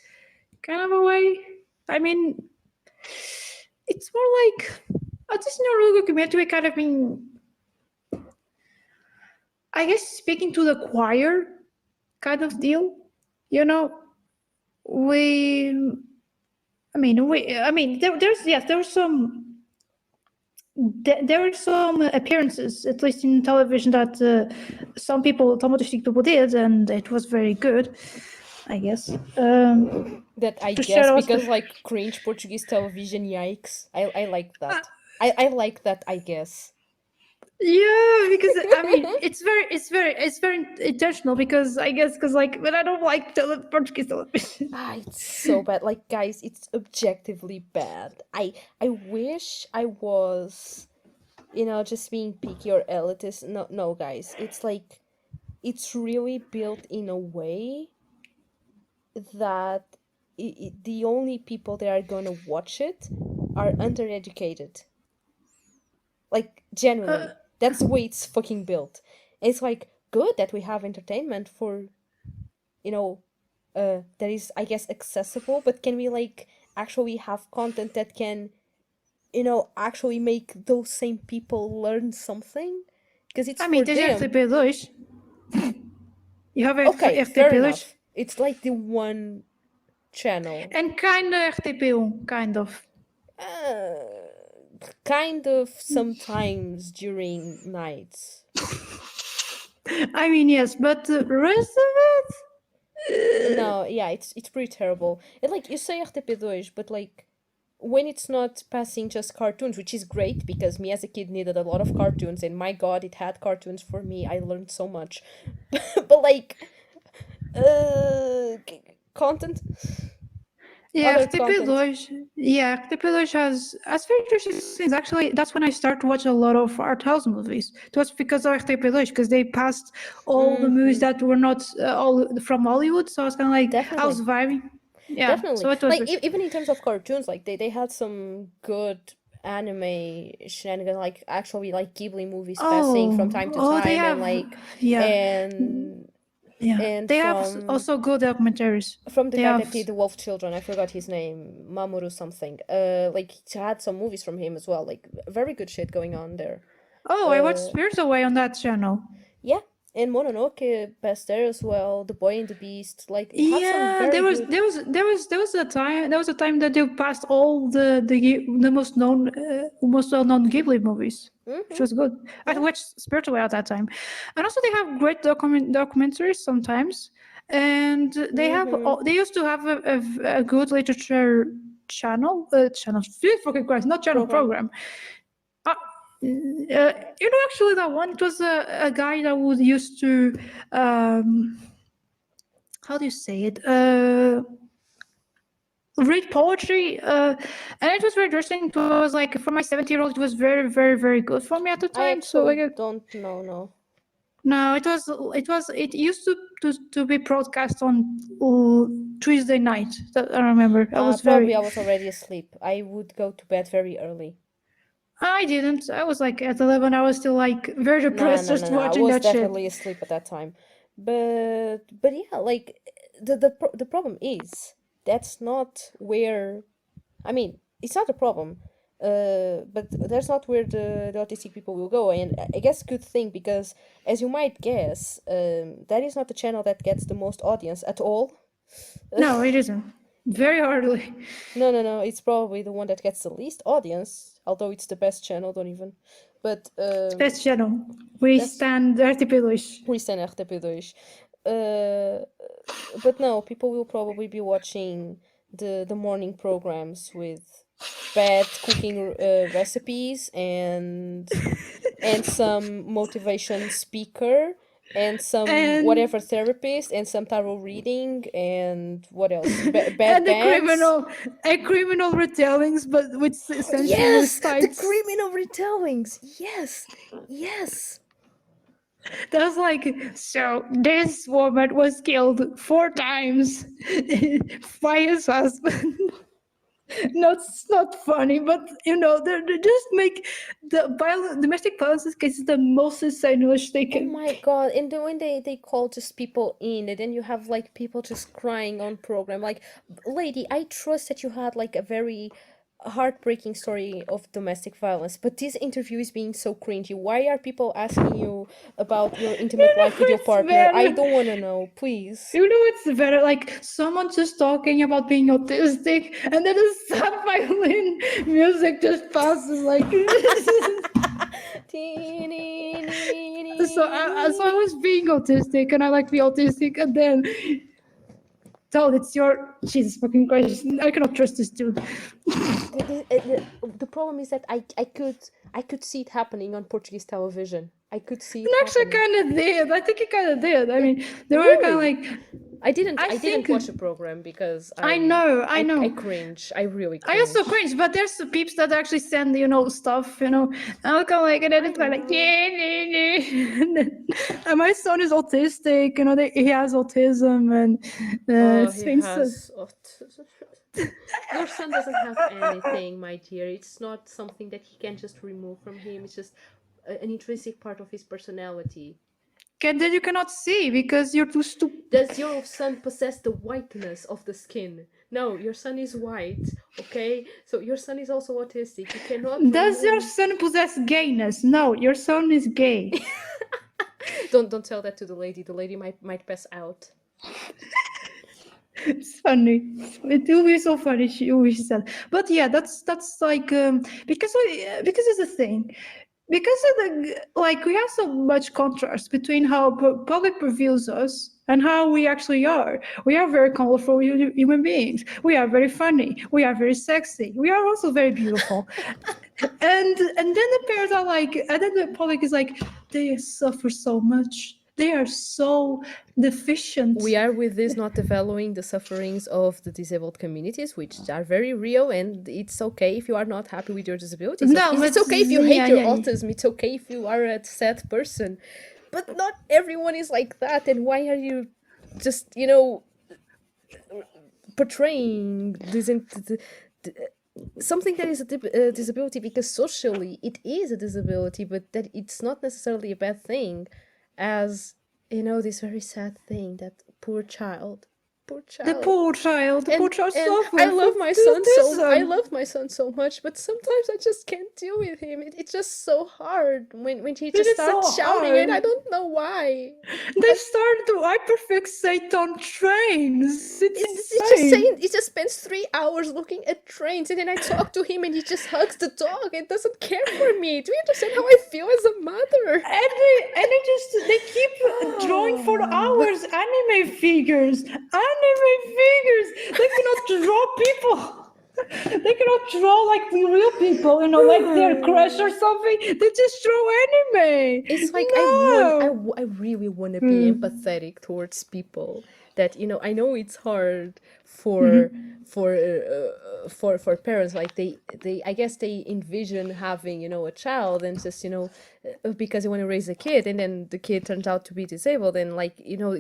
[SPEAKER 1] kind of a way. I mean, it's more like, at least in a really good community, we kind of been, I guess, speaking to the choir kind of deal. You know, we, I mean, there's some there were some appearances, at least in television, that some autistic people did, and it was very good, I guess.
[SPEAKER 2] That I
[SPEAKER 1] To
[SPEAKER 2] guess
[SPEAKER 1] share us,
[SPEAKER 2] because like cringe Portuguese television, yikes. I like that. I like that, I guess.
[SPEAKER 1] yeah, because I mean, it's very intentional. Because I guess, because like, but I don't like Portuguese television.
[SPEAKER 2] It's so bad. Like guys, it's objectively bad. I wish I was, just being picky or elitist. No, no, guys. It's like it's really built in a way that the only people that are gonna watch it are undereducated. Like genuinely, that's the way it's fucking built. It's like good that we have entertainment for, you know, that is, I guess, accessible. But can we like actually have content that can, actually make those same people learn something? Because it's
[SPEAKER 1] I mean,
[SPEAKER 2] for
[SPEAKER 1] there's
[SPEAKER 2] them.
[SPEAKER 1] RTP2. You have
[SPEAKER 2] Okay, fair
[SPEAKER 1] RTP2
[SPEAKER 2] enough. It's like the one channel.
[SPEAKER 1] and kind of RTP1, kind of.
[SPEAKER 2] Uh, kind of sometimes during nights.
[SPEAKER 1] I mean, yes, but the rest of it.
[SPEAKER 2] No, yeah, it's pretty terrible. And like you say ep2, but like when it's not passing just cartoons, which is great because me as a kid needed a lot of cartoons, and my god, it had cartoons for me. I learned so much. But like content,
[SPEAKER 1] Yeah,
[SPEAKER 2] other content.
[SPEAKER 1] RTP2 has very interesting things. Actually, that's when I started to watch a lot of art house movies. It was because of RTP2, because they passed all the movies that were not all from Hollywood. So I was kind of like, I was
[SPEAKER 2] Definitely.
[SPEAKER 1] vibing. Yeah,
[SPEAKER 2] Definitely.
[SPEAKER 1] so it was.
[SPEAKER 2] Like even in terms of cartoons, like they had some good anime shenanigans, like actually like Ghibli movies passing from time to
[SPEAKER 1] They
[SPEAKER 2] time, and
[SPEAKER 1] have,
[SPEAKER 2] like
[SPEAKER 1] yeah,
[SPEAKER 2] and
[SPEAKER 1] yeah.
[SPEAKER 2] and
[SPEAKER 1] They have
[SPEAKER 2] from
[SPEAKER 1] also good documentaries.
[SPEAKER 2] the
[SPEAKER 1] They
[SPEAKER 2] guy
[SPEAKER 1] have.
[SPEAKER 2] that did the Wolf Children, I forgot his name, Mamoru something. Like he had some movies from him as well, like very good shit going on there.
[SPEAKER 1] Oh, I watched
[SPEAKER 2] Uh,
[SPEAKER 1] Spirits Away on that channel.
[SPEAKER 2] yeah, and Mononoke passed there as well. The Boy and the Beast, like have some
[SPEAKER 1] Yeah,
[SPEAKER 2] very good.
[SPEAKER 1] there was a time that they passed all the most well known Ghibli movies, which
[SPEAKER 2] Mm-hmm.
[SPEAKER 1] was good. I
[SPEAKER 2] Yeah.
[SPEAKER 1] watched Spirited Away at that time, and also they have great documentaries sometimes, and
[SPEAKER 2] Mm-hmm.
[SPEAKER 1] they used to have a good literature channel. Jesus fucking Christ, not channel
[SPEAKER 2] Program.
[SPEAKER 1] program. Uh, actually, that one, it was a guy that would used to how do you say it? Read poetry, and it was very interesting. It was like, for my 70-year-old, it was very, very, very good for me at the
[SPEAKER 2] I
[SPEAKER 1] time. So
[SPEAKER 2] actually
[SPEAKER 1] like,
[SPEAKER 2] don't know. No.
[SPEAKER 1] no, it used to be broadcast on Tuesday night. That I remember. I was
[SPEAKER 2] Probably
[SPEAKER 1] very.
[SPEAKER 2] I was already asleep. I would go to bed very early.
[SPEAKER 1] I didn't. I was like at 11. I was still like very
[SPEAKER 2] Nah,
[SPEAKER 1] depressed
[SPEAKER 2] nah, nah,
[SPEAKER 1] just
[SPEAKER 2] nah. I
[SPEAKER 1] watching
[SPEAKER 2] was
[SPEAKER 1] that shit.
[SPEAKER 2] definitely asleep at that time. But yeah, like the problem is that's not where. I mean, it's not a problem. But that's not where the autistic people will go, and I guess good thing because, as you might guess, that is not the channel that gets the most audience at all.
[SPEAKER 1] No, it isn't. Very hardly.
[SPEAKER 2] No, no, no. It's probably the one that gets the least audience, although it's the best channel. Don't even. But
[SPEAKER 1] Best channel. We
[SPEAKER 2] that's
[SPEAKER 1] stand RTP2.
[SPEAKER 2] por isso é na RTP2. Uh, but no, people will probably be watching the morning programs with bad cooking recipes and some motivation speaker and some
[SPEAKER 1] And
[SPEAKER 2] whatever therapist and some tarot reading and what else? Bad
[SPEAKER 1] and
[SPEAKER 2] bands.
[SPEAKER 1] a criminal retellings, but with
[SPEAKER 2] Yes,
[SPEAKER 1] sensationalist
[SPEAKER 2] the
[SPEAKER 1] types.
[SPEAKER 2] criminal retellings. Yes, yes.
[SPEAKER 1] That's like, so this woman was killed 4 times by his husband. No, it's not funny, but they just make domestic violence cases the most sensationalist they
[SPEAKER 2] Oh
[SPEAKER 1] can.
[SPEAKER 2] my god! And then when they call just people in, and then you have like people just crying on program. Like, lady, I trust that you had like a very heartbreaking story of domestic violence, but this interview is being so cringy. Why are people asking you about your intimate life with your
[SPEAKER 1] It's
[SPEAKER 2] partner? I
[SPEAKER 1] very,
[SPEAKER 2] don't want to know, please.
[SPEAKER 1] it's very like someone just talking about being autistic, and then the sad violin music just passes like. So I was being autistic, and I like to be autistic, and then tell it's your Jesus fucking Christ. I cannot trust this dude.
[SPEAKER 2] The problem is that I could see it happening on Portuguese television. I could see it
[SPEAKER 1] And actually,
[SPEAKER 2] happening.
[SPEAKER 1] kind of did. I think he kind of did. I mean, they were kind of
[SPEAKER 2] Really?
[SPEAKER 1] like.
[SPEAKER 2] I didn't
[SPEAKER 1] think
[SPEAKER 2] watch the program because
[SPEAKER 1] I know.
[SPEAKER 2] I
[SPEAKER 1] I
[SPEAKER 2] cringe. I really
[SPEAKER 1] I
[SPEAKER 2] cringe.
[SPEAKER 1] also cringe, but there's the peeps that actually send stuff, and I'll go like, and then it's like, yeah, yeah, yeah. And my son is autistic, he has autism, and
[SPEAKER 2] Oh,
[SPEAKER 1] it's
[SPEAKER 2] he
[SPEAKER 1] been so.
[SPEAKER 2] has. Your son doesn't have anything, my dear. It's not something that he can just remove from him. It's just an intrinsic part of his personality.
[SPEAKER 1] That you cannot see because you're too stupid.
[SPEAKER 2] Does your son possess the whiteness of the skin? No, your son is white, okay? So your son is also autistic. You cannot
[SPEAKER 1] Does your
[SPEAKER 2] remove...
[SPEAKER 1] son possess gayness? No, your son is gay.
[SPEAKER 2] Don't tell that to the lady. The lady might pass out.
[SPEAKER 1] It's funny. It will be so funny. She said, but yeah, that's like because it's a thing. Because of we have so much contrast between how public reviews us and how we actually are. We are very colorful human beings. We are very funny. We are very sexy. We are also very beautiful. and then the parents are like, and then the public is like, they suffer so much. They are so deficient.
[SPEAKER 2] We are with this not devaluing the sufferings of the disabled communities, which are very real, and it's okay if you are not happy with your disability.
[SPEAKER 1] No,
[SPEAKER 2] It's
[SPEAKER 1] but
[SPEAKER 2] okay if you hate
[SPEAKER 1] yeah,
[SPEAKER 2] your
[SPEAKER 1] yeah.
[SPEAKER 2] autism. It's okay if you are a sad person. But not everyone is like that, and why are you just, portraying this something that is a disability, because socially it is a disability, but that it's not necessarily a bad thing, as this very sad thing, that poor child.
[SPEAKER 1] The poor child,
[SPEAKER 2] And
[SPEAKER 1] suffer from
[SPEAKER 2] I
[SPEAKER 1] autism.
[SPEAKER 2] love my son so much, but sometimes I just can't deal with him. It's just so hard when he
[SPEAKER 1] It
[SPEAKER 2] just
[SPEAKER 1] is so
[SPEAKER 2] starts shouting, and I
[SPEAKER 1] hard.
[SPEAKER 2] don't know why.
[SPEAKER 1] They start to hyperfixate on trains. It's
[SPEAKER 2] It's just saying,
[SPEAKER 1] insane.
[SPEAKER 2] he just spends 3 hours looking at trains, and then I talk to him and he just hugs the dog and doesn't care for me. Do you understand how I feel as a mother?
[SPEAKER 1] They keep drawing for hours anime figures. They cannot draw people. They cannot draw like real people, like their crush or something. They just draw anime.
[SPEAKER 2] It's like
[SPEAKER 1] No.
[SPEAKER 2] I really want to be empathetic towards people that, I know it's hard for for parents, like they I guess they envision having, a child, and just, because they want to raise a kid, and then the kid turns out to be disabled, and like,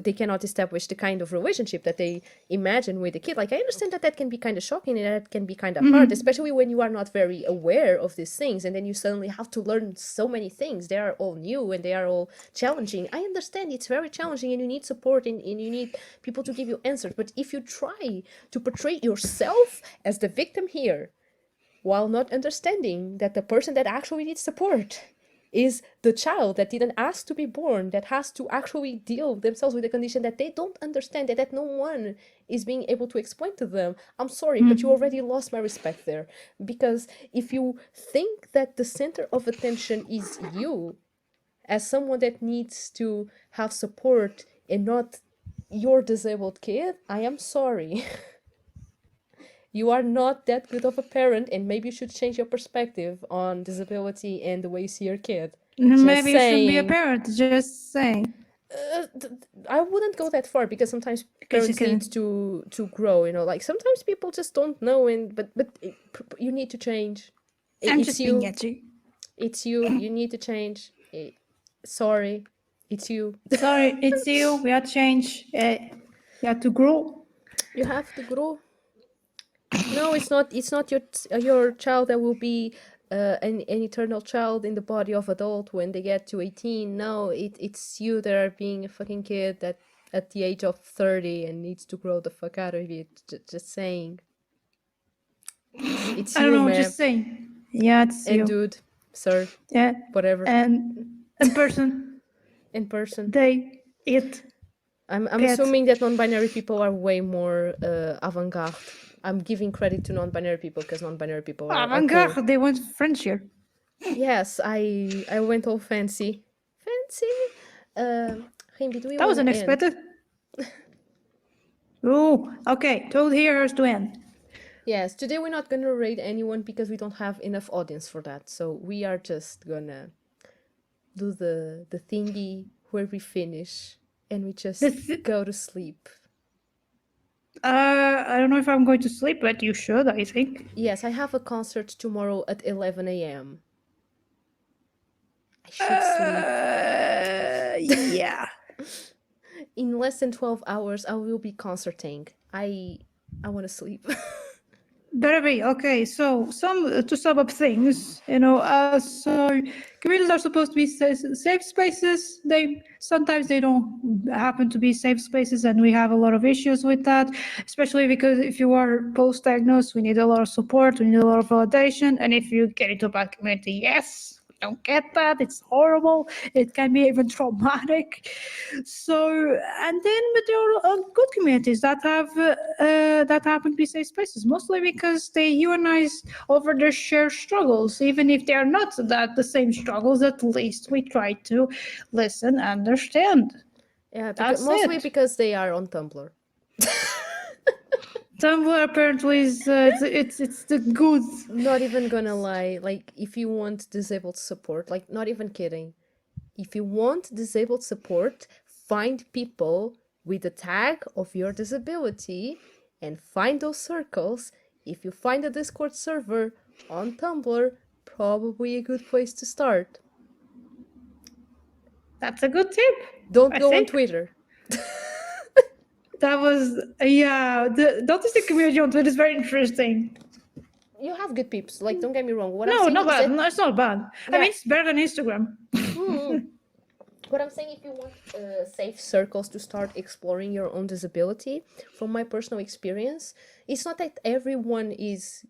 [SPEAKER 2] they cannot establish the kind of relationship that they imagine with the kid. Like, I understand that can be kind of shocking, and that can be kind of hard, especially when you are not very aware of these things, and then you suddenly have to learn so many things. They are all new and they are all challenging. I understand it's very challenging, and you need support, and you need people to give you answers. But if you try to portray yourself as the victim here, while not understanding that the person that actually needs support is the child that didn't ask to be born, that has to actually deal themselves with a condition that they don't understand, that no one is being able to explain to them, I'm sorry, but you already lost my respect there. Because if you think that the center of attention is you, as someone that needs to have support, and not your disabled kid, I am sorry. You are not that good of a parent, and maybe you should change your perspective on disability and the way you see your kid. Just
[SPEAKER 1] Maybe you shouldn't be a
[SPEAKER 2] saying.
[SPEAKER 1] parent. Just saying.
[SPEAKER 2] I wouldn't go that far, because sometimes
[SPEAKER 1] Because you
[SPEAKER 2] parents need
[SPEAKER 1] can.
[SPEAKER 2] to grow. Like, sometimes people just don't know, and but you need to change.
[SPEAKER 1] I'm
[SPEAKER 2] It's
[SPEAKER 1] just being
[SPEAKER 2] you.
[SPEAKER 1] edgy.
[SPEAKER 2] It's you. You need to change. Sorry, it's you.
[SPEAKER 1] Sorry, it's you. We have to change. You have to grow.
[SPEAKER 2] You have to grow. No, it's not. It's not your child that will be an eternal child in the body of adult when they get to 18. No, it's you that are being a fucking kid that at the age of 30 and needs to grow the fuck out of it. Just saying. It's
[SPEAKER 1] I don't
[SPEAKER 2] you,
[SPEAKER 1] know,
[SPEAKER 2] man.
[SPEAKER 1] just saying. Yeah, it's
[SPEAKER 2] And
[SPEAKER 1] you.
[SPEAKER 2] dude, sir,
[SPEAKER 1] Yeah,
[SPEAKER 2] whatever.
[SPEAKER 1] and in person,
[SPEAKER 2] In person.
[SPEAKER 1] they, it,
[SPEAKER 2] I'm
[SPEAKER 1] pet.
[SPEAKER 2] assuming that non-binary people are way more avant-garde. I'm giving credit to non-binary people because non-binary people are cool.
[SPEAKER 1] Avant-garde, they want French here.
[SPEAKER 2] Yes, I went all fancy. Rimby, do you
[SPEAKER 1] That was
[SPEAKER 2] want to end?
[SPEAKER 1] unexpected. Oh, okay. Told hearers to end.
[SPEAKER 2] Yes, today we're not gonna rate anyone because we don't have enough audience for that. So we are just gonna do the thingy where we finish and we just go to sleep.
[SPEAKER 1] I don't know if I'm going to sleep, but you should, I think.
[SPEAKER 2] Yes, I have a concert tomorrow at 11 a.m. I should sleep.
[SPEAKER 1] Yeah.
[SPEAKER 2] In less than 12 hours, I will be concerting. I want to sleep.
[SPEAKER 1] Better be. Okay, so to sum up things, so communities are supposed to be safe spaces. Sometimes they don't happen to be safe spaces, and we have a lot of issues with that, especially because if you are post-diagnosed, we need a lot of support, we need a lot of validation, and if you get into a bad community, yes, we don't get that. It's horrible. It can be even traumatic. So, and then, but there are good communities that happen to be safe spaces, mostly because they unionize over their shared struggles, even if they are not the same struggles. At least we try to listen, understand.
[SPEAKER 2] Yeah,
[SPEAKER 1] That's
[SPEAKER 2] mostly
[SPEAKER 1] it.
[SPEAKER 2] because they are on Tumblr.
[SPEAKER 1] Tumblr apparently is it's the good.
[SPEAKER 2] Not even gonna lie, like if you want disabled support, like not even kidding. If you want disabled support, find people with the tag of your disability and find those circles. If you find a Discord server on Tumblr, probably a good place to start.
[SPEAKER 1] That's a good tip.
[SPEAKER 2] Don't
[SPEAKER 1] I
[SPEAKER 2] go on
[SPEAKER 1] think.
[SPEAKER 2] Twitter.
[SPEAKER 1] That was the autistic community on Twitter is very interesting.
[SPEAKER 2] You have good peeps, like don't get me wrong. What
[SPEAKER 1] No,
[SPEAKER 2] I'm saying
[SPEAKER 1] not
[SPEAKER 2] is
[SPEAKER 1] bad.
[SPEAKER 2] that
[SPEAKER 1] No, it's not bad. I
[SPEAKER 2] yeah.
[SPEAKER 1] mean, it's better than Instagram.
[SPEAKER 2] What I'm saying, if you want safe circles to start exploring your own disability, from my personal experience, it's not that everyone is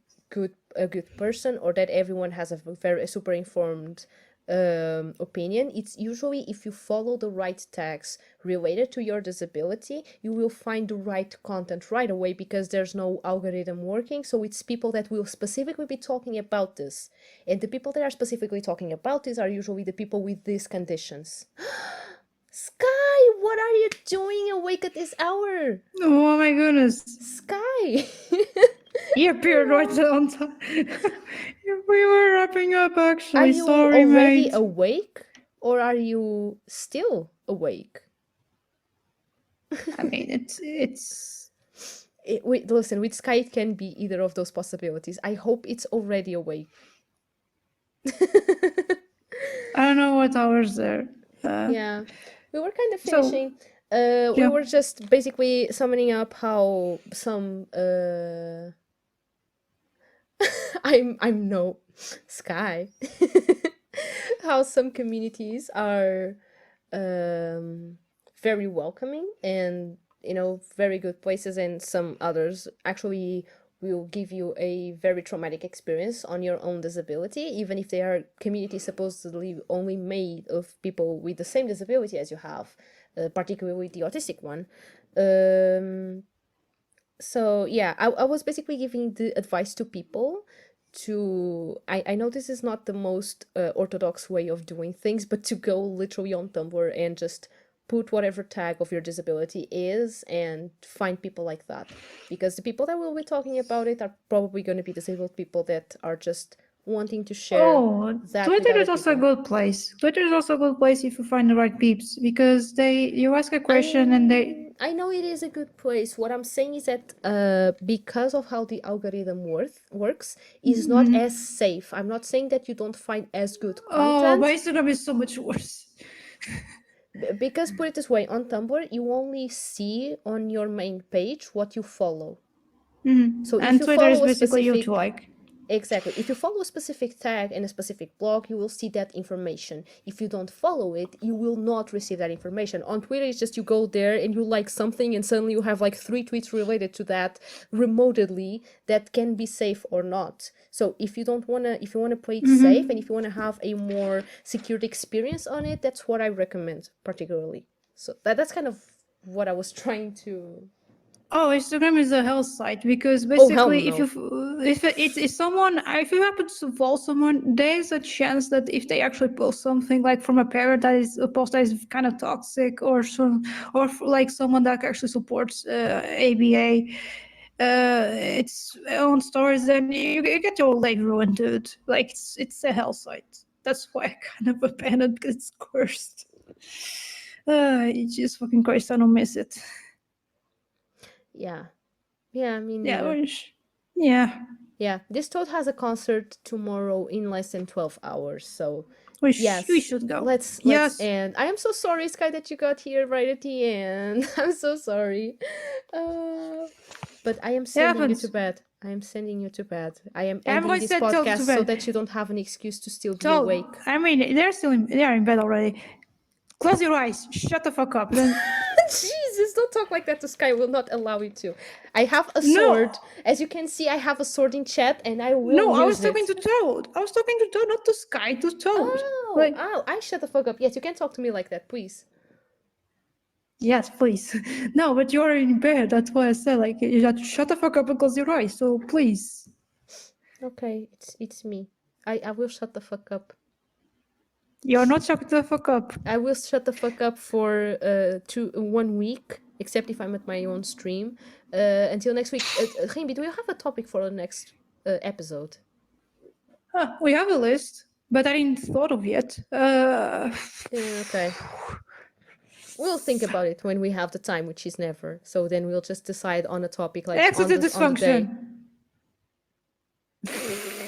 [SPEAKER 2] a good person or that everyone has a super informed opinion. It's usually if you follow the right tags related to your disability, you will find the right content right away because there's no algorithm working. So it's people that will specifically be talking about this. And the people that are specifically talking about this are usually the people with these conditions. Sky, what are you doing awake at this hour?
[SPEAKER 1] Oh my goodness.
[SPEAKER 2] Sky!
[SPEAKER 1] He appeared right on time. We were wrapping up, actually.
[SPEAKER 2] Are you
[SPEAKER 1] Sorry,
[SPEAKER 2] already
[SPEAKER 1] mate.
[SPEAKER 2] awake or are you still awake?
[SPEAKER 1] I mean, it's.
[SPEAKER 2] Wait, listen, with Sky it can be either of those possibilities. I hope it's already awake.
[SPEAKER 1] I don't know what hours there.
[SPEAKER 2] Yeah, we were kind of
[SPEAKER 1] So,
[SPEAKER 2] finishing. We
[SPEAKER 1] yeah.
[SPEAKER 2] were just basically summing up how some I'm no Sky. How some communities are very welcoming and very good places, and some others actually will give you a very traumatic experience on your own disability, even if they are communities supposedly only made of people with the same disability as you have, particularly the autistic one. So yeah, I was basically giving the advice to people to I know this is not the most orthodox way of doing things, but to go literally on Tumblr and just put whatever tag of your disability is and find people like that, because the people that will be talking about it are probably going to be disabled people that are just wanting to share that with
[SPEAKER 1] Twitter
[SPEAKER 2] other
[SPEAKER 1] is also a
[SPEAKER 2] people.
[SPEAKER 1] good place. Twitter is also a good place if you find the right peeps, because you ask a question and they.
[SPEAKER 2] I know it is a good place. What I'm saying is that because of how the algorithm works, is not as safe. I'm not saying that you don't find as good
[SPEAKER 1] Oh,
[SPEAKER 2] content.
[SPEAKER 1] but Instagram is so much worse.
[SPEAKER 2] Because put it this way, on Tumblr, you only see on your main page what you follow. So
[SPEAKER 1] And
[SPEAKER 2] if you
[SPEAKER 1] Twitter is
[SPEAKER 2] follow a
[SPEAKER 1] basically you
[SPEAKER 2] specific,
[SPEAKER 1] to like.
[SPEAKER 2] Exactly. If you follow a specific tag and a specific blog, you will see that information. If you don't follow it, you will not receive that information. On Twitter, it's just you go there and you like something, and suddenly you have like 3 tweets related to that remotely that can be safe or not. So if you want to play it safe, and if you want to have a more secured experience on it, that's what I recommend particularly. So that's kind of what I was trying to.
[SPEAKER 1] Oh, Instagram is a hell site because
[SPEAKER 2] Oh, hell
[SPEAKER 1] basically,
[SPEAKER 2] no.
[SPEAKER 1] if you happen to follow someone, there's a chance that if they actually post something like from a parent that is a post that is kind of toxic, or like someone that actually supports ABA, it's on stories, then you get your life ruined, dude. Like it's a hell site. That's why I kind of abandoned, because it's cursed. It's just fucking cursed. I don't miss it.
[SPEAKER 2] Yeah. Yeah, me
[SPEAKER 1] Yeah,
[SPEAKER 2] neither.
[SPEAKER 1] yeah.
[SPEAKER 2] Yeah, this toad has a concert tomorrow in less than 12 hours. So,
[SPEAKER 1] We
[SPEAKER 2] yes,
[SPEAKER 1] should go.
[SPEAKER 2] let's
[SPEAKER 1] Yes.
[SPEAKER 2] end. I am so sorry, Sky, that you got here right at the end. I'm so sorry. But I am sending you to
[SPEAKER 1] Happens.
[SPEAKER 2] bed. I am sending you to bed. I am
[SPEAKER 1] I'm
[SPEAKER 2] ending
[SPEAKER 1] going to
[SPEAKER 2] this
[SPEAKER 1] send Toad
[SPEAKER 2] podcast
[SPEAKER 1] to
[SPEAKER 2] so
[SPEAKER 1] bed.
[SPEAKER 2] that you don't have an excuse to still be
[SPEAKER 1] Toad,
[SPEAKER 2] awake.
[SPEAKER 1] I mean, they are in bed already. Close your eyes. Shut the fuck up. Then
[SPEAKER 2] Jesus, don't talk like that to Sky. I will not allow you to. I have a
[SPEAKER 1] no,
[SPEAKER 2] sword. As you can see, I have a sword in chat, and I will
[SPEAKER 1] no. I was
[SPEAKER 2] use
[SPEAKER 1] talking
[SPEAKER 2] it.
[SPEAKER 1] to Toad. I was talking to Toad, not to Sky. To Toad. Like,
[SPEAKER 2] I shut the fuck up. Yes, you can talk to me like that, please.
[SPEAKER 1] yes, please. No, but you're in bed. That's why I said, like, you have to shut the fuck up and close your eyes. So please.
[SPEAKER 2] Okay, it's me. I will shut the fuck up.
[SPEAKER 1] You're not shut the fuck up.
[SPEAKER 2] I will shut the fuck up for 1 week, except if I'm at my own stream. Until next week. Gimby, do you have a topic for the next episode?
[SPEAKER 1] We have a list, but I didn't thought of yet.
[SPEAKER 2] Okay. We'll think about it when we have the time, which is never. So then we'll just decide on a topic like on the day.
[SPEAKER 1] Dysfunction.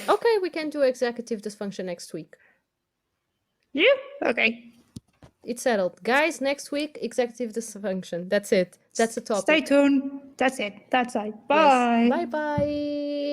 [SPEAKER 2] Okay, we can do executive dysfunction next week.
[SPEAKER 1] Yeah? Okay.
[SPEAKER 2] It's settled. Guys, next week, executive dysfunction. That's it. That's the topic.
[SPEAKER 1] Stay tuned. That's it. That's it. Bye.
[SPEAKER 2] Yes. Bye-bye.